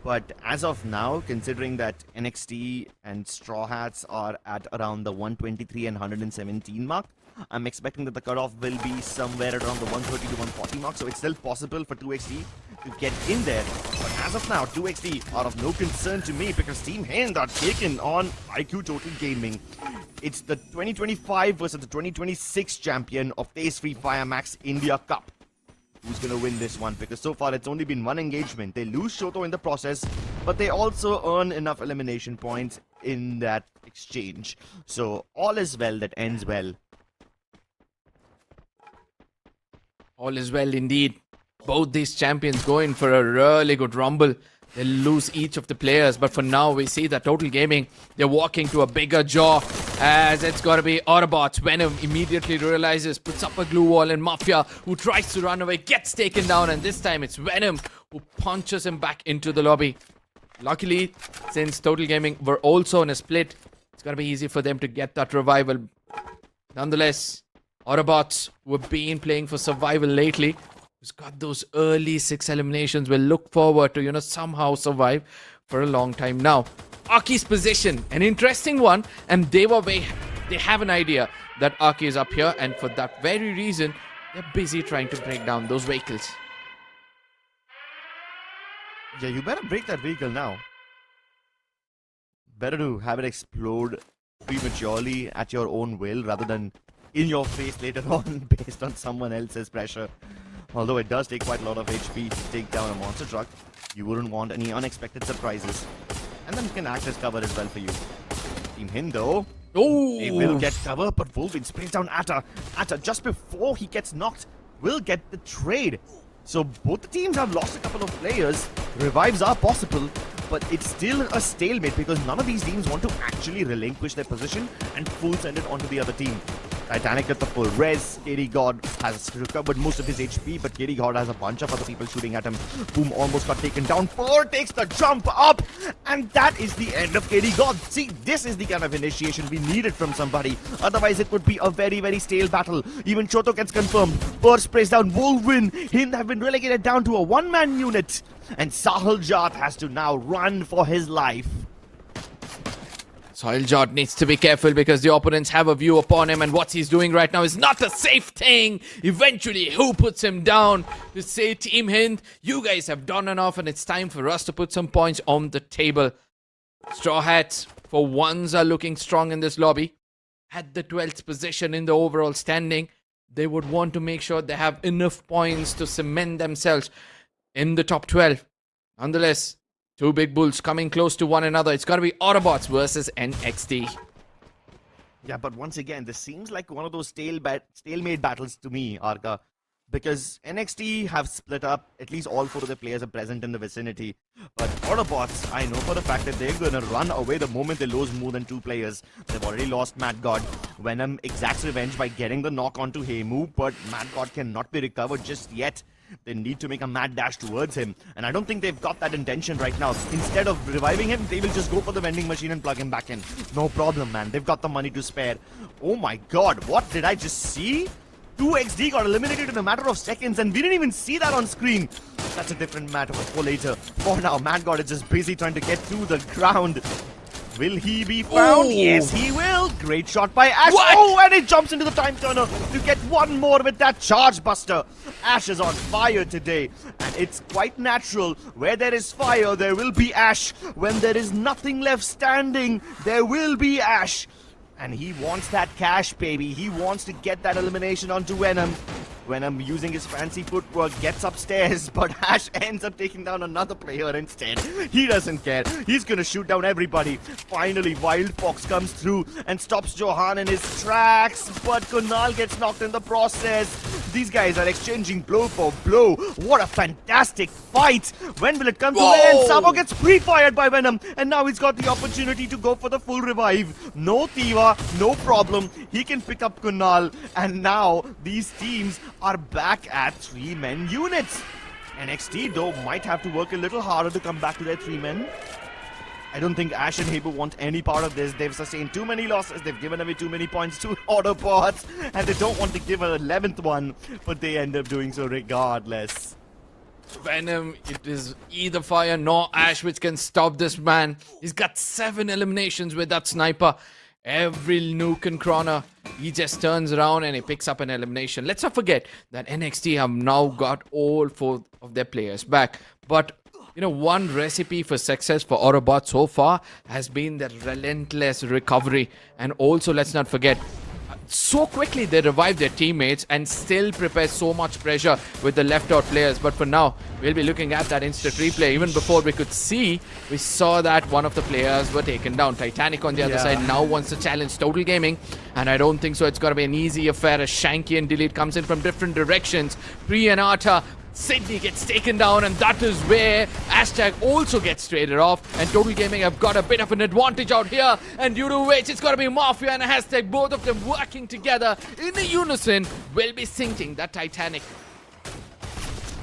but as of now, considering that NXT and Straw Hats are at around the 123 and 117 mark, I'm expecting that the cutoff will be somewhere around the 130 to 140 mark, so it's still possible for 2XT to get in there. But as of now, 2XT are of no concern to me because Team Hind are taken on iQOO Total Gaming. It's the 2025 versus the 2026 champion of Phase 3 Fire Max India Cup. who's going to win this one, because so far it's only been one engagement. They lose Shoto in the process, but they also earn enough elimination points in that exchange. So all is well that ends well. All is well indeed. Both these champions go in for a really good rumble. They'll lose each of the players, but for now we see that Total Gaming, they're walking to a bigger jaw, as it's got to be Autobotz. Venom immediately realizes, puts up a glue wall, and Mafia, who tries to run away, gets taken down, and this time it's Venom who punches him back into the lobby. Luckily, since Total Gaming were also in a split, it's going to be easy for them to get that revival. Nonetheless, Autobotz, who have been playing for survival lately, who's got those early 6 eliminations, will look forward to, somehow survive for a long time now. Akkee's position, an interesting one, and Dewa, they have an idea that Akkee is up here, and for that very reason, they're busy trying to break down those vehicles. Yeah, you better break that vehicle now. Better to have it explode prematurely at your own will rather than in your face later on based on someone else's pressure. Although it does take quite a lot of HP to take down a monster truck, you wouldn't want any unexpected surprises. And then it can act as cover as well for you. Team Hind though, they will get cover, but Wolverine sprays down Atta. Atta, just before he gets knocked, will get the trade. So both the teams have lost a couple of players. Revives are possible, but it's still a stalemate because none of these teams want to actually relinquish their position and full send it onto the other team. Titanic at the full res. KD God has recovered most of his HP, but KD God has a bunch of other people shooting at him. Boom almost got taken down. 4 takes the jump up, and that is the end of KD God. See, this is the kind of initiation we needed from somebody. Otherwise, it would be a very, very stale battle. Even Shoto gets confirmed. Burst sprays down Wolverine. Hind have been relegated down to a one-man unit. And Sahaljat has to now run for his life. Sahaljat needs to be careful because the opponents have a view upon him, and what he's doing right now is not a safe thing. Eventually, who puts him down to say, Team Hind, you guys have done enough and it's time for us to put some points on the table. Straw Hats, for once, are looking strong in this lobby. At the 12th position in the overall standing, they would want to make sure they have enough points to cement themselves in the top 12. Nonetheless, two big bulls coming close to one another. It's got to be Autobotz versus NXT. Yeah, but once again, this seems like one of those stalemate battles to me, Arka. Because NXT have split up, at least all 4 of their players are present in the vicinity. But Autobotz, I know for a fact that they're going to run away the moment they lose more than 2 players. They've already lost Mad God. Venom exacts revenge by getting the knock onto Heimu, but Mad God cannot be recovered just yet. They need to make a mad dash towards him, and I don't think they've got that intention right now. Instead of reviving him, they will just go for the vending machine and plug him back in. No problem, man. They've got the money to spare. Oh my god, what did I just see? 2XD got eliminated in a matter of seconds, and we didn't even see that on screen. That's a different matter for later. For now, Mad God is just busy trying to get to the ground. Will he be found? Yes, he will. Great shot by Ash. What? Oh, and he jumps into the time turner to get one more with that charge buster. Ash is on fire today, and it's quite natural. Where there is fire, there will be Ash. When there is nothing left standing, there will be Ash. And he wants that cash, baby. He wants to get that elimination onto Venom. Venom, using his fancy footwork, gets upstairs, but Ash ends up taking down another player instead. He doesn't care. He's gonna shoot down everybody. Finally, Wild Fox comes through and stops Johan in his tracks, but Kunal gets knocked in the process. These guys are exchanging blow for blow. What a fantastic fight! When will it come to an end? Sabo gets pre-fired by Venom, and now he's got the opportunity to go for the full revive. No Tiva, no problem. He can pick up Kunal, and now these teams are back at 3-men units. NXT, though, might have to work a little harder to come back to their 3 men. I don't think Ash and Heibu want any part of this. They've sustained too many losses. They've given away too many points to Autobotz, and they don't want to give an 11th one, but they end up doing so regardless. Venom, it is either fire nor Ash which can stop this man. He's got 7 eliminations with that sniper. Every nook and corner, he just turns around and he picks up an elimination. Let's not forget that NXT have now got all 4 of their players back. But, one recipe for success for Autobotz so far has been the relentless recovery. And also, let's not forget, so quickly they revive their teammates and still prepare so much pressure with the left out players. But for now, we'll be looking at that instant replay. Even before we could see, we saw that one of the players were taken down. Titanic on the other side now wants to challenge Total Gaming, and I don't think so it's going to be an easy affair as Shanky and Delete comes in from different directions. Pri and Arta, Sydney gets taken down, and that is where Hashtag also gets traded off, and Total Gaming have got a bit of an advantage out here, and due to which it's got to be Mafia and Hashtag, both of them working together in a unison, will be sinking that Titanic.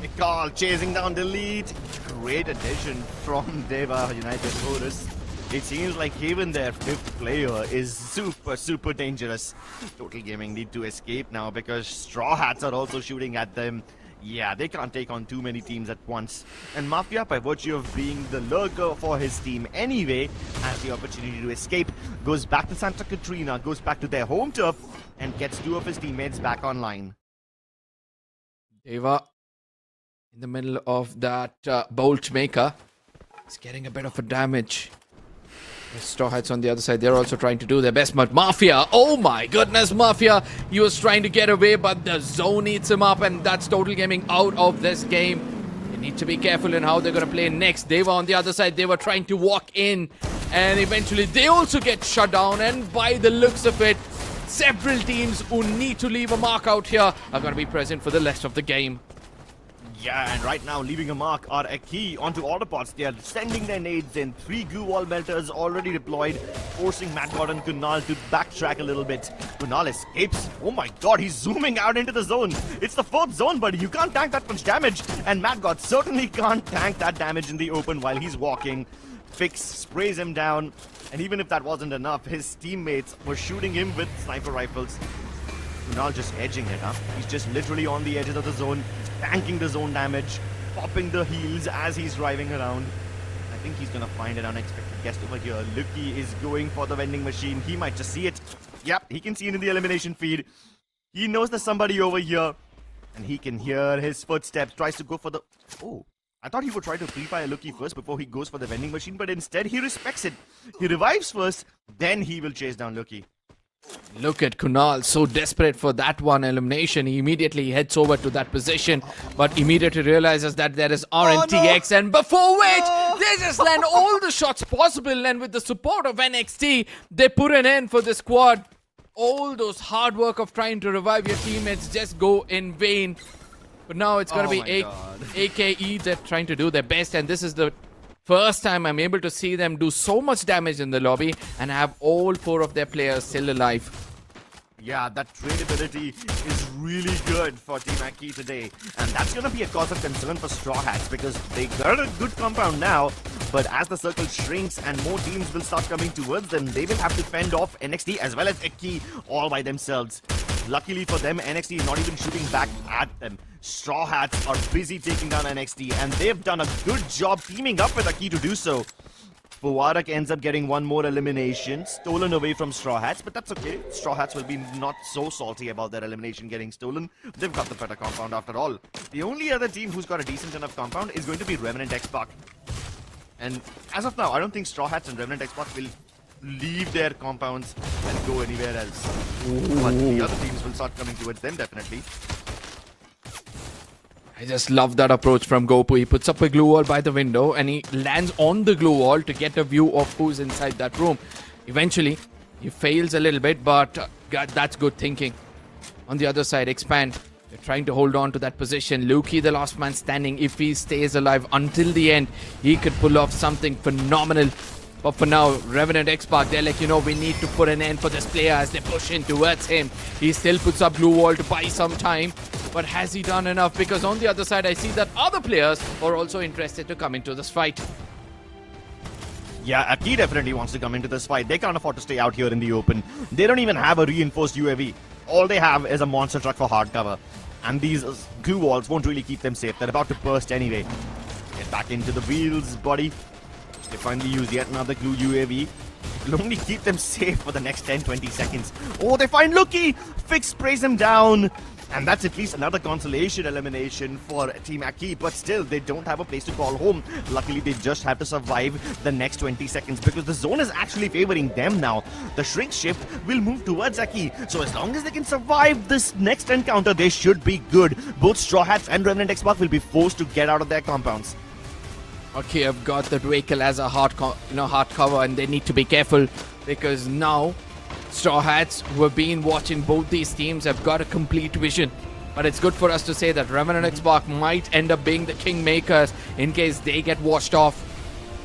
Mikal chasing down Delete. Great addition from Dewa United Horus. It seems like even their fifth player is super dangerous. Total Gaming need to escape now because Straw Hats are also shooting at them. Yeah, they can't take on too many teams at once. And Mafia, by virtue of being the lurker for his team anyway, has the opportunity to escape, goes back to Santa Catrina, goes back to their home turf, and gets two of his teammates back online. Dewa in the middle of that bolt maker. He's getting a bit of a damage. Straw Hats on the other side, they're also trying to do their best, but Mafia, oh my goodness, Mafia, he was trying to get away, but the zone eats him up, and that's Total Gaming out of this game. They need to be careful in how they're going to play next. Dewa on the other side, they were trying to walk in, and eventually they also get shut down, and by the looks of it, several teams who need to leave a mark out here are going to be present for the rest of the game. Yeah, and right now leaving a mark are Akkee onto Autobotz. They are sending their nades in. 3 glue wall melters already deployed, forcing Mad God and Kunal to backtrack a little bit. Kunal escapes. Oh my god, he's zooming out into the zone. It's the 4th zone, buddy. You can't tank that much damage. And Mad God certainly can't tank that damage in the open while he's walking. Fix sprays him down. And even if that wasn't enough, his teammates were shooting him with sniper rifles. Kunal just edging it up. He's just literally on the edges of the zone, tanking the zone damage, popping the heals as he's driving around. I think he's gonna find an unexpected guest over here. Lucky is going for the vending machine. He might just see it. Yep, he can see it in the elimination feed. He knows there's somebody over here, and he can hear his footsteps. Tries to go for the... Oh, I thought he would try to pre-fire Lucky first before he goes for the vending machine, but instead he respects it. He revives first, then he will chase down Lucky. Look at Kunal, so desperate for that one elimination. He immediately heads over to that position, but immediately realizes that there is RNTX, and before which they just land all the shots possible, and with the support of NXT, they put an end for the squad. All those hard work of trying to revive your teammates just go in vain. But now it's going to be AKE. They're trying to do their best, and this is the first time I'm able to see them do so much damage in the lobby and have all 4 of their players still alive. Yeah, that tradability is really good for Team Akkee today. And that's going to be a cause of concern for Straw Hats because they got a good compound now. But as the circle shrinks and more teams will start coming towards them, they will have to fend off NXT as well as Akkee all by themselves. Luckily for them, NXT is not even shooting back at them. Straw Hats are busy taking down NXT, and they've done a good job teaming up with Akkee to do so. Puwarak ends up getting one more elimination, stolen away from Straw Hats, but that's okay. Straw Hats will be not so salty about their elimination getting stolen. They've got the better compound after all. The only other team who's got a decent enough compound is going to be Revenant XSpark. And as of now, I don't think Straw Hats and Revenant XSpark will leave their compounds and go anywhere else. But the other teams will start coming towards them definitely. I just love that approach from Gopu. He puts up a glue wall by the window and he lands on the glue wall to get a view of who's inside that room. Eventually, he fails a little bit, but God, that's good thinking. On the other side, Expand. They're trying to hold on to that position. Luki, the last man standing, if he stays alive until the end, he could pull off something phenomenal. But for now, Revenant XSpark, they're like, you know, we need to put an end for this player as they push in towards him. He still puts up glue wall to buy some time. But has he done enough? Because on the other side, I see that other players are also interested to come into this fight. Yeah, Akkee definitely wants to come into this fight. They can't afford to stay out here in the open. They don't even have a reinforced UAV. All they have is a monster truck for hard cover. And these glue walls won't really keep them safe. They're about to burst anyway. Get back into the wheels, buddy. They finally use yet another glue UAV. It'll only keep them safe for the next 10-20 seconds. Oh, they find Lucky! Fix sprays him down. And that's at least another consolation elimination for Team Akkee, but still, they don't have a place to call home. Luckily, they just have to survive the next 20 seconds because the zone is actually favoring them now. The shrink shift will move towards Akkee, so as long as they can survive this next encounter, they should be good. Both Straw Hats and Revenant XSpark will be forced to get out of their compounds. Okay, I've got that vehicle as a hard cover, and they need to be careful because now Straw Hats, who have been watching both these teams, have got a complete vision. But it's good for us to say that Revenant XSpark might end up being the kingmakers in case they get washed off.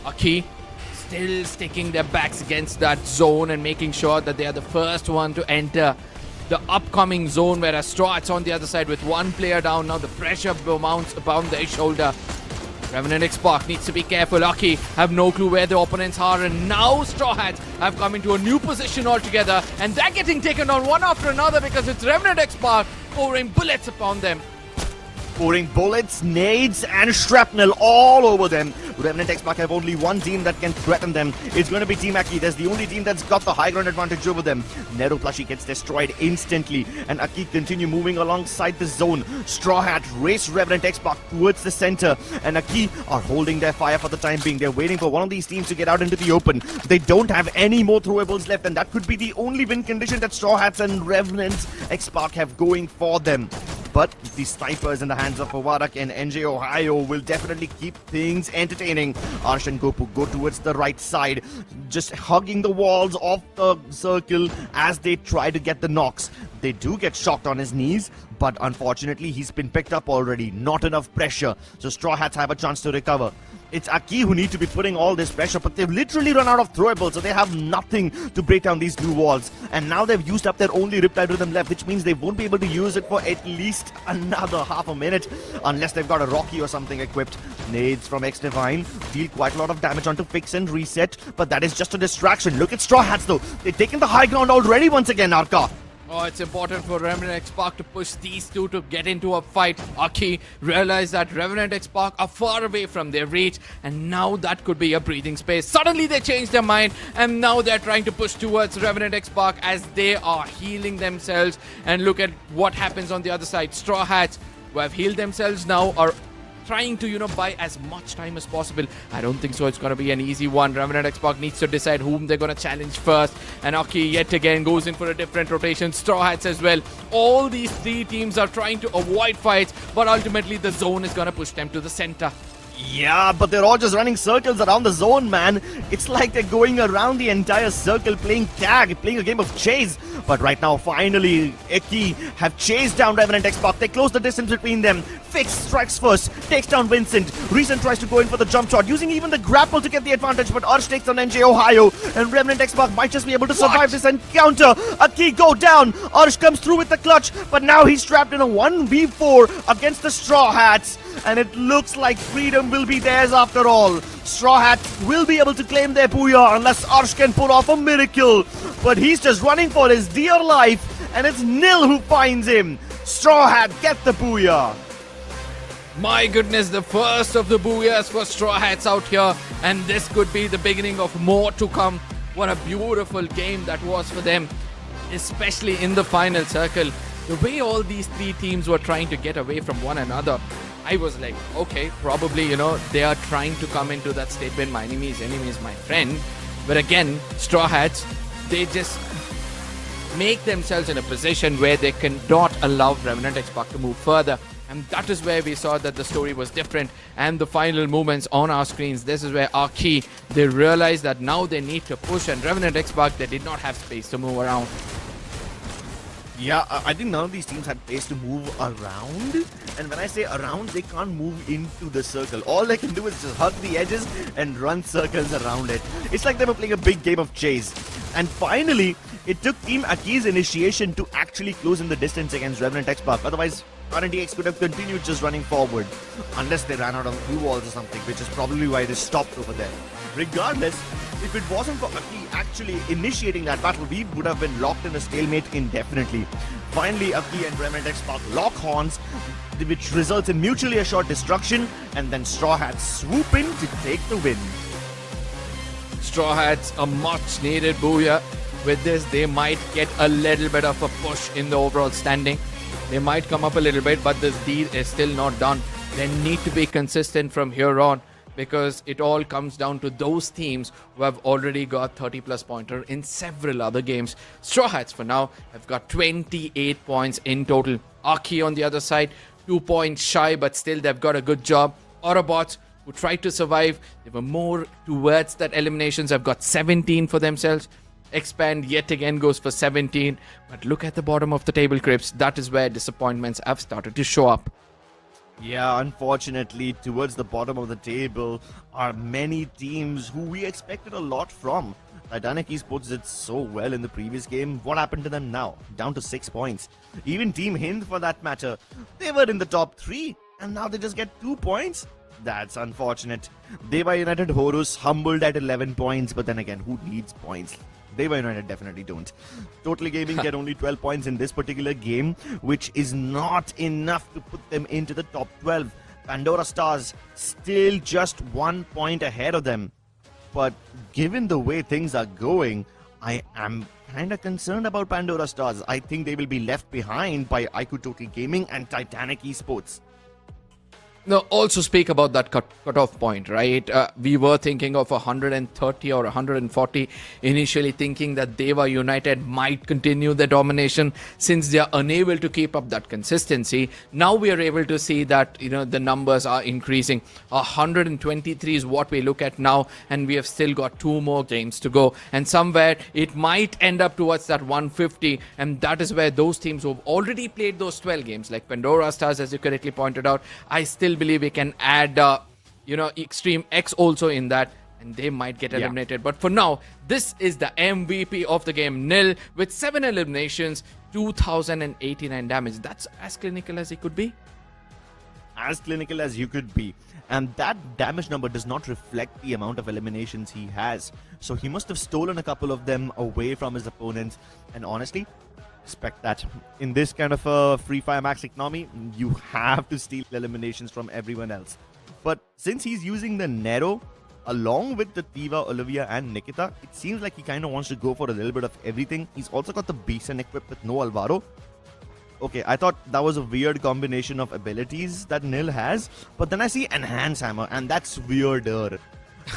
Akkee still sticking their backs against that zone and making sure that they are the first one to enter the upcoming zone, whereas Straw Hats on the other side with one player down. Now the pressure mounts upon their shoulder. Revenant XSpark needs to be careful. Akkee have no clue where the opponents are, and now Straw Hats have come into a new position altogether, and they're getting taken on one after another because it's Revenant XSpark pouring bullets upon them. Pouring bullets, nades, and shrapnel all over them. Revenant XSpark have only one team that can threaten them. It's going to be Team Akkee. That's the only team that's got the high ground advantage over them. Nero plushie gets destroyed instantly, and Akkee continue moving alongside the zone. Straw Hat race Revenant XSpark towards the center, and Akkee are holding their fire for the time being. They're waiting for one of these teams to get out into the open. They don't have any more throwables left, and that could be the only win condition that Straw Hats and Revenant XSpark have going for them. But the snipers in the hands of Warak and NJ Ohio will definitely keep things entertaining. Arsh and Gopu go towards the right side, just hugging the walls of the circle as they try to get the knocks. They do get shocked on his knees, but unfortunately he's been picked up already. Not enough pressure, so Straw Hats have a chance to recover. It's Akkee who need to be putting all this pressure, but they've literally run out of throwables, so they have nothing to break down these blue walls. And now they've used up their only Riptide Rhythm left, which means they won't be able to use it for at least another half a minute, unless they've got a Rocky or something equipped. Nades from X Divine deal quite a lot of damage onto Fix and Reset, but that is just a distraction. Look at Straw Hats though. They've taken the high ground already once again, Arka. Oh, it's important for Revenant XSpark to push these two to get into a fight. Akkee realized that Revenant XSpark are far away from their reach, and now that could be a breathing space. Suddenly they changed their mind, and now they're trying to push towards Revenant XSpark as they are healing themselves. And look at what happens on the other side. Straw Hats, who have healed themselves now, are trying to, buy as much time as possible. I don't think so it's going to be an easy one. Revenant XSpark needs to decide whom they're going to challenge first. And Akkee yet again goes in for a different rotation. Straw Hats as well. All these three teams are trying to avoid fights, but ultimately the zone is going to push them to the center. Yeah, but they're all just running circles around the zone, man. It's like they're going around the entire circle playing tag, playing a game of chase. But right now, finally, Akkee have chased down Revenant XSpark. They close the distance between them. Fix strikes first, takes down Vincent. Reason tries to go in for the jump shot, using even the grapple to get the advantage, but Arsh takes on NJ Ohio, and Revenant XSpark might just be able to survive this encounter. Akkee go down. Arsh comes through with the clutch, but now he's trapped in a 1v4 against the Straw Hats, and it looks like freedom will be theirs after all. Straw Hats will be able to claim their booyah unless Arsh can pull off a miracle, but he's just running for his dear life, and it's Nil who finds him. Straw Hat get the booyah. My goodness, the first of the booyahs for Straw Hats out here, and this could be the beginning of more to come. What a beautiful game that was for them, especially in the final circle. The way all these three teams were trying to get away from one another, I was like, okay, probably, they are trying to come into that statement, my enemy is my friend. But again, Straw Hats, they just make themselves in a position where they cannot allow Revenant XSpark to move further. And that is where we saw that the story was different. And the final moments on our screens, this is where Akkee, they realized that now they need to push, and Revenant XSpark, they did not have space to move around. Yeah, I think none of these teams had space to move around. And when I say around, they can't move into the circle. All they can do is just hug the edges and run circles around it. It's like they were playing a big game of chase. And finally, it took Team Akkee's initiation to actually close in the distance against Revenant XSpark. Otherwise, RNDX could have continued just running forward. Unless they ran out of blue walls or something, which is probably why they stopped over there. Regardless, if it wasn't for Akkee actually initiating that battle, we would have been locked in a stalemate indefinitely. Finally, Akkee and Revenant XSpark lock horns, which results in mutually assured destruction, and then Straw Hats swoop in to take the win. Straw Hats, a much needed booyah. With this, they might get a little bit of a push in the overall standing. They might come up a little bit, but this deal is still not done. They need to be consistent from here on, because it all comes down to those teams who have already got 30+ pointer in several other games. Straw Hats for now have got 28 points in total. Akkee on the other side, 2 points shy, but still they've got a good job. Autobotz, who tried to survive, they were more towards that eliminations, have got 17 for themselves. Expand yet again goes for 17, but look at the bottom of the table, Crips. That is where disappointments have started to show up. Yeah, unfortunately, towards the bottom of the table are many teams who we expected a lot from. Titanic Esports did so well in the previous game. What happened to them now? Down to 6 points. Even Team Hind, for that matter, they were in the top 3, and now they just get 2 points? That's unfortunate. Dewa United Horus humbled at 11 points, but then again, who needs points? Dewa United definitely don't. Total Gaming get only 12 points in this particular game, which is not enough to put them into the top 12. Pandora Stars still just 1 point ahead of them. But given the way things are going, I am kind of concerned about Pandora Stars. I think they will be left behind by iQOO Total Gaming and Titanic Esports. Now, also speak about that cutoff point, right? We were thinking of 130 or 140, initially thinking that Dewa United might continue their domination since they are unable to keep up that consistency. Now we are able to see that, the numbers are increasing. 123 is what we look at now, and we have still got 2 more games to go. And somewhere it might end up towards that 150, and that is where those teams who have already played those 12 games, like Pandora Stars, as you correctly pointed out, I still believe we can add Extreme X also in that, and they might get eliminated. But for now, this is the MVP of the game, Nil, with 7 eliminations, 2089 damage. That's as clinical as he could be. As clinical as you could be. And that damage number does not reflect the amount of eliminations he has. So he must have stolen a couple of them away from his opponents. And honestly, respect that. In this kind of a free Fire Max economy, you have to steal eliminations from everyone else. But since he's using the Nero along with the Tiva, Olivia and Nikita, it seems like he kind of wants to go for a little bit of everything. He's also got the Beast equipped with no Alvaro. Okay, I thought that was a weird combination of abilities that Nil has, but then I see Enhance Hammer, and that's weirder.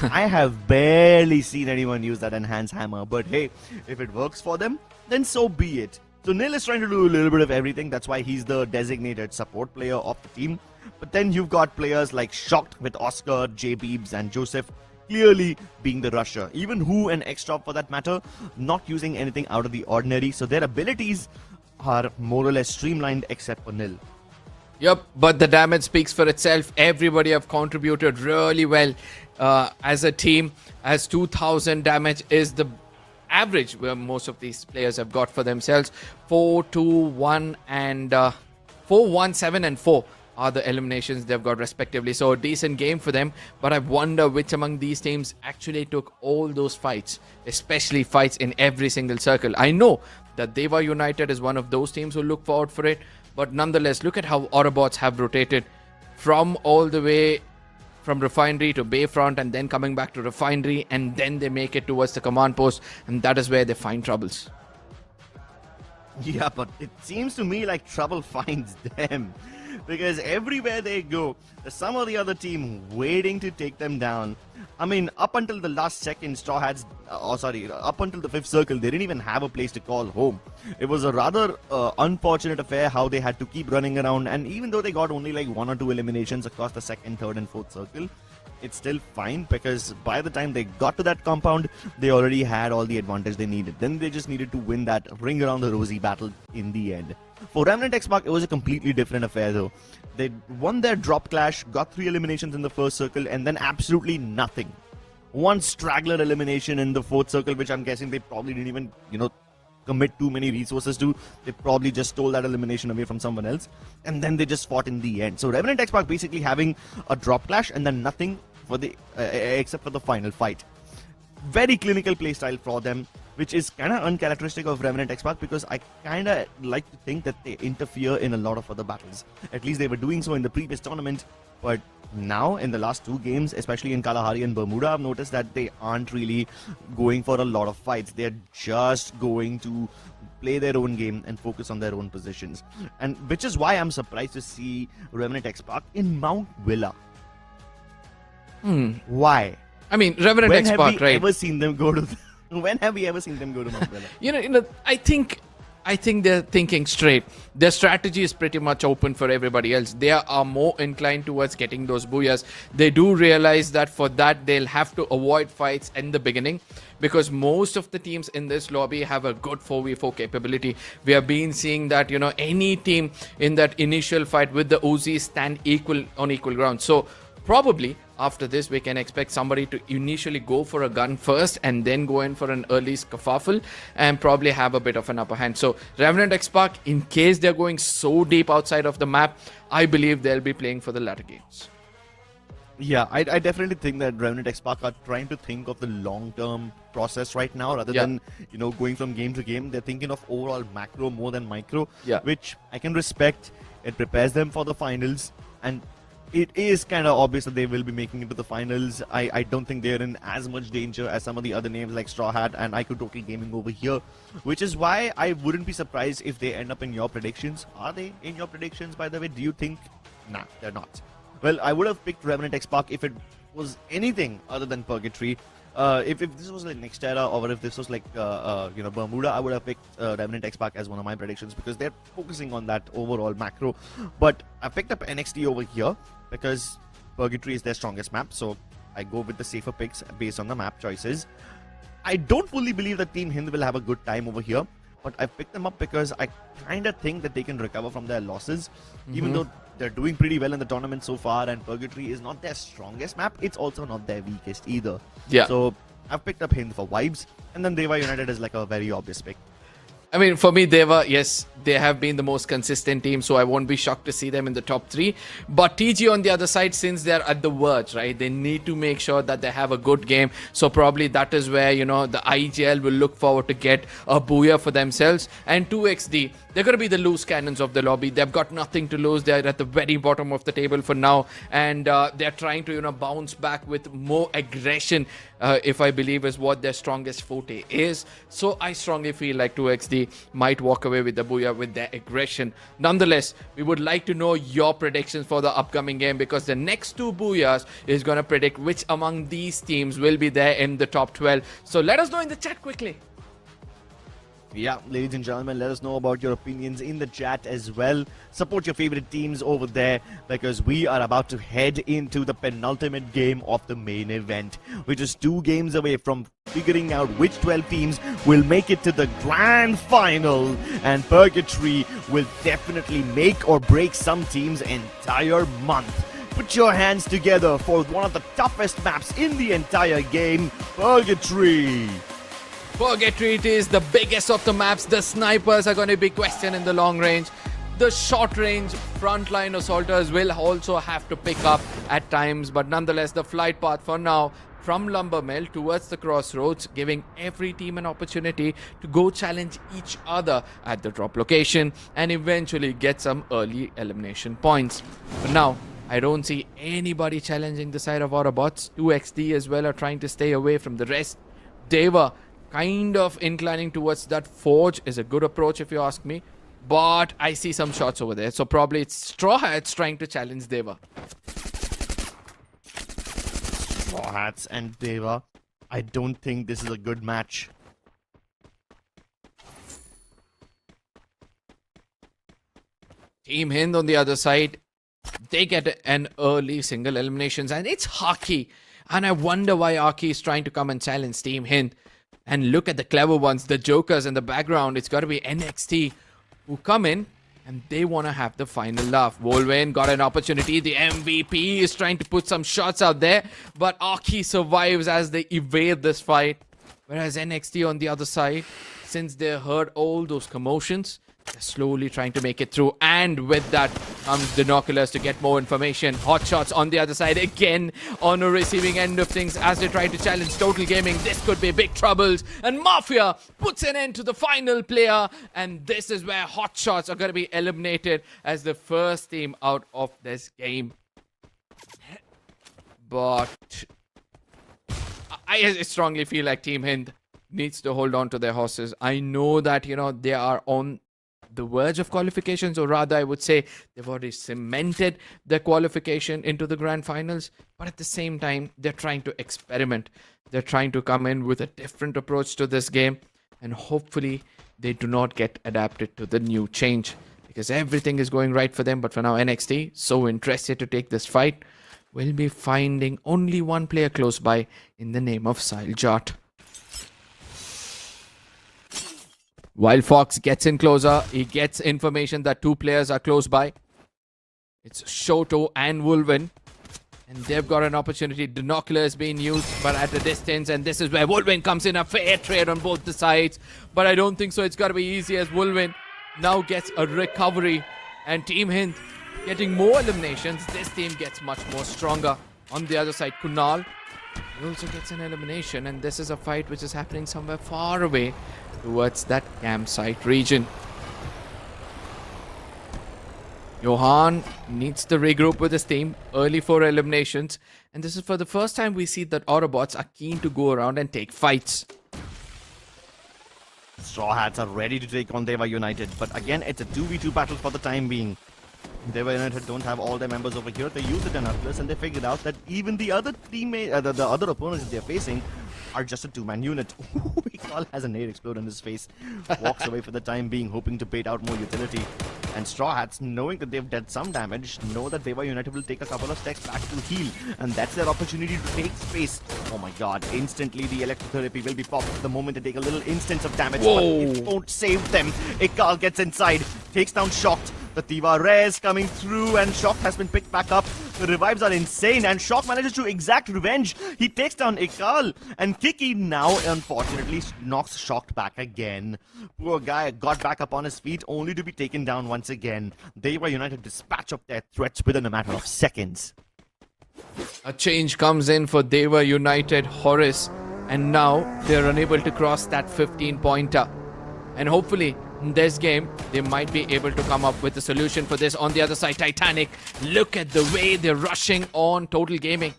I have barely seen anyone use that Enhance Hammer, but hey, if it works for them, then so be it. So Nil is trying to do a little bit of everything. That's why he's the designated support player of the team. But then you've got players like Shocked with Oscar, J-Beebs and Joseph clearly being the rusher. Even Who and X-Top for that matter, not using anything out of the ordinary. So their abilities are more or less streamlined except for Nil. Yep, but the damage speaks for itself. Everybody have contributed really well as a team, as 2000 damage is the average where most of these players have got for themselves. 4, 2, 1 and 4, 1, 7 and 4 are the eliminations they've got respectively. So a decent game for them, but I wonder which among these teams actually took all those fights, especially fights in every single circle. I know that Dewa United is one of those teams who look forward for it, but nonetheless, look at how Autobots have rotated from all the way from Refinery to Bayfront, and then coming back to Refinery, and then they make it towards the command post, and that is where they find troubles. Yeah, but it seems to me like trouble finds them. Because everywhere they go, there's some or the other team waiting to take them down. I mean, up until the last second, Straw Hats, up until the 5th circle, they didn't even have a place to call home. It was a rather unfortunate affair how they had to keep running around. And even though they got only like 1 or 2 eliminations across the 2nd, 3rd and 4th circle, it's still fine, because by the time they got to that compound, they already had all the advantage they needed. Then they just needed to win that ring around the rosy battle in the end. For Revenant XSpark, it was a completely different affair though. They won their drop clash, got 3 eliminations in the 1st circle, and then absolutely nothing. 1 straggler elimination in the 4th circle, which I'm guessing they probably didn't even, commit too many resources to. They probably just stole that elimination away from someone else, and then they just fought in the end. So Revenant XSpark basically having a drop clash and then nothing for the except for the final fight. Very clinical playstyle for them, which is kind of uncharacteristic of Revenant XSpark, because I kind of like to think that they interfere in a lot of other battles. At least they were doing so in the previous tournament, but now in the last 2 games, especially in Kalahari and Bermuda, I've noticed that they aren't really going for a lot of fights. They're just going to play their own game and focus on their own positions. And which is why I'm surprised to see Revenant XSpark in Mount Villa. Why? I mean, Revenant When XSpark, have we right? ever seen them go to? When have we ever seen them go to Mount Villa? I think they're thinking straight. Their strategy is pretty much open for everybody else. They are more inclined towards getting those booyahs. They do realize that for that they'll have to avoid fights in the beginning, because most of the teams in this lobby have a good 4v4 capability. We have been seeing that, any team in that initial fight with the Uzis stand on equal ground. So probably after this we can expect somebody to initially go for a gun first and then go in for an early scuffle and probably have a bit of an upper hand. So Revenant XSpark, in case they're going so deep outside of the map, I believe they'll be playing for the latter games. Yeah, I definitely think that Revenant XSpark are trying to think of the long-term process right now rather than, going from game to game. They're thinking of overall macro more than micro, which I can respect. It prepares them for the finals, and it is kind of obvious that they will be making it to the finals. I don't think they're in as much danger as some of the other names like Straw Hat and iQOO Total Gaming over here, which is why I wouldn't be surprised if they end up in your predictions. Are they in your predictions, by the way? Do you think? Nah, they're not. Well, I would have picked Revenant XSpark if it was anything other than Purgatory. If this was like Nextera or if this was like Bermuda, I would have picked Revenant XSpark as one of my predictions because they're focusing on that overall macro. But I picked up NXT over here because Purgatory is their strongest map, so I go with the safer picks based on the map choices. I don't fully believe that Team Hind will have a good time over here, but I picked them up because I kind of think that they can recover from their losses, even though they're doing pretty well in the tournament so far, and Purgatory is not their strongest map. It's also not their weakest either. Yeah. So I've picked up Hind for vibes, and then Dewa United is like a very obvious pick. I mean, for me, Dewa, yes, they have been the most consistent team, so I won't be shocked to see them in the top 3. But TG on the other side, since they're at the verge, right, they need to make sure that they have a good game. So probably that is where, the IGL will look forward to get a booyah for themselves. And 2XD, they're going to be the loose cannons of the lobby. They've got nothing to lose. They're at the very bottom of the table for now. And they're trying to, bounce back with more aggression, if I believe is what their strongest forte is. So I strongly feel like 2XD might walk away with the booyah with their aggression. Nonetheless, we would like to know your predictions for the upcoming game, because the next 2 booyahs is going to predict which among these teams will be there in the top 12. So let us know in the chat quickly. Yeah, ladies and gentlemen, let us know about your opinions in the chat as well. Support your favorite teams over there, because we are about to head into the penultimate game of the main event, which is 2 games away from figuring out which 12 teams will make it to the grand final. And Purgatory will definitely make or break some teams' entire month. Put your hands together for one of the toughest maps in the entire game, Purgatory. Purgatory, it is the biggest of the maps. The snipers are going to be questioned in the long range. The short range frontline assaulters will also have to pick up at times, but nonetheless the flight path for now from Lumbermill towards the crossroads, giving every team an opportunity to go challenge each other at the drop location and eventually get some early elimination points. But now I don't see anybody challenging the side of Autobotz. 2XD as well are trying to stay away from the rest. Dewa kind of inclining towards that forge is a good approach if you ask me, but I see some shots over there, so probably it's Straw Hats trying to challenge Dewa. Straw Hats and Dewa, I don't think this is a good match. Team Hind on the other side, they get an early single eliminations, and it's Akkee, and I wonder why Akkee is trying to come and challenge Team Hind. And look at the clever ones, the jokers in the background. It's got to be NXT who come in and they want to have the final laugh. Wolverine got an opportunity. The MVP is trying to put some shots out there, but Akkee survives as they evade this fight. Whereas NXT on the other side, since they heard all those commotions, they're slowly trying to make it through, and with that comes Binoculars to get more information. Hotshots on the other side again on a receiving end of things as they try to challenge Total Gaming. This could be big troubles, and Mafia puts an end to the final player, and this is where Hotshots are going to be eliminated as the first team out of this game. But I strongly feel like Team Hind, needs to hold on to their horses. I know that, they are on the verge of qualifications, or rather I would say they've already cemented their qualification into the grand finals, but at the same time they're trying to experiment. They're trying to come in with a different approach to this game, and hopefully they do not get adapted to the new change, because everything is going right for them. But for now, NXT, so interested to take this fight, will be finding only one player close by in the name of Siljot. While Fox gets in closer, he gets information that two players are close by. It's Shoto and Wolven. And they've got an opportunity. Binocular is being used, but at a distance. And this is where Wolven comes in. A fair trade on both the sides. But I don't think so. It's got to be easy, as Wolven now gets a recovery. And Team Hind getting more eliminations. This team gets much more stronger. On the other side, Kunal, he also gets an elimination. And this is a fight which is happening somewhere far away towards that campsite region. Johan needs to regroup with his team. Early 4 eliminations. And this is for the first time we see that Autobots are keen to go around and take fights. Straw Hats are ready to take on Dewa United. But again, it's a 2v2 battle for the time being. Dewa United don't have all their members over here. They use it in Atlas, and they figured out that even the other teammate, the other opponents that they're facing are just a 2-man unit. IqOO has a nade explode in his face. Walks away for the time being, hoping to bait out more utility. And Straw Hats, knowing that they've dealt some damage, know that Dewa United will take a couple of steps back to heal. And that's their opportunity to take space. Oh my god, instantly the electrotherapy will be popped the moment they take a little instance of damage. Whoa. But it won't save them. IqOO gets inside, takes down Shocked. The Tiva Rares coming through, and Shock has been picked back up. The revives are insane, and Shock manages to exact revenge. He takes down IqOO, and Kiki now, unfortunately, knocks Shocked back again. Poor guy got back up on his feet, only to be taken down once again. Dewa United dispatch of their threats within a matter of seconds. A change comes in for Dewa United, Horus, and now they're unable to cross that 15-pointer. And hopefully, in this game, they might be able to come up with a solution for this. On the other side, Titanic, look at the way they're rushing on Total Gaming.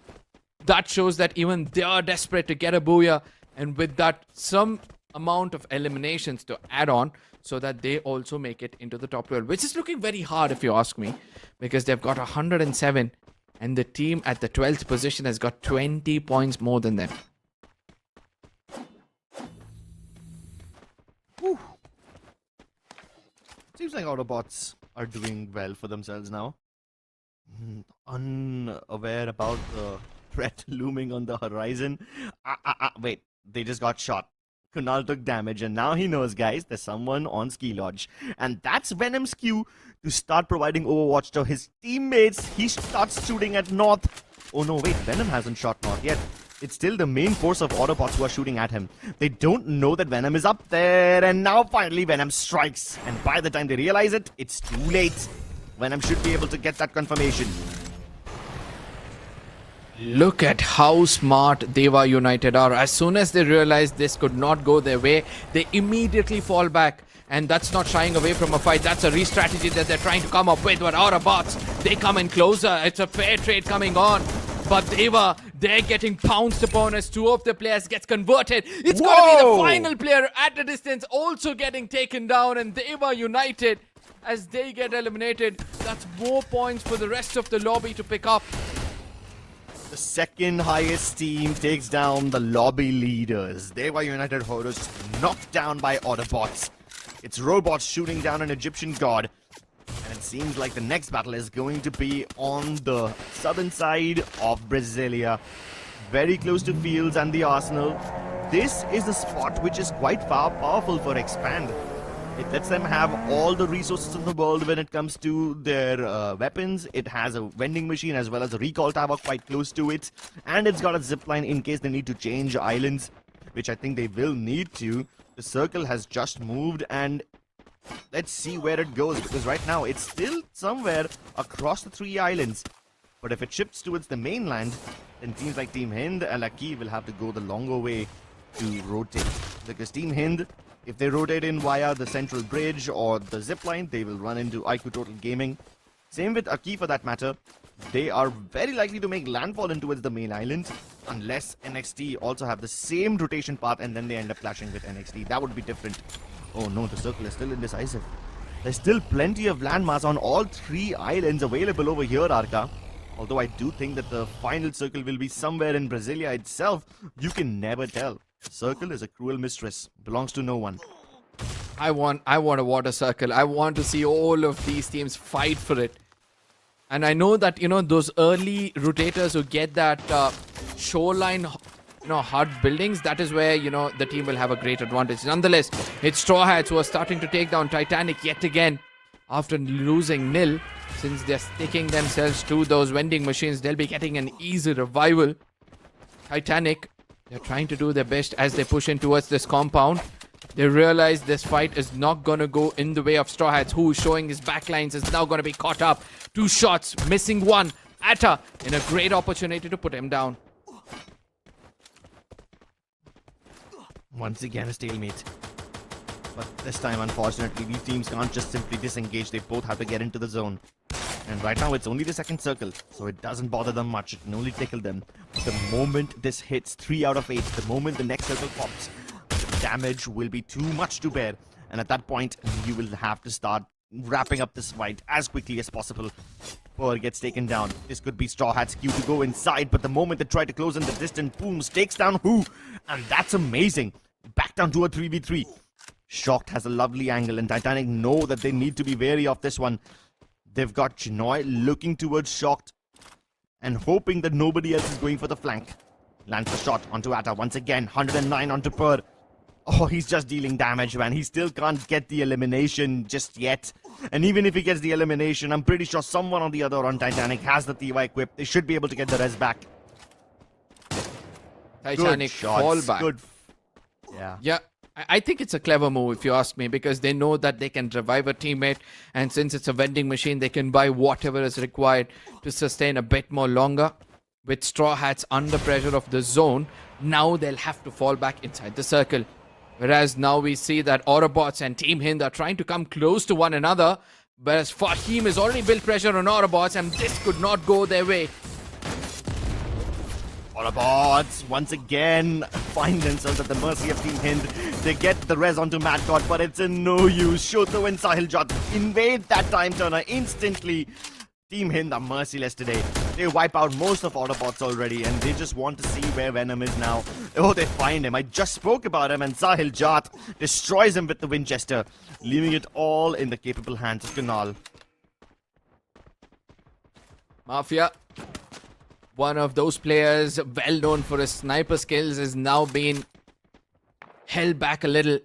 That shows that even they are desperate to get a booyah, and with that, some amount of eliminations to add on so that they also make it into the top 12, which is looking very hard if you ask me, because they've got 107, and the team at the 12th position has got 20 points more than them. Whew. Seems like Autobots are doing well for themselves now. Unaware about the threat looming on the horizon. Wait, they just got shot. Kunal took damage, and now he knows, guys, there's someone on Ski Lodge. And that's Venom's cue to start providing Overwatch to his teammates. He starts shooting at North. Oh no, wait, Venom hasn't shot North yet. It's still the main force of Autobots who are shooting at him. They don't know that Venom is up there, and now finally Venom strikes. And by the time they realize it, it's too late. Venom should be able to get that confirmation. Look at how smart Dewa United are. As soon as they realize this could not go their way, they immediately fall back. And that's not shying away from a fight. That's a re-strategy that they're trying to come up with. But Autobots, they come in closer. It's a fair trade coming on. But Dewa, they're getting pounced upon as 2 of the players gets converted. It's going to be the final player at a distance also getting taken down. And Dewa United, as they get eliminated, that's more points for the rest of the lobby to pick up. The second highest team takes down the lobby leaders. Dewa United Horus knocked down by Autobots. It's robots shooting down an Egyptian god. And it seems like the next battle is going to be on the southern side of Brasilia. Very close to Fields and the Arsenal. This is the spot which is quite powerful for Expand. It lets them have all the resources in the world when it comes to their weapons. It has a vending machine as well as a recall tower quite close to it. And it's got a zipline in case they need to change islands, which I think they will need to. The circle has just moved, and let's see where it goes, because right now it's still somewhere across the 3 islands. But if it shifts towards the mainland, then teams like Team Hind and Akkee will have to go the longer way to rotate. Because Team Hind, if they rotate in via the central bridge or the zipline, they will run into iQOO Total Gaming. Same with Akkee for that matter. They are very likely to make landfall in towards the main island unless NXT also have the same rotation path and then they end up clashing with NXT. That would be different. Oh no, the circle is still indecisive. There's still plenty of landmass on all 3 islands available over here, Arka. Although I do think that the final circle will be somewhere in Brasilia itself. You can never tell. Circle is a cruel mistress. Belongs to no one. I want a water circle. I want to see all of these teams fight for it. And I know that, those early rotators who get that shoreline, hard buildings, that is where, the team will have a great advantage. Nonetheless, it's Straw Hats who are starting to take down Titanic yet again. After losing nil, since they're sticking themselves to those vending machines, they'll be getting an easy revival. Titanic, they're trying to do their best as they push in towards this compound. They realize this fight is not going to go in the way of Straw Hats, who showing his backlines is now going to be caught up. 2 shots, missing 1. Atta in a great opportunity to put him down. Once again, a stalemate. But this time, unfortunately, these teams can't just simply disengage. They both have to get into the zone. And right now, it's only the second circle, so it doesn't bother them much. It can only tickle them. The moment this hits 3 out of 8, the moment the next circle pops, the damage will be too much to bear. And at that point, you will have to start wrapping up this fight as quickly as possible. Pearl gets taken down. This could be Straw Hat's cue to go inside, but the moment they try to close in the distance, Booms takes down Who. And that's amazing. Back down to a 3v3. Shocked has a lovely angle, and Titanic know that they need to be wary of this one. They've got Chinoy looking towards Shocked and hoping that nobody else is going for the flank. Lands the shot onto Atta once again. 109 onto Per. Oh, he's just dealing damage, man. He still can't get the elimination just yet. And even if he gets the elimination, I'm pretty sure someone on the other on Titanic has the Dewa equipped. They should be able to get the res back. Titanic fall back. Good. Yeah. Yeah. I think it's a clever move if you ask me, because they know that they can revive a teammate, and since it's a vending machine, they can buy whatever is required to sustain a bit more longer. With Straw Hats under pressure of the zone, now they'll have to fall back inside the circle. Whereas now we see that Autobotz and Team Hind are trying to come close to one another, whereas Fahim has already built pressure on Autobotz, and this could not go their way. Autobotz once again find themselves at the mercy of Team Hind. They get the res onto Mad God, but it's in no use. Shoto and Sahil Jot invade that time turner instantly. Team Hind are merciless today. They wipe out most of Autobotz already, and they just want to see where Venom is now. Oh, they find him. I just spoke about him, and Sahil Jot destroys him with the Winchester, leaving it all in the capable hands of Kunal. Mafia, one of those players well known for his sniper skills, is now being held back a little.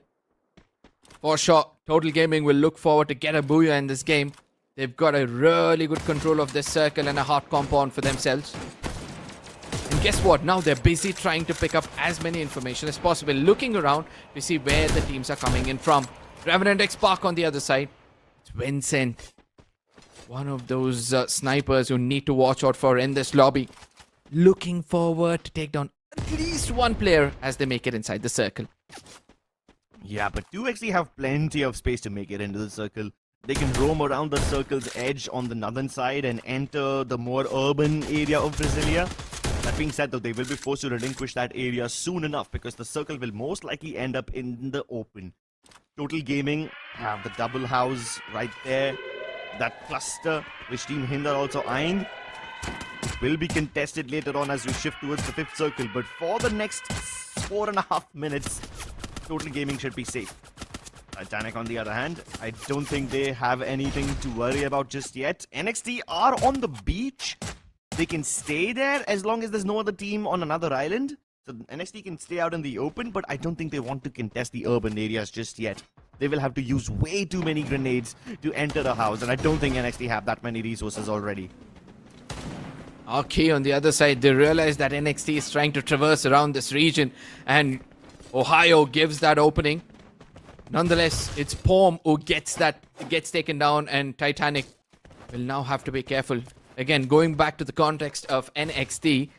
For sure, Total Gaming will look forward to get a booyah in this game. They've got a really good control of this circle and a hard compound for themselves. And guess what? Now they're busy trying to pick up as many information as possible, looking around to see where the teams are coming in from. Revenant XSpark on the other side. It's Vincent, one of those snipers you need to watch out for in this lobby. Looking forward to take down at least one player as they make it inside the circle. Yeah, but do actually have plenty of space to make it into the circle. They can roam around the circle's edge on the northern side and enter the more urban area of Brasilia. That being said, though, they will be forced to relinquish that area soon enough, because the circle will most likely end up in the open. Total Gaming have the double house right there. That cluster, which Team Hind are also eyeing, will be contested later on as we shift towards the 5th circle. But for the next 4.5 minutes, Total Gaming should be safe. Titanic, on the other hand, I don't think they have anything to worry about just yet. NXT are on the beach. They can stay there as long as there's no other team on another island. So NXT can stay out in the open, but I don't think they want to contest the urban areas just yet. They will have to use way too many grenades to enter the house, and I don't think NXT have that many resources already. Okay, on the other side, they realize that NXT is trying to traverse around this region, and Ohio gives that opening. Nonetheless, it's Pom who gets taken down, and Titanic will now have to be careful. Again, going back to the context of NXT,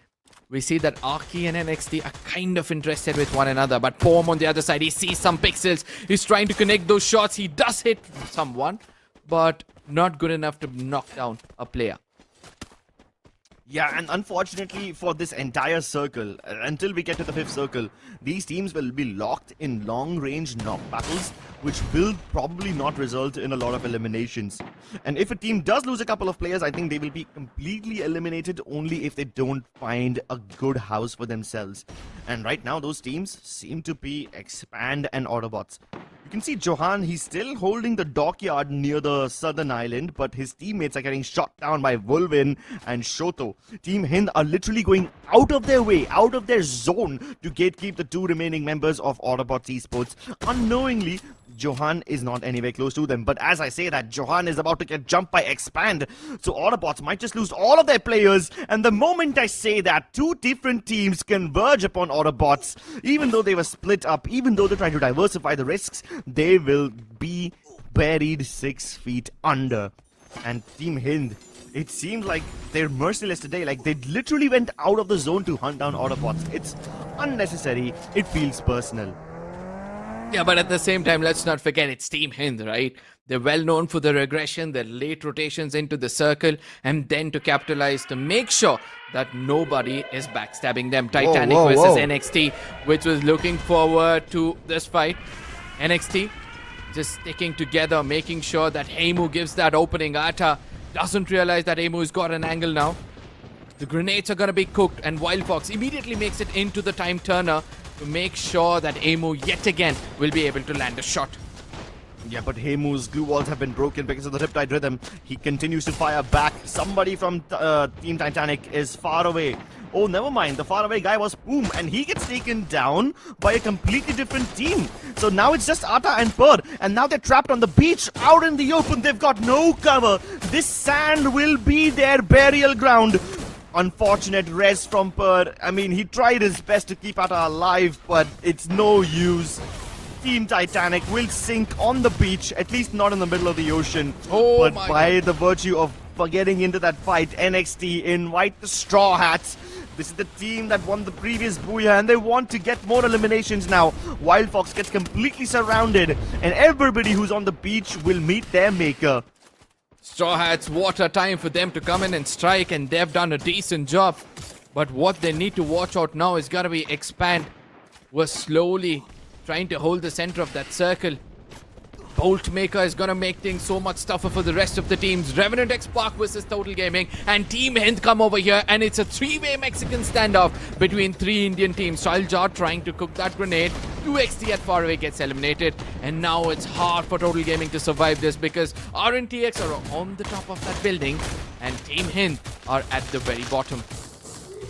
we see that Akkee and NXT are kind of interested with one another. But Pom on the other side, he sees some pixels. He's trying to connect those shots. He does hit someone, but not good enough to knock down a player. Yeah, and unfortunately for this entire circle, until we get to the 5th circle, these teams will be locked in long-range knock battles, which will probably not result in a lot of eliminations. And if a team does lose a couple of players, I think they will be completely eliminated only if they don't find a good house for themselves. And right now, those teams seem to be Expand and Autobotz. You can see Johan, he's still holding the dockyard near the southern island, but his teammates are getting shot down by Wolvin and Shoto. Team Hind are literally going out of their way, out of their zone to gatekeep the 2 remaining members of Autobotz Esports. Unknowingly, Johan is not anywhere close to them. But as I say that, Johan is about to get jumped by Expand. So Autobotz might just lose all of their players. And the moment I say that, 2 different teams converge upon Autobotz. Even though they were split up, even though they're trying to diversify the risks, they will be buried 6 feet under. And Team Hind, it seems like they're merciless today. Like, they literally went out of the zone to hunt down Autobotz. It's unnecessary. It feels personal. Yeah, but at the same time, let's not forget it's Team Hind, right? They're well known for their aggression, their late rotations into the circle, and then to capitalize to make sure that nobody is backstabbing them. Titanic versus NXT, which was looking forward to this fight. NXT just sticking together, making sure that iQOO gives that opening. Ata doesn't realize that iQOO's got an angle now. The grenades are going to be cooked, and Wild Fox immediately makes it into the time turner to make sure that iQOO yet again will be able to land a shot. Yeah, but iQOO's glue walls have been broken because of the Riptide Rhythm. He continues to fire back. Somebody from Team Titanic is far away. Oh, never mind. The faraway guy was Boom, and he gets taken down by a completely different team. So now it's just Ata and Purr, and now they're trapped on the beach, out in the open. They've got no cover. This sand will be their burial ground. Unfortunate res from Purr. I mean, he tried his best to keep Ata alive, but it's no use. Team Titanic will sink on the beach, at least not in the middle of the ocean. But by the virtue of getting into that fight, NXT invite the Straw Hats. This is the team that won the previous Booyah, and they want to get more eliminations now. Wild Fox gets completely surrounded, and everybody who's on the beach will meet their maker. Straw Hats, what a time for them to come in and strike, and they've done a decent job. But what they need to watch out now is gotta be Expand. We're slowly trying to hold the center of that circle. Boltmaker is gonna make things so much tougher for the rest of the teams. Revenant XSpark versus Total Gaming, and Team Hind come over here, and it's a 3-way Mexican standoff between 3 Indian teams. Shaljar trying to cook that grenade. 2XT at far away gets eliminated, and now it's hard for Total Gaming to survive this because RNTX are on the top of that building, and Team Hind are at the very bottom.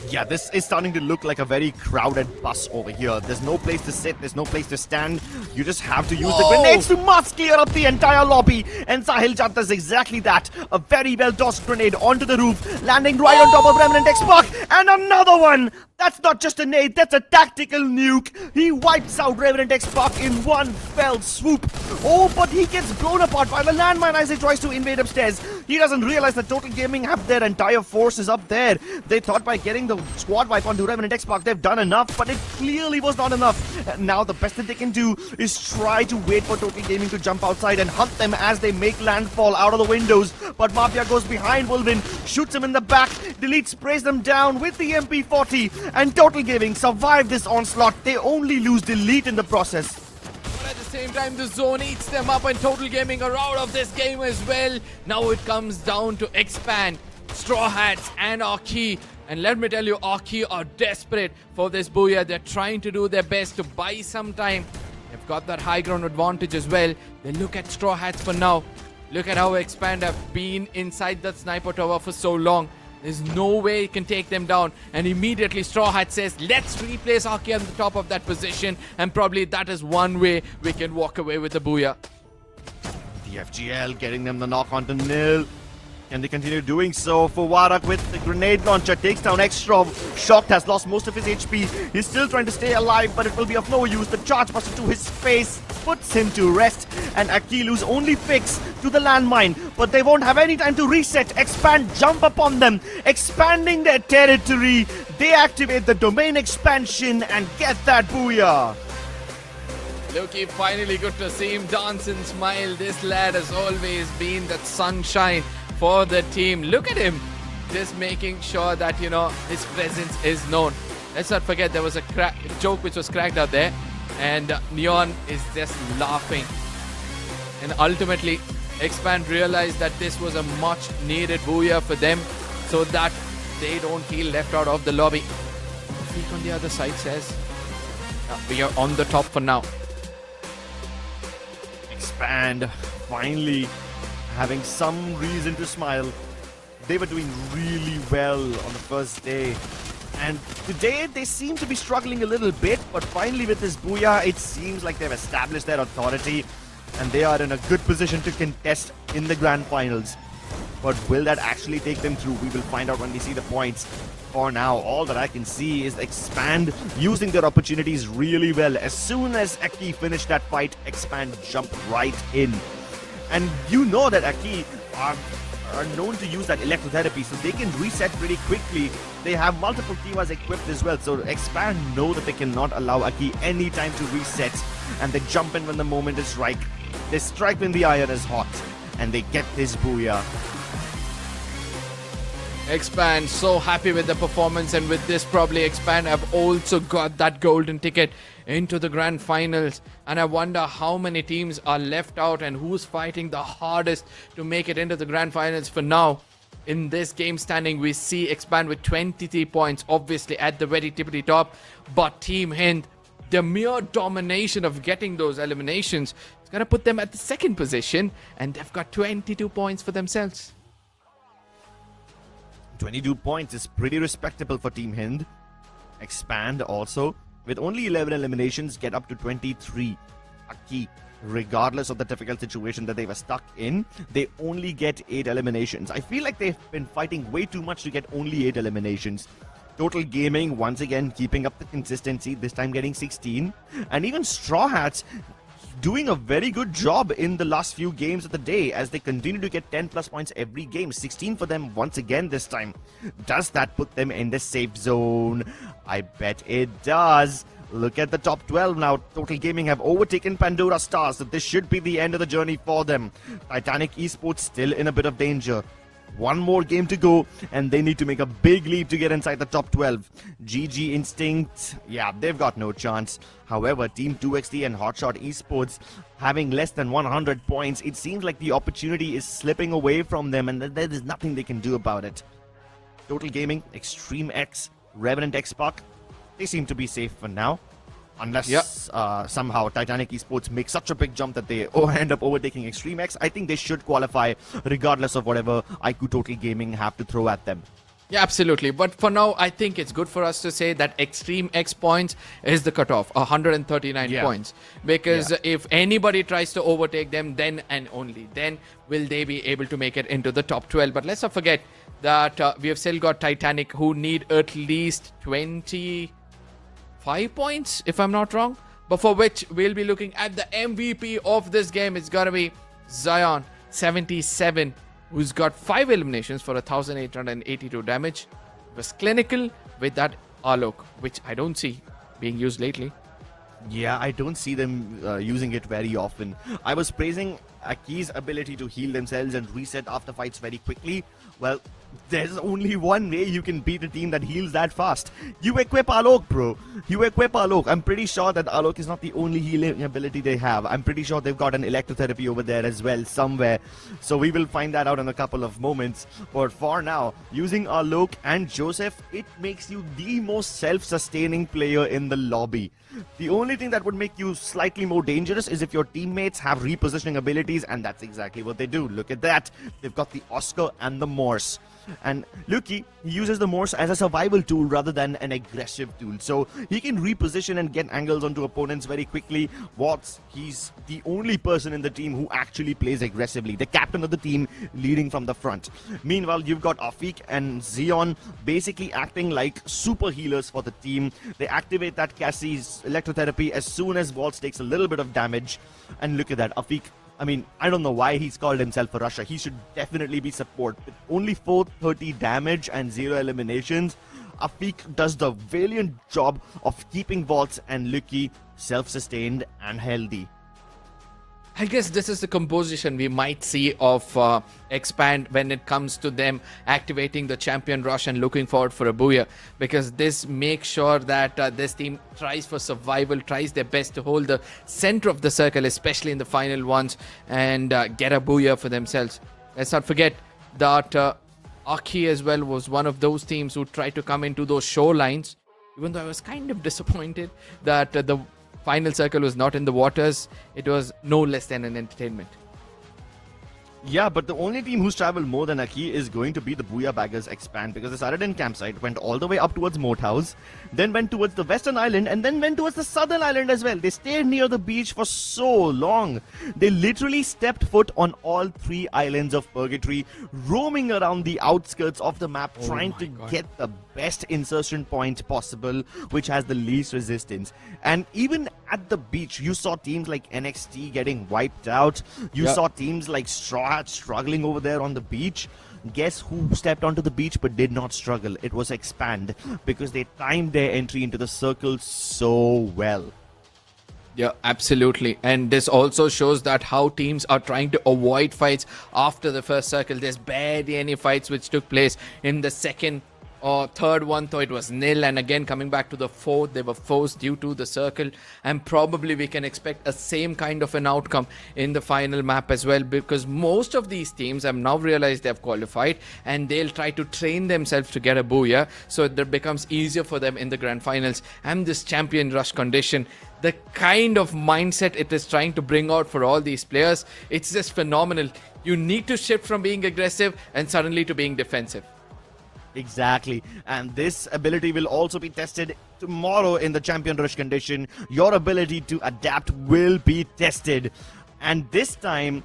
Yeah, this is starting to look like a very crowded bus over here. There's no place to sit, there's no place to stand. You just have to use the grenades to mass clear up the entire lobby. And Sahil Jat does exactly that. A very well-tossed grenade onto the roof, landing right on top of Revenant XSpark. And another one! That's not just a nade, that's a tactical nuke. He wipes out Revenant XSpark in one fell swoop. Oh, but he gets blown apart by the landmine as he tries to invade upstairs. He doesn't realize that Total Gaming have their entire forces up there. They thought by getting the squad wipe onto Revenant XSpark they've done enough, but it clearly was not enough. And now the best that they can do is try to wait for Total Gaming to jump outside and hunt them as they make landfall out of the windows. But Mafia goes behind Wolvin, shoots him in the back, Delete sprays them down with the MP40. And Total Gaming survive this onslaught. They only lose Delete in the process. But at the same time, the zone eats them up, and Total Gaming are out of this game as well. Now it comes down to Expand, Straw Hats, and Akkee. And let me tell you, Akkee are desperate for this Booyah. They're trying to do their best to buy some time. They've got that high ground advantage as well. They look at Straw Hats for now. Look at how Expand have been inside that sniper tower for so long. There's no way it can take them down. And immediately Straw Hat says, let's replace Akkee on the top of that position. And probably that is one way we can walk away with the Booyah. The FGL getting them the knock onto nil. Can they continue doing so? Fuwarak with the grenade launcher takes down Extra. Shocked has lost most of his HP. He's still trying to stay alive, but it will be of no use. The charge buster to his face puts him to rest. And Akilu's only fix to the landmine. But they won't have any time to reset. Expand jump upon them, expanding their territory. They activate the domain expansion and get that Booyah. Loki, finally good to see him dance and smile. This lad has always been that sunshine for the team. Look at him, just making sure that, his presence is known. Let's not forget there was a joke which was cracked out there, and Neon is just laughing. And ultimately, Expand realized that this was a much needed booyah for them so that they don't feel left out of the lobby. Peek on the other side says, we are on the top for now. Expand finally having some reason to smile. They were doing really well on the first day. And today they seem to be struggling a little bit, but finally with this booyah, it seems like they've established their authority and they are in a good position to contest in the grand finals. But will that actually take them through? We will find out when we see the points. For now, all that I can see is Expand using their opportunities really well. As soon as Akkee finished that fight, Expand jumped right in. And you know that Akkee are known to use that electrotherapy, so they can reset pretty quickly. They have multiple Tivas equipped as well, so Expand know that they cannot allow Akkee any time to reset, and they jump in when the moment is right. They strike when the iron is hot, and they get this booyah. Expand so happy with the performance, and with this probably Expand have also got that golden ticket into the grand finals. And I wonder how many teams are left out and who's fighting the hardest to make it into the grand finals. For now, in this game standing, we see Expand with 23 points, obviously at the very tippity top, but Team Hind, the mere domination of getting those eliminations is going to put them at the second position, and they've got 22 points for themselves. 22 points is pretty respectable for Team Hind. Expand also, with only 11 eliminations, get up to 23. Akkee, regardless of the difficult situation that they were stuck in, they only get 8 eliminations. I feel like they've been fighting way too much to get only 8 eliminations. Total Gaming, once again, keeping up the consistency, this time getting 16. And even Straw Hats doing a very good job in the last few games of the day as they continue to get 10 plus points every game. 16 for them once again this time. Does that put them in the safe zone? I bet it does. Look at the top 12 now. Total Gaming have overtaken Pandora Stars, so this should be the end of the journey for them. Titanic Esports still in a bit of danger. One more game to go, and they need to make a big leap to get inside the top 12. GG Instinct, yeah, they've got no chance. However, Team 2XT and Hotshot Esports having less than 100 points, it seems like the opportunity is slipping away from them, and there is nothing they can do about it. Total Gaming, Extreme X, Revenant XSpark, they seem to be safe for now. Unless somehow Titanic Esports make such a big jump that they end up overtaking Extreme X, I think they should qualify regardless of whatever iQOO Total Gaming have to throw at them. Yeah, absolutely. But for now, I think it's good for us to say that Extreme X points is the cutoff, 139 points. Because if anybody tries to overtake them, then and only then will they be able to make it into the top 12. But let's not forget that we have still got Titanic, who need at least 25 points, if I'm not wrong. But for which we'll be looking at the MVP of this game. It's got to be Zion, 77. Who's got 5 eliminations for 1,882 damage. It was clinical with that Alok, which I don't see being used lately. Yeah, I don't see them using it very often. I was praising Akkee's ability to heal themselves and reset after fights very quickly. Well, there's only one way you can beat a team that heals that fast. You equip Alok, bro. You equip Alok. I'm pretty sure that Alok is not the only healing ability they have. I'm pretty sure they've got an electrotherapy over there as well somewhere. So we will find that out in a couple of moments. But for now, using Alok and Joseph, it makes you the most self-sustaining player in the lobby. The only thing that would make you slightly more dangerous is if your teammates have repositioning abilities, and that's exactly what they do. Look at that. They've got the Oscar and the Morse. And Luki, he uses the Morse as a survival tool rather than an aggressive tool. So he can reposition and get angles onto opponents very quickly. Watts, he's the only person in the team who actually plays aggressively. The captain of the team leading from the front. Meanwhile, you've got Afik and Zion basically acting like super healers for the team. They activate that Cassie's electrotherapy as soon as Waltz takes a little bit of damage. And look at that, Afik. I mean, I don't know why he's called himself a Russia. He should definitely be support. With only 430 damage and 0 eliminations, Afik does the valiant job of keeping Volts and Lucky self-sustained and healthy. I guess this is the composition we might see of Expand when it comes to them activating the champion rush and looking forward for a booyah, because this makes sure that this team tries for survival, tries their best to hold the center of the circle, especially in the final ones, and get a booyah for themselves. Let's not forget that Akkee as well was one of those teams who tried to come into those shorelines, even though I was kind of disappointed that the final circle was not in the waters. It was no less than an entertainment. Yeah, but the only team who's traveled more than Akkee is going to be the Booyah Baggers Expand, because they started in campsite, went all the way up towards Moat House, then went towards the western island, and then went towards the southern island as well. They stayed near the beach for so long. They literally stepped foot on all 3 islands of Purgatory, roaming around the outskirts of the map, trying to get the best insertion point possible, which has the least resistance. And even at the beach, you saw teams like NXT getting wiped out. You saw teams like Straw Hat struggling over there on the beach. Guess who stepped onto the beach but did not struggle? It was Expand, because they timed their entry into the circle so well. Yeah, absolutely. And this also shows that how teams are trying to avoid fights after the first circle. There's barely any fights which took place in the second or third one, though it was nil, and again coming back to the fourth, they were forced due to the circle, and probably we can expect a same kind of an outcome in the final map as well, because most of these teams have now realized they have qualified and they'll try to train themselves to get a booyah, so that becomes easier for them in the grand finals. And this champion rush condition, the kind of mindset it is trying to bring out for all these players, it's just phenomenal. You need to shift from being aggressive and suddenly to being defensive. Exactly, and this ability will also be tested tomorrow in the champion rush condition. Your ability to adapt will be tested, and this time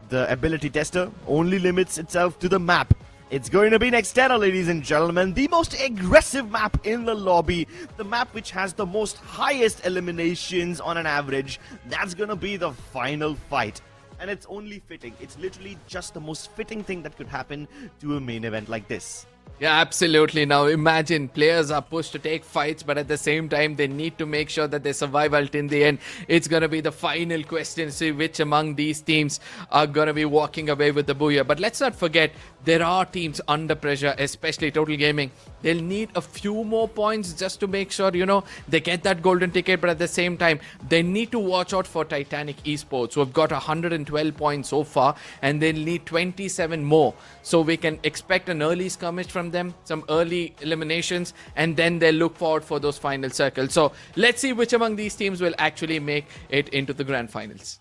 the ability tester only limits itself to the map. It's going to be NXT, ladies and gentlemen, the most aggressive map in the lobby, the map which has the most highest eliminations on an average. That's going to be the final fight. And it's only fitting. It's literally just the most fitting thing that could happen to a main event like this. Yeah, absolutely. Now imagine players are pushed to take fights, but at the same time they need to make sure that they survive until the end. It's going to be the final question, see which among these teams are going to be walking away with the booyah. But let's not forget, there are teams under pressure, especially Total Gaming. They'll need a few more points just to make sure, you know, they get that golden ticket, but at the same time, they need to watch out for Titanic Esports, who have got 112 points so far, and they'll need 27 more. So we can expect an early skirmish from them, some early eliminations, and then they'll look forward for those final circles. So let's see which among these teams will actually make it into the grand finals.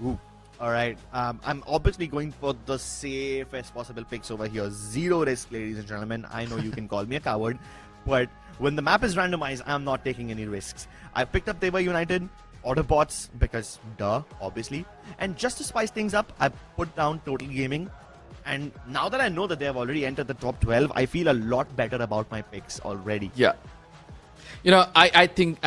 Ooh. Alright, I'm obviously going for the safest possible picks over here. Zero risk, ladies and gentlemen. I know you can call me a coward, but when the map is randomized, I'm not taking any risks. I picked up Dewa United, Autobotz, because duh, obviously. And just to spice things up, I put down Total Gaming. And now that I know that they have already entered the top 12, I feel a lot better about my picks already. Yeah. You know, I think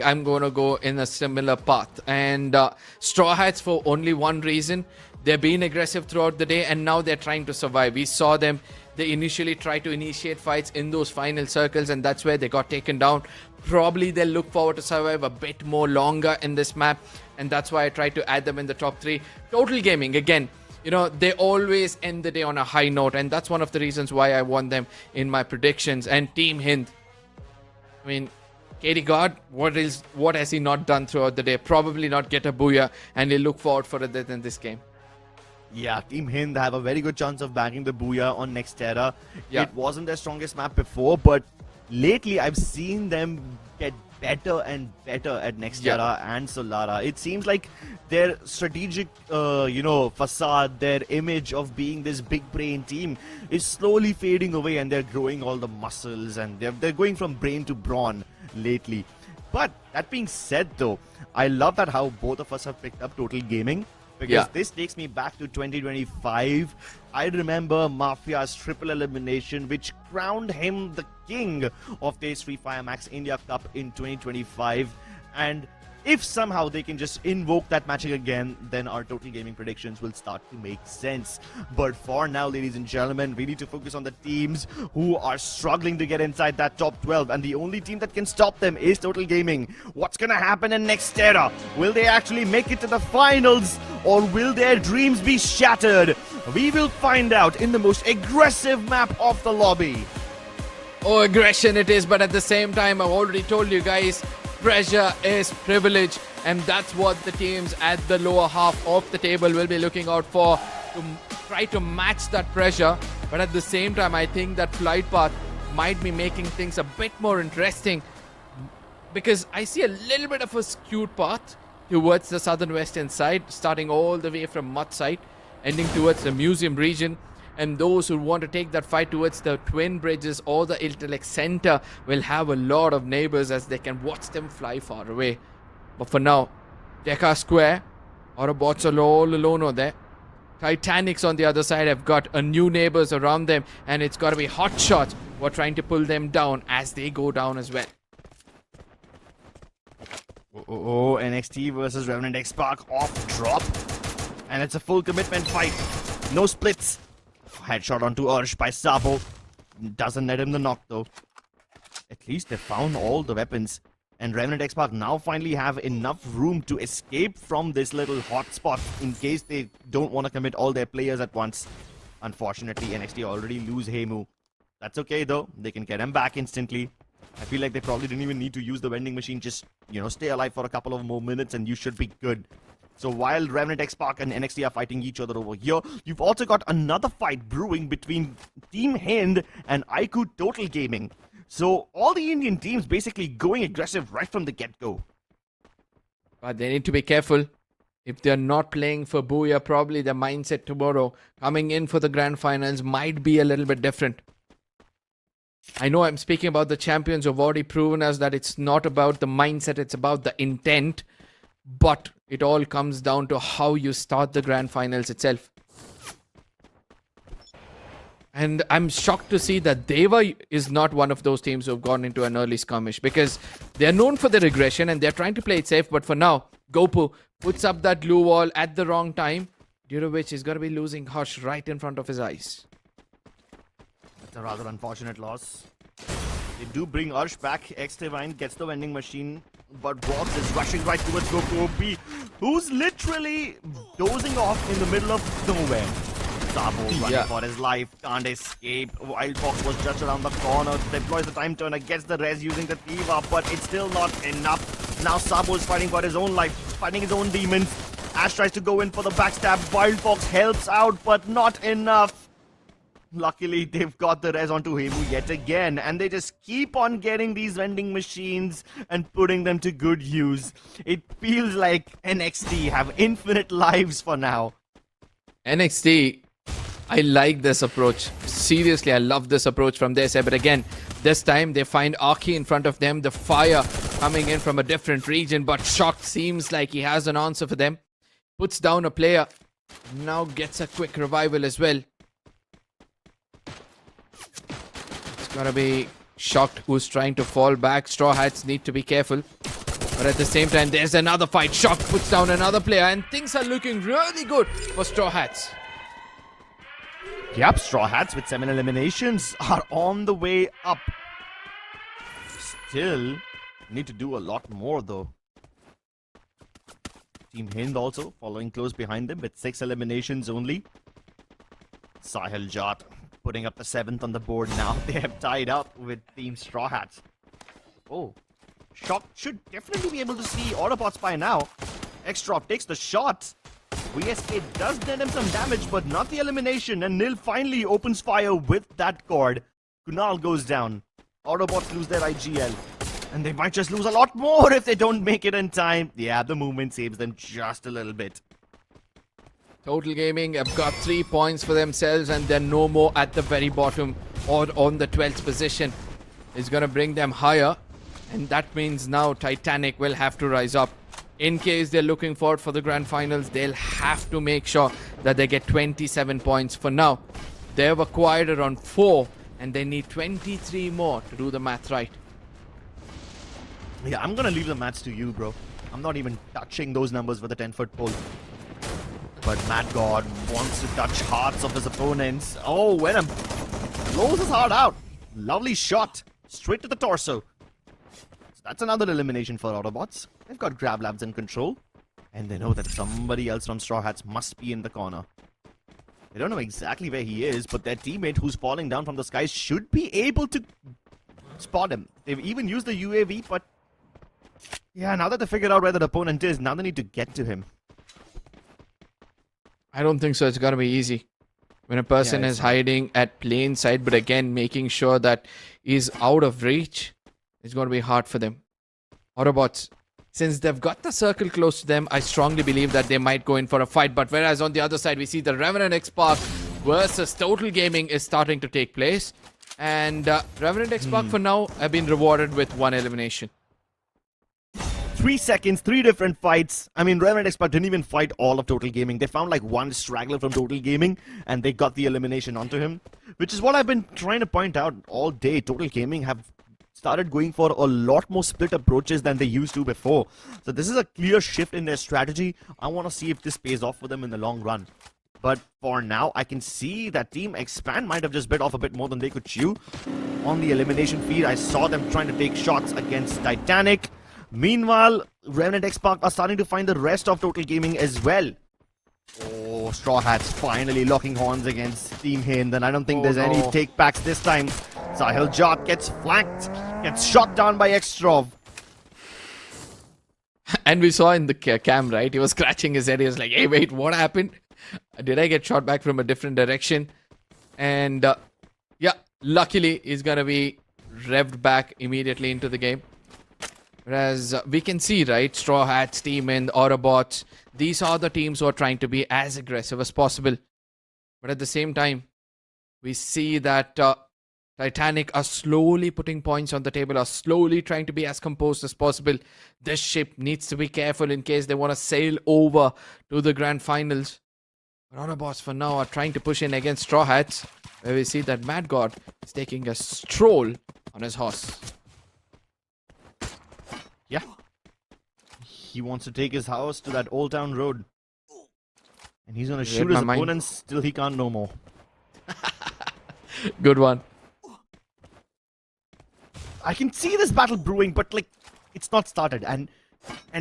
I'm going to go in a similar path. And Straw Hats, for only one reason. They're being aggressive throughout the day, and now they're trying to survive. We saw them. They initially tried to initiate fights in those final circles, and that's where they got taken down. Probably they'll look forward to survive a bit more longer in this map, and that's why I tried to add them in the top 3. Total Gaming, again, you know, they always end the day on a high note, and that's one of the reasons why I won them in my predictions. And Team Hind, I mean, Katie God, what has he not done throughout the day? Probably not get a booyah, and he'll look forward for it in this game. Yeah, Team Hind have a very good chance of bagging the booyah on NXT. Yeah. It wasn't their strongest map before, but lately I've seen them get better and better at NXT and Solara. It seems like their strategic, facade, their image of being this big brain team is slowly fading away, and they're growing all the muscles, and they're going from brain to brawn lately. But that being said, though, I love that how both of us have picked up Total Gaming, because this takes me back to 2025. I remember Mafia's triple elimination, which crowned him the king of the Fire Max India Cup in 2025. And If somehow they can just invoke that matching again, then our total gaming predictions will start to make sense. But for now, ladies and gentlemen, we need to focus on the teams who are struggling to get inside that top 12, and the only team that can stop them is Total Gaming. What's gonna happen in next era? Will they actually make it to the finals, or will their dreams be shattered? We will find out in the most aggressive map of the lobby. Oh, aggression it is, but at the same time, I've already told you guys, pressure is privilege, and that's what the teams at the lower half of the table will be looking out for, to try to match that pressure. But at the same time, I think that flight path might be making things a bit more interesting, because I see a little bit of a skewed path towards the southern western side, starting all the way from Mud side, ending towards the museum region. And those who want to take that fight towards the Twin Bridges or the Intellect Center will have a lot of neighbors, as they can watch them fly far away. But for now, Deca Square, Autobotz are all alone over there. Titanics on the other side have got a new neighbors around them, and it's got to be Hotshot who are trying to pull them down as they go down as well. Oh, NXT versus Revenant XSpark off drop. And it's a full commitment fight. No splits. Headshot onto Ursh by Sabo. Doesn't net him the knock though. At least they found all the weapons. And Revenant XSpark now finally have enough room to escape from this little hotspot in case they don't want to commit all their players at once. Unfortunately, NXT already lose Heimu. That's okay though. They can get him back instantly. I feel like they probably didn't even need to use the vending machine. Just, stay alive for a couple of more minutes and you should be good. So while Revenant XSpark and NXT are fighting each other over here, you've also got another fight brewing between Team Hind and iQOO Total Gaming. So all the Indian teams basically going aggressive right from the get-go. But they need to be careful. If they're not playing for Booyah, probably the mindset tomorrow coming in for the grand finals might be a little bit different. I know I'm speaking about the champions who have already proven us that it's not about the mindset, it's about the intent. But it all comes down to how you start the grand finals itself. And I'm shocked to see that Dewa is not one of those teams who have gone into an early skirmish, because they're known for their aggression and they're trying to play it safe. But for now, Gopu puts up that glue wall at the wrong time, due to which he's going to be losing Hush right in front of his eyes. It's a rather unfortunate loss. They do bring Ursh back. X-Divine gets the vending machine, but Brox is rushing right towards Goku OP, who's literally dozing off in the middle of nowhere. Sabo running for his life, can't escape. Wild Fox was just around the corner, deploys the time turner, gets the res using the Diva, but it's still not enough. Now Sabo is fighting for his own life, fighting his own demons. Ash tries to go in for the backstab. Wild Fox helps out, but not enough. Luckily, they've got the res onto Heimu yet again, and they just keep on getting these vending machines and putting them to good use. It feels like NXT have infinite lives for now. NXT, I like this approach. Seriously, I love this approach from their side. But again, this time they find Akkee in front of them. The fire coming in from a different region, but Shock seems like he has an answer for them. Puts down a player. Now gets a quick revival as well. Gonna be Shocked who's trying to fall back. Straw Hats need to be careful. But at the same time, there's another fight. Shocked puts down another player, and things are looking really good for Straw Hats. Yep, Straw Hats with 7 eliminations are on the way up. Still need to do a lot more though. Team Hind also following close behind them with 6 eliminations only. Sahil Jat putting up the 7th on the board now. They have tied up with Team Straw Hats. Oh, Shock should definitely be able to see Autobotz by now. X-Drop takes the shot. VSK does net him some damage, but not the elimination. And Nil finally opens fire with that cord. Kunal goes down. Autobots lose their IGL. And they might just lose a lot more if they don't make it in time. Yeah, the movement saves them just a little bit. Total Gaming have got 3 points for themselves, and they're no more at the very bottom or on the 12th position. It's going to bring them higher, and that means now Titanic will have to rise up. In case they're looking forward for the grand finals, they'll have to make sure that they get 27 points. For now, they've acquired around 4, and they need 23 more to do the math right. Yeah, I'm going to leave the match to you, bro. I'm not even touching those numbers with a 10-foot pole. But Mad God wants to touch hearts of his opponents. Oh, Venom blows his heart out. Lovely shot. Straight to the torso. So that's another elimination for Autobotz. They've got Grab Labs in control. And they know that somebody else from Straw Hats must be in the corner. They don't know exactly where he is, but their teammate who's falling down from the skies should be able to spot him. They've even used the UAV, but yeah, now that they figured out where the opponent is, now they need to get to him. I don't think so. It's going to be easy. When a person is hiding at plain sight, but again, making sure that he's out of reach, it's going to be hard for them. Autobotz, since they've got the circle close to them, I strongly believe that they might go in for a fight. But whereas on the other side, we see the Revenant XSpark versus Total Gaming is starting to take place. And Revenant XSpark for now have been rewarded with 1 elimination. 3 seconds, 3 different fights. I mean, Revenant XSpark didn't even fight all of Total Gaming. They found like one straggler from Total Gaming and they got the elimination onto him. Which is what I've been trying to point out all day. Total Gaming have started going for a lot more split approaches than they used to before. So this is a clear shift in their strategy. I want to see if this pays off for them in the long run. But for now, I can see that Team Expand might have just bit off a bit more than they could chew. On the elimination feed, I saw them trying to take shots against Titanic. Meanwhile, Revenant XSpark are starting to find the rest of Total Gaming as well. Oh, Straw Hats finally locking horns against Team Hind, and I don't think there's any take-backs this time. Sahil Jat gets flanked, gets shot down by Xtrov. And we saw in the cam, right? He was scratching his head. He was like, hey, wait, what happened? Did I get shot back from a different direction? And yeah, luckily, he's going to be revved back immediately into the game. Whereas we can see, right, Straw Hats, Team and Autobotz, these are the teams who are trying to be as aggressive as possible. But at the same time, we see that Titanic are slowly putting points on the table, are slowly trying to be as composed as possible. This ship needs to be careful in case they want to sail over to the grand finals. But Autobotz for now are trying to push in against Straw Hats, where we see that Mad God is taking a stroll on his horse. Yeah. He wants to take his house to that Old Town Road. And he's going to shoot his opponents till he can't no more. Good one. I can see this battle brewing, but like, it's not started. And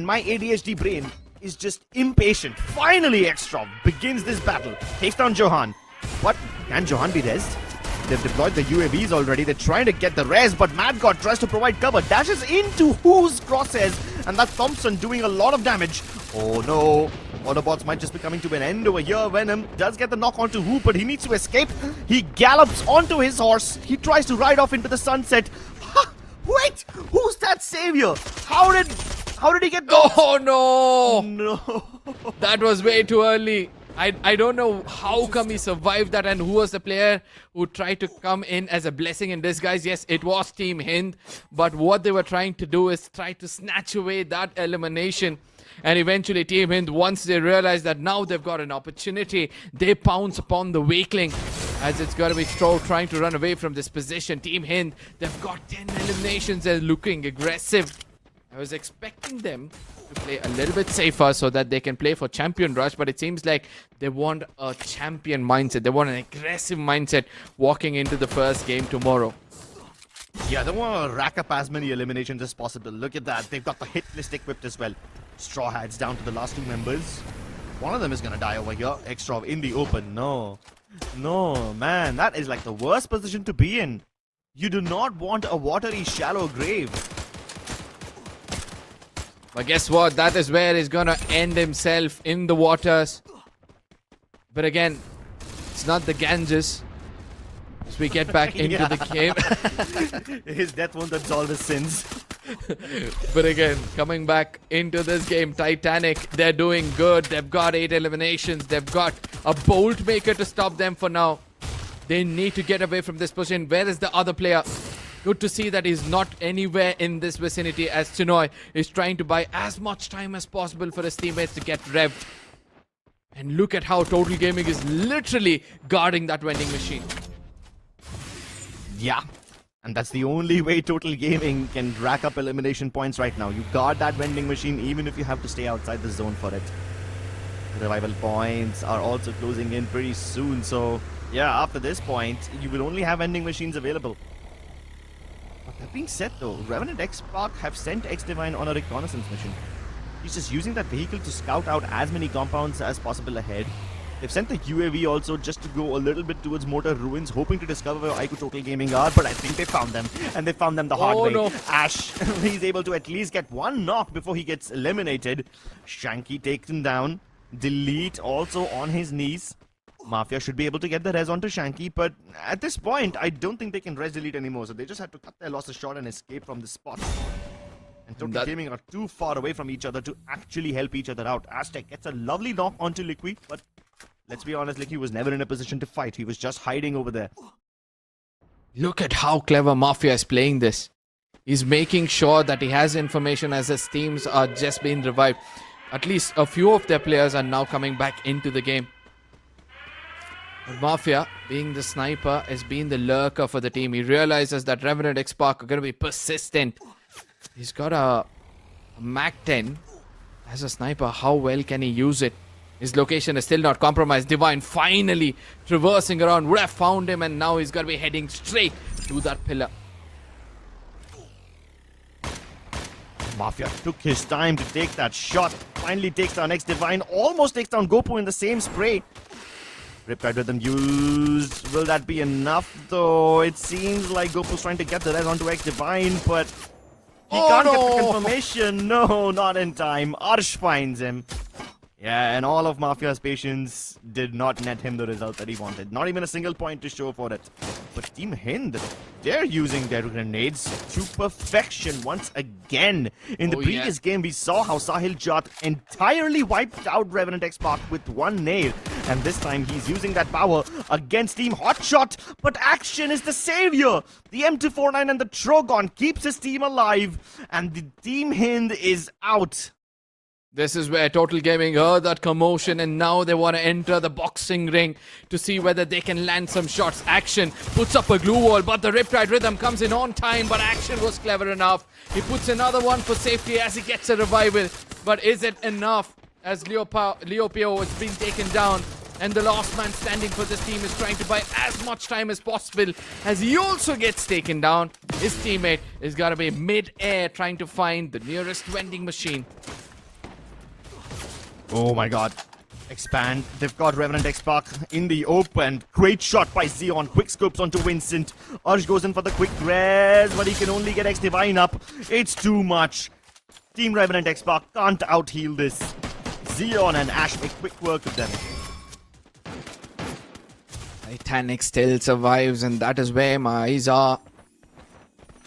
my ADHD brain is just impatient. Finally, Xtrov begins this battle. Takes down Johan. But can Johan be rezzed? They've deployed the UAVs already. They're trying to get the res, but Mad God tries to provide cover. Dashes into Who's crosshairs, and that's Thompson doing a lot of damage. Oh no. Autobotz might just be coming to an end over here. Venom does get the knock onto Who, but he needs to escape. He gallops onto his horse. He tries to ride off into the sunset. Wait! Who's that savior? How did he get those? Oh no! No. That was way too early. I don't know how come he survived that, and who was the player who tried to come in as a blessing in disguise. Yes, it was Team Hind, but what they were trying to do is try to snatch away that elimination. And eventually Team Hind, once they realize that now they've got an opportunity, they pounce upon the weakling, as it's got to be Stroll trying to run away from this position. Team Hind, they've got 10 eliminations. They're looking aggressive. I was expecting them to play a little bit safer so that they can play for champion rush, but it seems like they want a champion mindset. They want an aggressive mindset walking into the first game tomorrow. Yeah, they want to rack up as many eliminations as possible. Look at that. They've got the hit list equipped as well. Straw Hats down to the last 2 members. One of them is going to die over here. Xtrov in the open. No, man. That is like the worst position to be in. You do not want a watery, shallow grave. But guess what? That is where he's gonna end himself, in the waters. But again, it's not the Ganges. As we get back into the game. His death won't absolve his sins. But again, coming back into this game, Titanic, they're doing good. They've got 8 eliminations. They've got a bolt maker to stop them for now. They need to get away from this position. Where is the other player? Good to see that he's not anywhere in this vicinity, as Chinoy is trying to buy as much time as possible for his teammates to get revved. And look at how Total Gaming is literally guarding that vending machine. Yeah. And that's the only way Total Gaming can rack up elimination points right now. You guard that vending machine even if you have to stay outside the zone for it. Revival points are also closing in pretty soon, so yeah, after this point, you will only have vending machines available. But that being said though, Revenant XSpark have sent X-Divine on a reconnaissance mission. He's just using that vehicle to scout out as many compounds as possible ahead. They've sent the UAV also just to go a little bit towards Mortar Ruins, hoping to discover where iQOO Total Gaming are, but I think they found them, and they found them the hard way. No. Ash, he's able to at least get one knock before he gets eliminated. Shanky taken down. Delete also on his knees. Mafia should be able to get the res onto Shanky, but at this point, I don't think they can res delete anymore, so they just have to cut their losses short and escape from the spot. And Total Gaming are too far away from each other to actually help each other out. Aztec gets a lovely knock onto Liquid, but let's be honest, Liquid was never in a position to fight. He was just hiding over there. Look at how clever Mafia is playing this. He's making sure that he has information as his teams are just being revived. At least a few of their players are now coming back into the game. But Mafia, being the sniper, has been the lurker for the team. He realizes that Revenant XSpark are going to be persistent. He's got a Mac 10 as a sniper. How well can he use it? His location is still not compromised. Divine finally traversing around, would have found him, and now he's going to be heading straight to that pillar. Mafia took his time to take that shot. Finally takes down X-Divine. Almost takes down Gopu in the same spray. Riptide Rhythm used. Will that be enough though? It seems like Gopu's trying to get the res onto X-Divine, but he can't get the confirmation. No, not in time. Arsh finds him. Yeah, and all of Mafia's patience did not net him the result that he wanted. Not even a single point to show for it. But Team Hind, they're using their grenades to perfection once again. In the previous game, we saw how Sahil Jat entirely wiped out Revenant XSpark with one nail. And this time, he's using that power against Team Hotshot. But action is the savior. The M249 and the Trogon keeps his team alive. And the Team Hind is out. This is where Total Gaming heard that commotion, and now they want to enter the boxing ring to see whether they can land some shots. Action puts up a glue wall, but the Riptide Rhythm comes in on time, but Action was clever enough. He puts another one for safety as he gets a revival. But is it enough as Leopio is being taken down? And the last man standing for this team is trying to buy as much time as possible as he also gets taken down. His teammate is going to be mid-air trying to find the nearest vending machine. Oh my god. Expand. They've got Revenant XSpark in the open. Great shot by Xeon. Quick scopes onto Vincent. Ursh goes in for the quick res, but he can only get X-Divine up. It's too much. Team Revenant XSpark can't out-heal this. Xeon and Ash make quick work of them. Titanic still survives, and that is where my eyes are.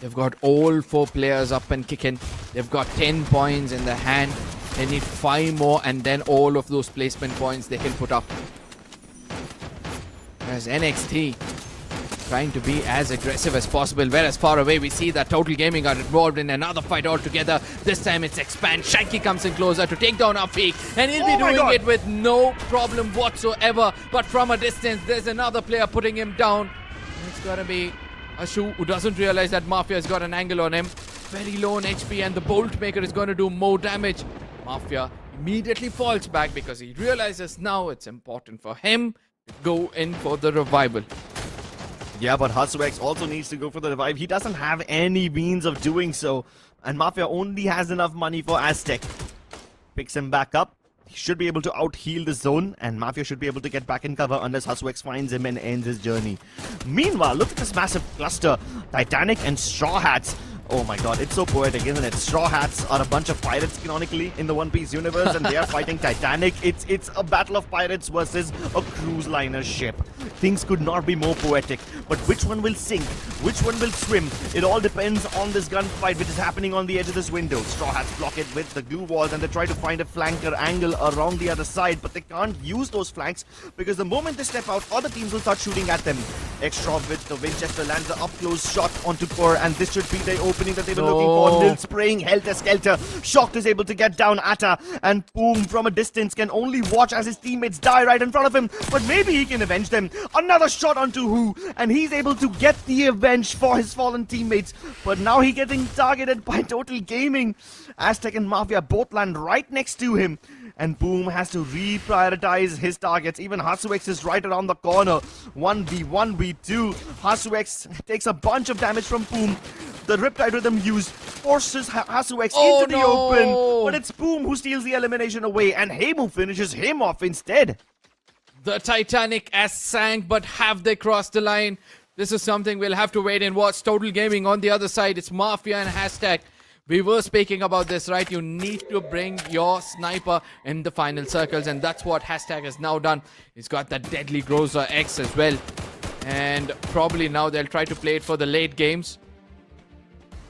They've got all 4 players up and kicking. They've got 10 points in the hand. They need 5 more, and then all of those placement points they can put up. Whereas NXT trying to be as aggressive as possible. Whereas far away we see that Total Gaming are involved in another fight altogether. This time it's Expand. Shanky comes in closer to take down Affik, and he'll be doing it with no problem whatsoever. But from a distance, there's another player putting him down. It's gotta be Ashu, who doesn't realize that Mafia's got an angle on him. Very low on HP, and the Bolt Maker is going to do more damage. Mafia immediately falls back because he realizes now it's important for him to go in for the revival. Yeah, but Hasuex also needs to go for the revive. He doesn't have any means of doing so. And Mafia only has enough money for Aztec. Picks him back up. He should be able to out-heal the zone, and Mafia should be able to get back in cover unless Hasuex finds him and ends his journey. Meanwhile, look at this massive cluster. Titanic and Straw Hats. Oh my god, it's so poetic, isn't it? Straw Hats are a bunch of pirates canonically in the One Piece universe, and they are fighting Titanic. It's a battle of pirates versus a cruise liner ship. Things could not be more poetic. But which one will sink? Which one will swim? It all depends on this gunfight which is happening on the edge of this window. Straw Hats block it with the glue walls, and they try to find a flanker angle around the other side, but they can't use those flanks because the moment they step out, other teams will start shooting at them. Extra with the Winchester lands the up close shot onto Core, and this should be the opening that they were looking for. Nil spraying Helter Skelter. Shocked is able to get down Atta, and Boom from a distance can only watch as his teammates die right in front of him, but maybe he can avenge them. Another shot onto Who, and he's able to get the avenge for his fallen teammates, but now he's getting targeted by Total Gaming. Aztec and Mafia both land right next to him, and Boom has to reprioritize his targets. Even Hasuex is right around the corner. 1v2. Hasuex takes a bunch of damage from Boom. The Riptide Rhythm use forces Hasuex into the open, but it's Boom who steals the elimination away, and Heimu finishes him off instead. The Titanic has sank, but have they crossed the line? This is something we'll have to wait and watch. Total Gaming on the other side, it's Mafia and Hashtag. We were speaking about this, right? You need to bring your sniper in the final circles, and that's what Hashtag has now done. He's got that deadly Groza X as well, and probably now they'll try to play it for the late games.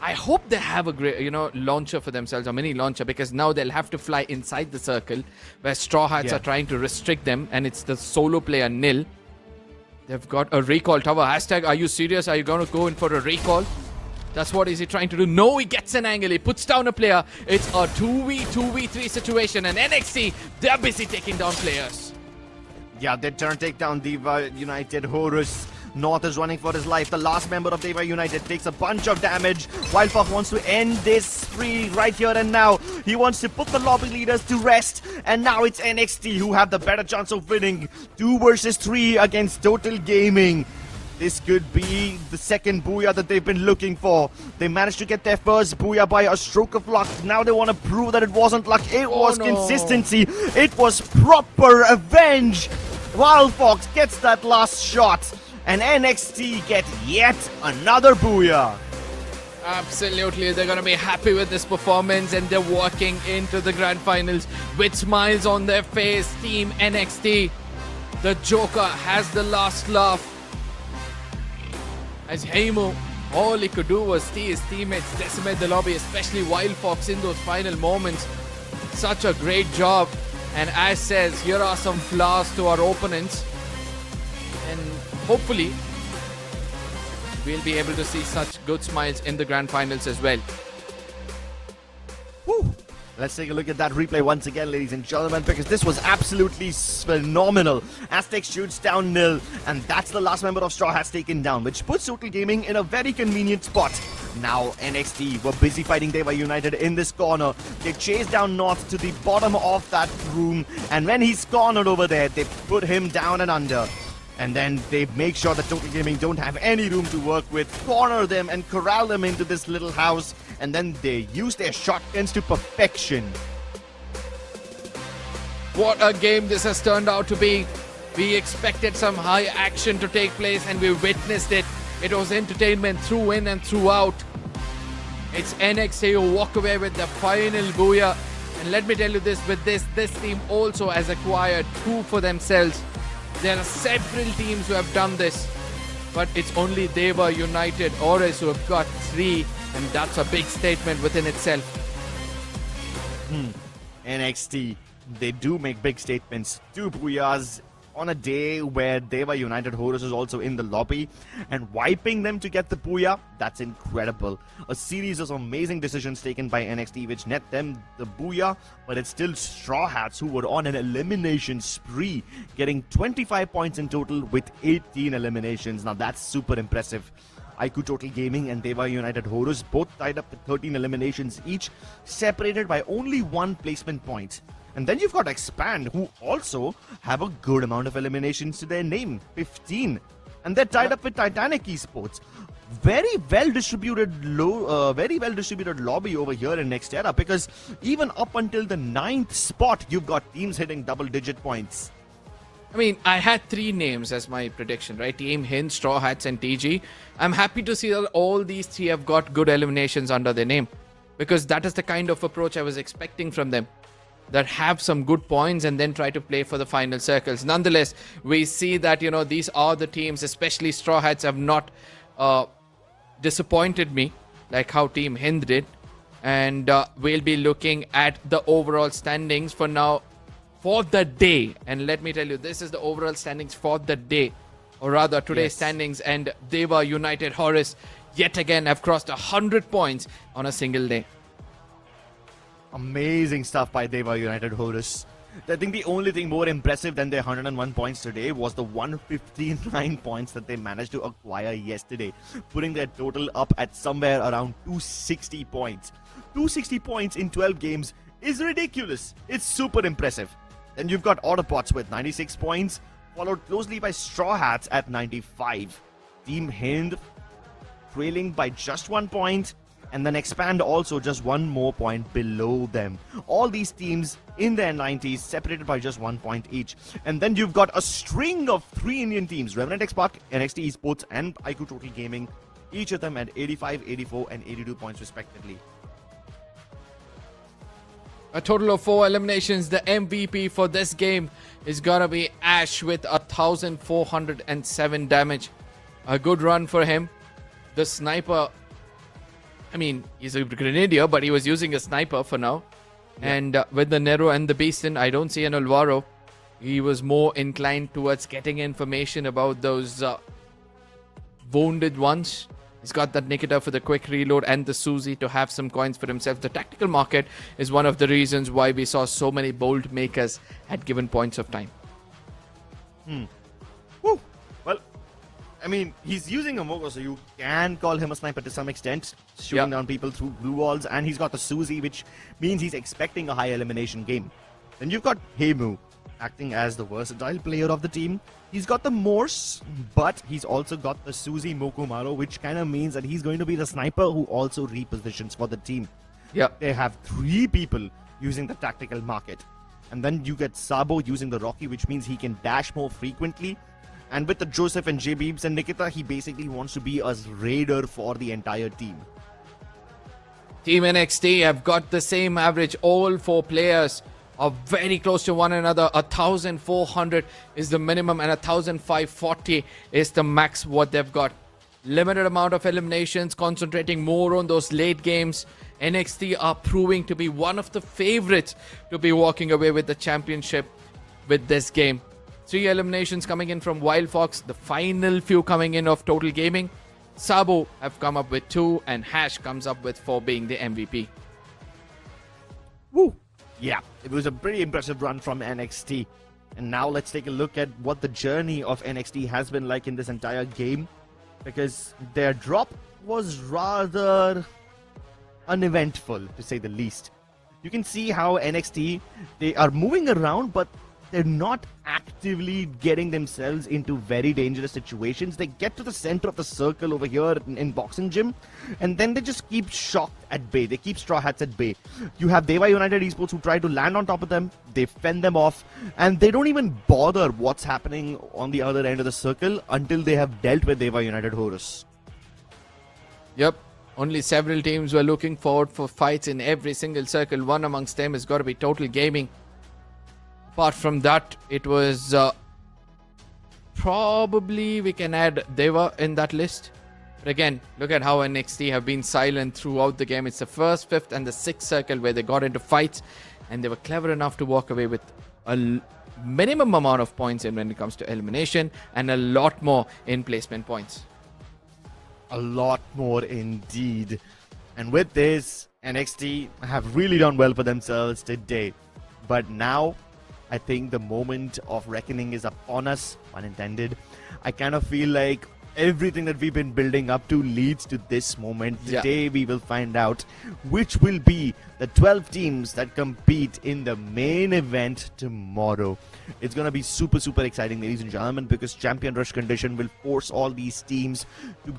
I hope they have a great, launcher for themselves, a mini launcher, because now they'll have to fly inside the circle where Straw Hats are trying to restrict them, and it's the solo player Nil. They've got a recall tower. Hashtag, are you serious? Are you going to go in for a recall? That's what is he trying to do. No, he gets an angle. He puts down a player. It's a 2v3 situation, and NXT, they're busy taking down players. Yeah, they take down Dewa United. Horus. North is running for his life. The last member of Dewa United takes a bunch of damage. Wildfuck wants to end this spree right here and now. He wants to put the lobby leaders to rest. And now it's NXT who have the better chance of winning. 2 versus 3 against Total Gaming. This could be the second booyah that they've been looking for. They managed to get their first booyah by a stroke of luck. Now they want to prove that it wasn't luck. It was consistency. It was proper avenge. Wildfox gets that last shot. And NXT get yet another booyah. Absolutely, they're going to be happy with this performance, and they're walking into the grand finals with smiles on their face. Team NXT, the Joker has the last laugh. As Heimu, all he could do was see his teammates decimate the lobby, especially Wildfox in those final moments. Such a great job. And as says, here are some flaws to our opponents. And hopefully, we'll be able to see such good smiles in the grand finals as well. Woo. Let's take a look at that replay once again, ladies and gentlemen, because this was absolutely phenomenal. Aztec shoots down Nil, and that's the last member of Straw Hats taken down, which puts Total Gaming in a very convenient spot. Now NXT were busy fighting Dewa United in this corner. They chase down North to the bottom of that room, and when he's cornered over there, they put him down and under. And then they make sure that Total Gaming don't have any room to work with, corner them and corral them into this little house, and then they use their shotguns to perfection. What a game this has turned out to be. We expected some high action to take place, and we witnessed it. It was entertainment through in and throughout. It's NXT who walk away with the final booyah. And let me tell you this, with this team also has acquired 2 for themselves. There are several teams who have done this, but it's only Dewa United Horus who have got 3, and that's a big statement within itself. NXT, they do make big statements. 2 booyahs on a day where Dewa United Horus is also in the lobby, and wiping them to get the booyah, that's incredible. A series of amazing decisions taken by NXT which net them the booyah, but it's still Straw Hats who were on an elimination spree, getting 25 points in total with 18 eliminations. Now that's super impressive. iQOO Total Gaming and Dewa United Horus both tied up with 13 eliminations each, separated by only 1 placement point. And then you've got Expand, who also have a good amount of eliminations to their name, 15. And they're tied up with Titanic Esports. Very well distributed lobby over here in Next Era, because even up until the 9th spot, you've got teams hitting double-digit points. I mean, I had 3 names as my prediction, right? Team Hind, Straw Hats, and TG. I'm happy to see that all these 3 have got good eliminations under their name, because that is the kind of approach I was expecting from them. That have some good points and then try to play for the final circles. Nonetheless, we see that, these are the teams, especially Straw Hats, have not disappointed me like how Team Hind did. And we'll be looking at the overall standings for now for the day. And let me tell you, this is the overall standings for the day. or rather today's standings, and Dewa United Horus yet again have crossed 100 points on a single day. Amazing stuff by Dewa United Horus. I think the only thing more impressive than their 101 points today was the 159 points that they managed to acquire yesterday, putting their total up at somewhere around 260 points. 260 points in 12 games is ridiculous. It's super impressive. Then you've got Autobotz with 96 points, followed closely by Straw Hats at 95. Team Hind trailing by just 1 point, and then Expand also just 1 more point below them. All these teams in their 90s, separated by just 1 point each. And then you've got a string of 3 Indian teams, Revenant XSpark, NXT Esports, and iQOO Total Gaming, each of them at 85, 84, and 82 points respectively. A total of 4 eliminations. The MVP for this game is gonna be Ash with 1,407 damage. A good run for him. The sniper, I mean, he's a grenadier, but he was using a sniper for now. Yeah. And with the Nero and the Beastin, I don't see an Alvaro. He was more inclined towards getting information about those wounded ones. He's got that Nikita for the quick reload and the Suzy to have some coins for himself. The tactical market is one of the reasons why we saw so many bold makers at given points of time. Woo. Well, I mean, he's using a Mogo, so you can call him a sniper to some extent, shooting down people through blue walls, and he's got the Suzy, which means he's expecting a high elimination game. Then you've got Heimu, acting as the versatile player of the team. He's got the Morse, but he's also got the Suzy Mokumaro, which kind of means that he's going to be the sniper who also repositions for the team. Yeah. They have 3 people using the tactical market. And then you get Sabo using the Rocky, which means he can dash more frequently. And with the Joseph and J-Beebs and Nikita, he basically wants to be a raider for the entire team. Team NXT have got the same average. All 4 players are very close to one another. 1,400 is the minimum and 1,540 is the max what they've got. Limited amount of eliminations, concentrating more on those late games. NXT are proving to be one of the favorites to be walking away with the championship with this game. 3 eliminations coming in from Wild Fox, the final few coming in of Total Gaming. Sabo have come up with 2 and Hash comes up with 4 being the MVP. Woo! Yeah, it was a pretty impressive run from NXT. And now let's take a look at what the journey of NXT has been like in this entire game. Because their drop was rather uneventful, to say the least. You can see how NXT, they are moving around, but they're not actively getting themselves into very dangerous situations. They get to the center of the circle over here in Boxing Gym, and then they just keep shocked at bay. They keep Straw Hats at bay. You have Dewa United Esports who try to land on top of them. They fend them off, and they don't even bother what's happening on the other end of the circle until they have dealt with Dewa United Horus. Yep. Only several teams were looking forward for fights in every single circle. One amongst them has got to be Total Gaming. Apart from that, it was probably we can add Dewa in that list. But again, look at how NXT have been silent throughout the game. It's the 1st, 5th and the 6th circle where they got into fights, and they were clever enough to walk away with a minimum amount of points in when it comes to elimination and a lot more in placement points. A lot more indeed. And with this, NXT have really done well for themselves today. But now, I think the moment of reckoning is upon us, pun intended. I kind of feel like everything that we've been building up to leads to this moment. Today we will find out which will be the 12 teams that compete in the main event tomorrow. It's going to be super, super exciting, ladies and gentlemen, because Champion Rush condition will force all these teams to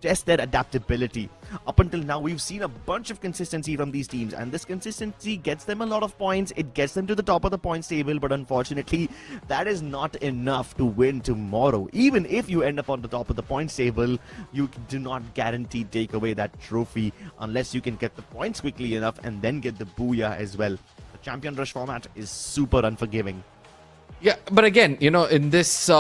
test their adaptability. Up until now, we've seen a bunch of consistency from these teams, and this consistency gets them a lot of points. It gets them to the top of the points table, but unfortunately, that is not enough to win tomorrow. Even if you end up on the top of the points table, you do not guarantee take away that trophy unless you can get the points quickly enough and then get the booyah as well. The Champion Rush format is super unforgiving. Yeah, but again, you know, in this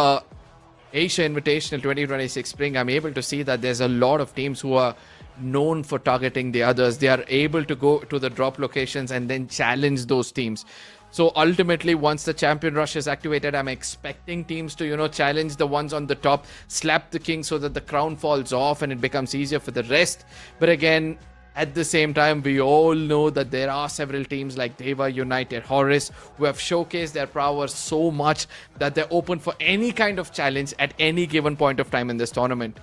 Asia Invitational 2026 Spring, I'm able to see that there's a lot of teams who are known for targeting the others. They are able to go to the drop locations and then challenge those teams. So ultimately, once the champion rush is activated, I'm expecting teams to, challenge the ones on the top, slap the king so that the crown falls off and it becomes easier for the rest. But again, at the same time, we all know that there are several teams like Dewa, United, Horus, who have showcased their prowess so much that they're open for any kind of challenge at any given point of time in this tournament.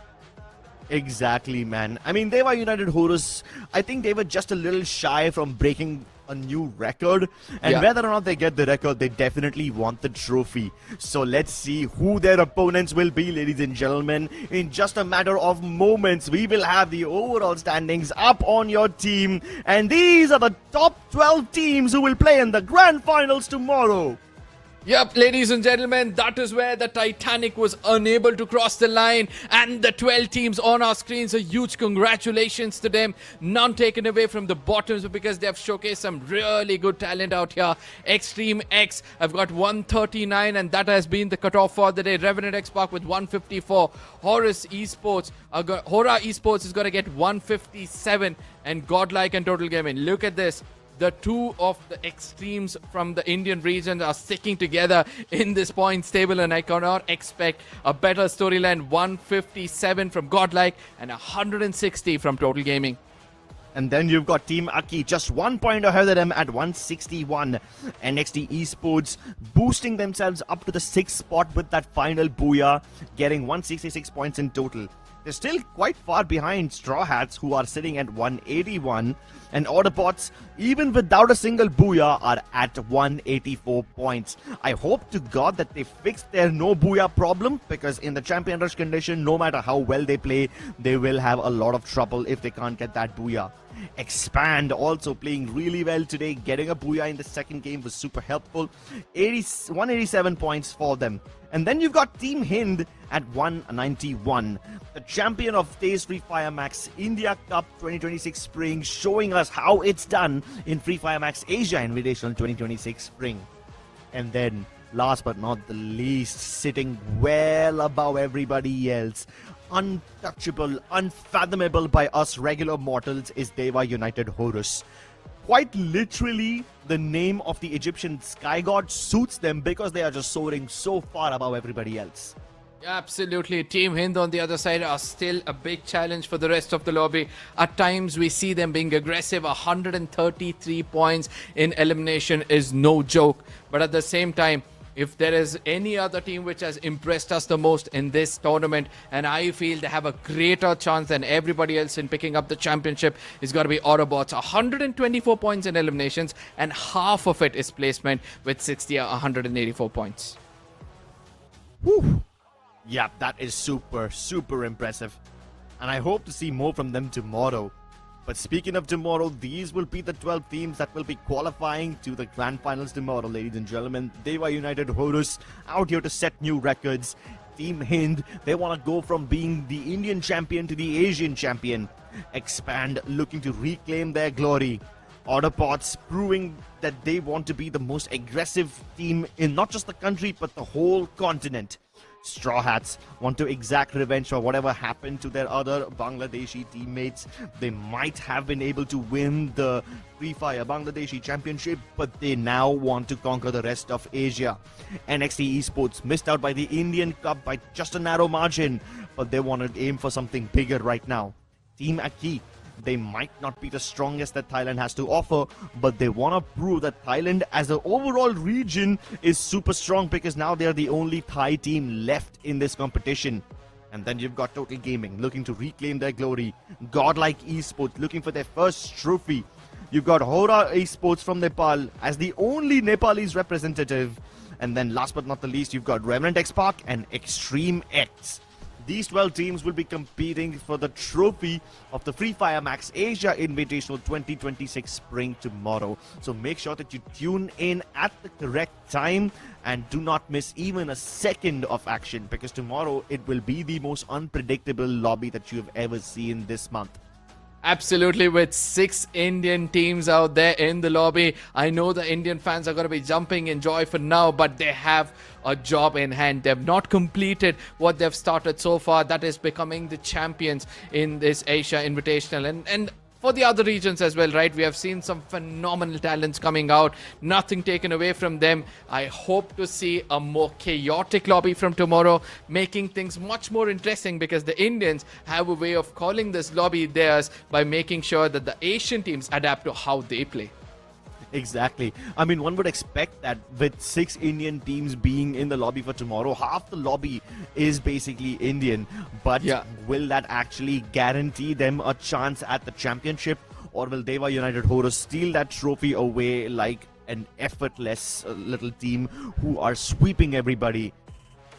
Exactly, man. I mean, Dewa United Horus, I think they were just a little shy from breaking a new record, and whether or not they get the record, they definitely want the trophy. So let's see who their opponents will be, ladies and gentlemen. In just a matter of moments, we will have the overall standings up on your team, and these are the top 12 teams who will play in the grand finals tomorrow. Yep, ladies and gentlemen, that is where the Titanic was unable to cross the line, and the 12 teams on our screens, a huge congratulations to them. None taken away from the bottoms because they have showcased some really good talent out here. Extreme X, I've got 139, and that has been the cutoff for the day. Revenant XSpark with 154. Horus Esports, Hora Esports is going to get 157, and Godlike and Total Gaming. Look at this. The two of the extremes from the Indian region are sticking together in this points table, and I cannot expect a better storyline. 157 from Godlike and 160 from Total Gaming. And then you've got Team Akkee just 1 point ahead of them at 161. NXT Esports boosting themselves up to the 6th spot with that final booyah, getting 166 points in total. They're still quite far behind Straw Hats, who are sitting at 181. And Autobotz, even without a single booyah, are at 184 points. I hope to God that they fixed their no booyah problem, because in the champion rush condition, no matter how well they play, they will have a lot of trouble if they can't get that booyah. Expand also playing really well today. Getting a booyah in the second game was super helpful. 187 points for them. And then you've got Team Hind at 191. The champion of Days Free Fire Max India Cup 2026 Spring, showing us how it's done in Free Fire Max Asia Invitational 2026 Spring. And then, last but not the least, sitting well above everybody else, untouchable, unfathomable by us regular mortals, is Dewa United Horus. Quite literally, the name of the Egyptian sky god suits them because they are just soaring so far above everybody else. Absolutely. Team Hind on the other side are still a big challenge for the rest of the lobby. At times we see them being aggressive. 133 points in elimination is no joke. But at the same time, if there is any other team which has impressed us the most in this tournament, and I feel they have a greater chance than everybody else in picking up the championship, is going to be Autobotz. 124 points in eliminations, and half of it is placement with 184 points. Whew. Yeah, that is super, super impressive. And I hope to see more from them tomorrow. But speaking of tomorrow, these will be the 12 teams that will be qualifying to the grand finals tomorrow, ladies and gentlemen. Dewa United Horus out here to set new records. Team Hind, they want to go from being the Indian champion to the Asian champion. Expand, looking to reclaim their glory. Autobotz proving that they want to be the most aggressive team in not just the country, but the whole continent. Straw Hats want to exact revenge for whatever happened to their other Bangladeshi teammates. They might have been able to win the Free Fire Bangladeshi Championship, but they now want to conquer the rest of Asia. NXT Esports missed out by the Indian Cup by just a narrow margin, but they want to aim for something bigger right now. Team Akkee, they might not be the strongest that Thailand has to offer, but they want to prove that Thailand as an overall region is super strong, because now they are the only Thai team left in this competition. And then you've got Total Gaming looking to reclaim their glory. Godlike Esports looking for their first trophy. You've got Hora Esports from Nepal as the only Nepalese representative. And then last but not the least, you've got Revenant XSpark and Extreme X. These 12 teams will be competing for the trophy of the Free Fire Max Asia Invitational 2026 Spring tomorrow. So make sure that you tune in at the correct time and do not miss even a second of action, because tomorrow it will be the most unpredictable lobby that you have ever seen this month. Absolutely, with 6 Indian teams out there in the lobby. I know the Indian fans are going to be jumping in joy for now, but they have a job in hand. They've not completed what they've started so far. That is becoming the champions in this Asia Invitational. And for the other regions as well, right? We have seen some phenomenal talents coming out, nothing taken away from them. I hope to see a more chaotic lobby from tomorrow, making things much more interesting, because the Indians have a way of calling this lobby theirs by making sure that the Asian teams adapt to how they play. Exactly. I mean, one would expect that with 6 Indian teams being in the lobby for tomorrow, half the lobby is basically Indian. But will that actually guarantee them a chance at the championship? Or will Dewa United Horus steal that trophy away like an effortless little team who are sweeping everybody?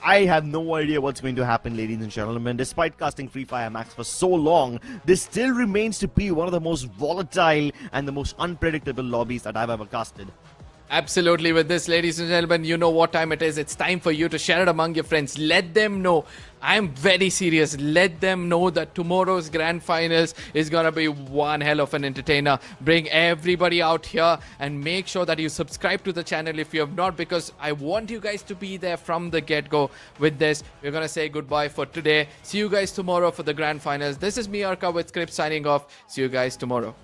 I have no idea what's going to happen, ladies and gentlemen. Despite casting Free Fire Max for so long, this still remains to be one of the most volatile and the most unpredictable lobbies that I've ever casted. Absolutely. With this, ladies and gentlemen, you know what time it is. It's time for you to share it among your friends. Let them know. I'm very serious. Let them know that tomorrow's grand finals is going to be one hell of an entertainer. Bring everybody out here and make sure that you subscribe to the channel if you have not, because I want you guys to be there from the get-go. With this, we're going to say goodbye for today. See you guys tomorrow for the grand finals. This is me, Arka, with Script signing off. See you guys tomorrow.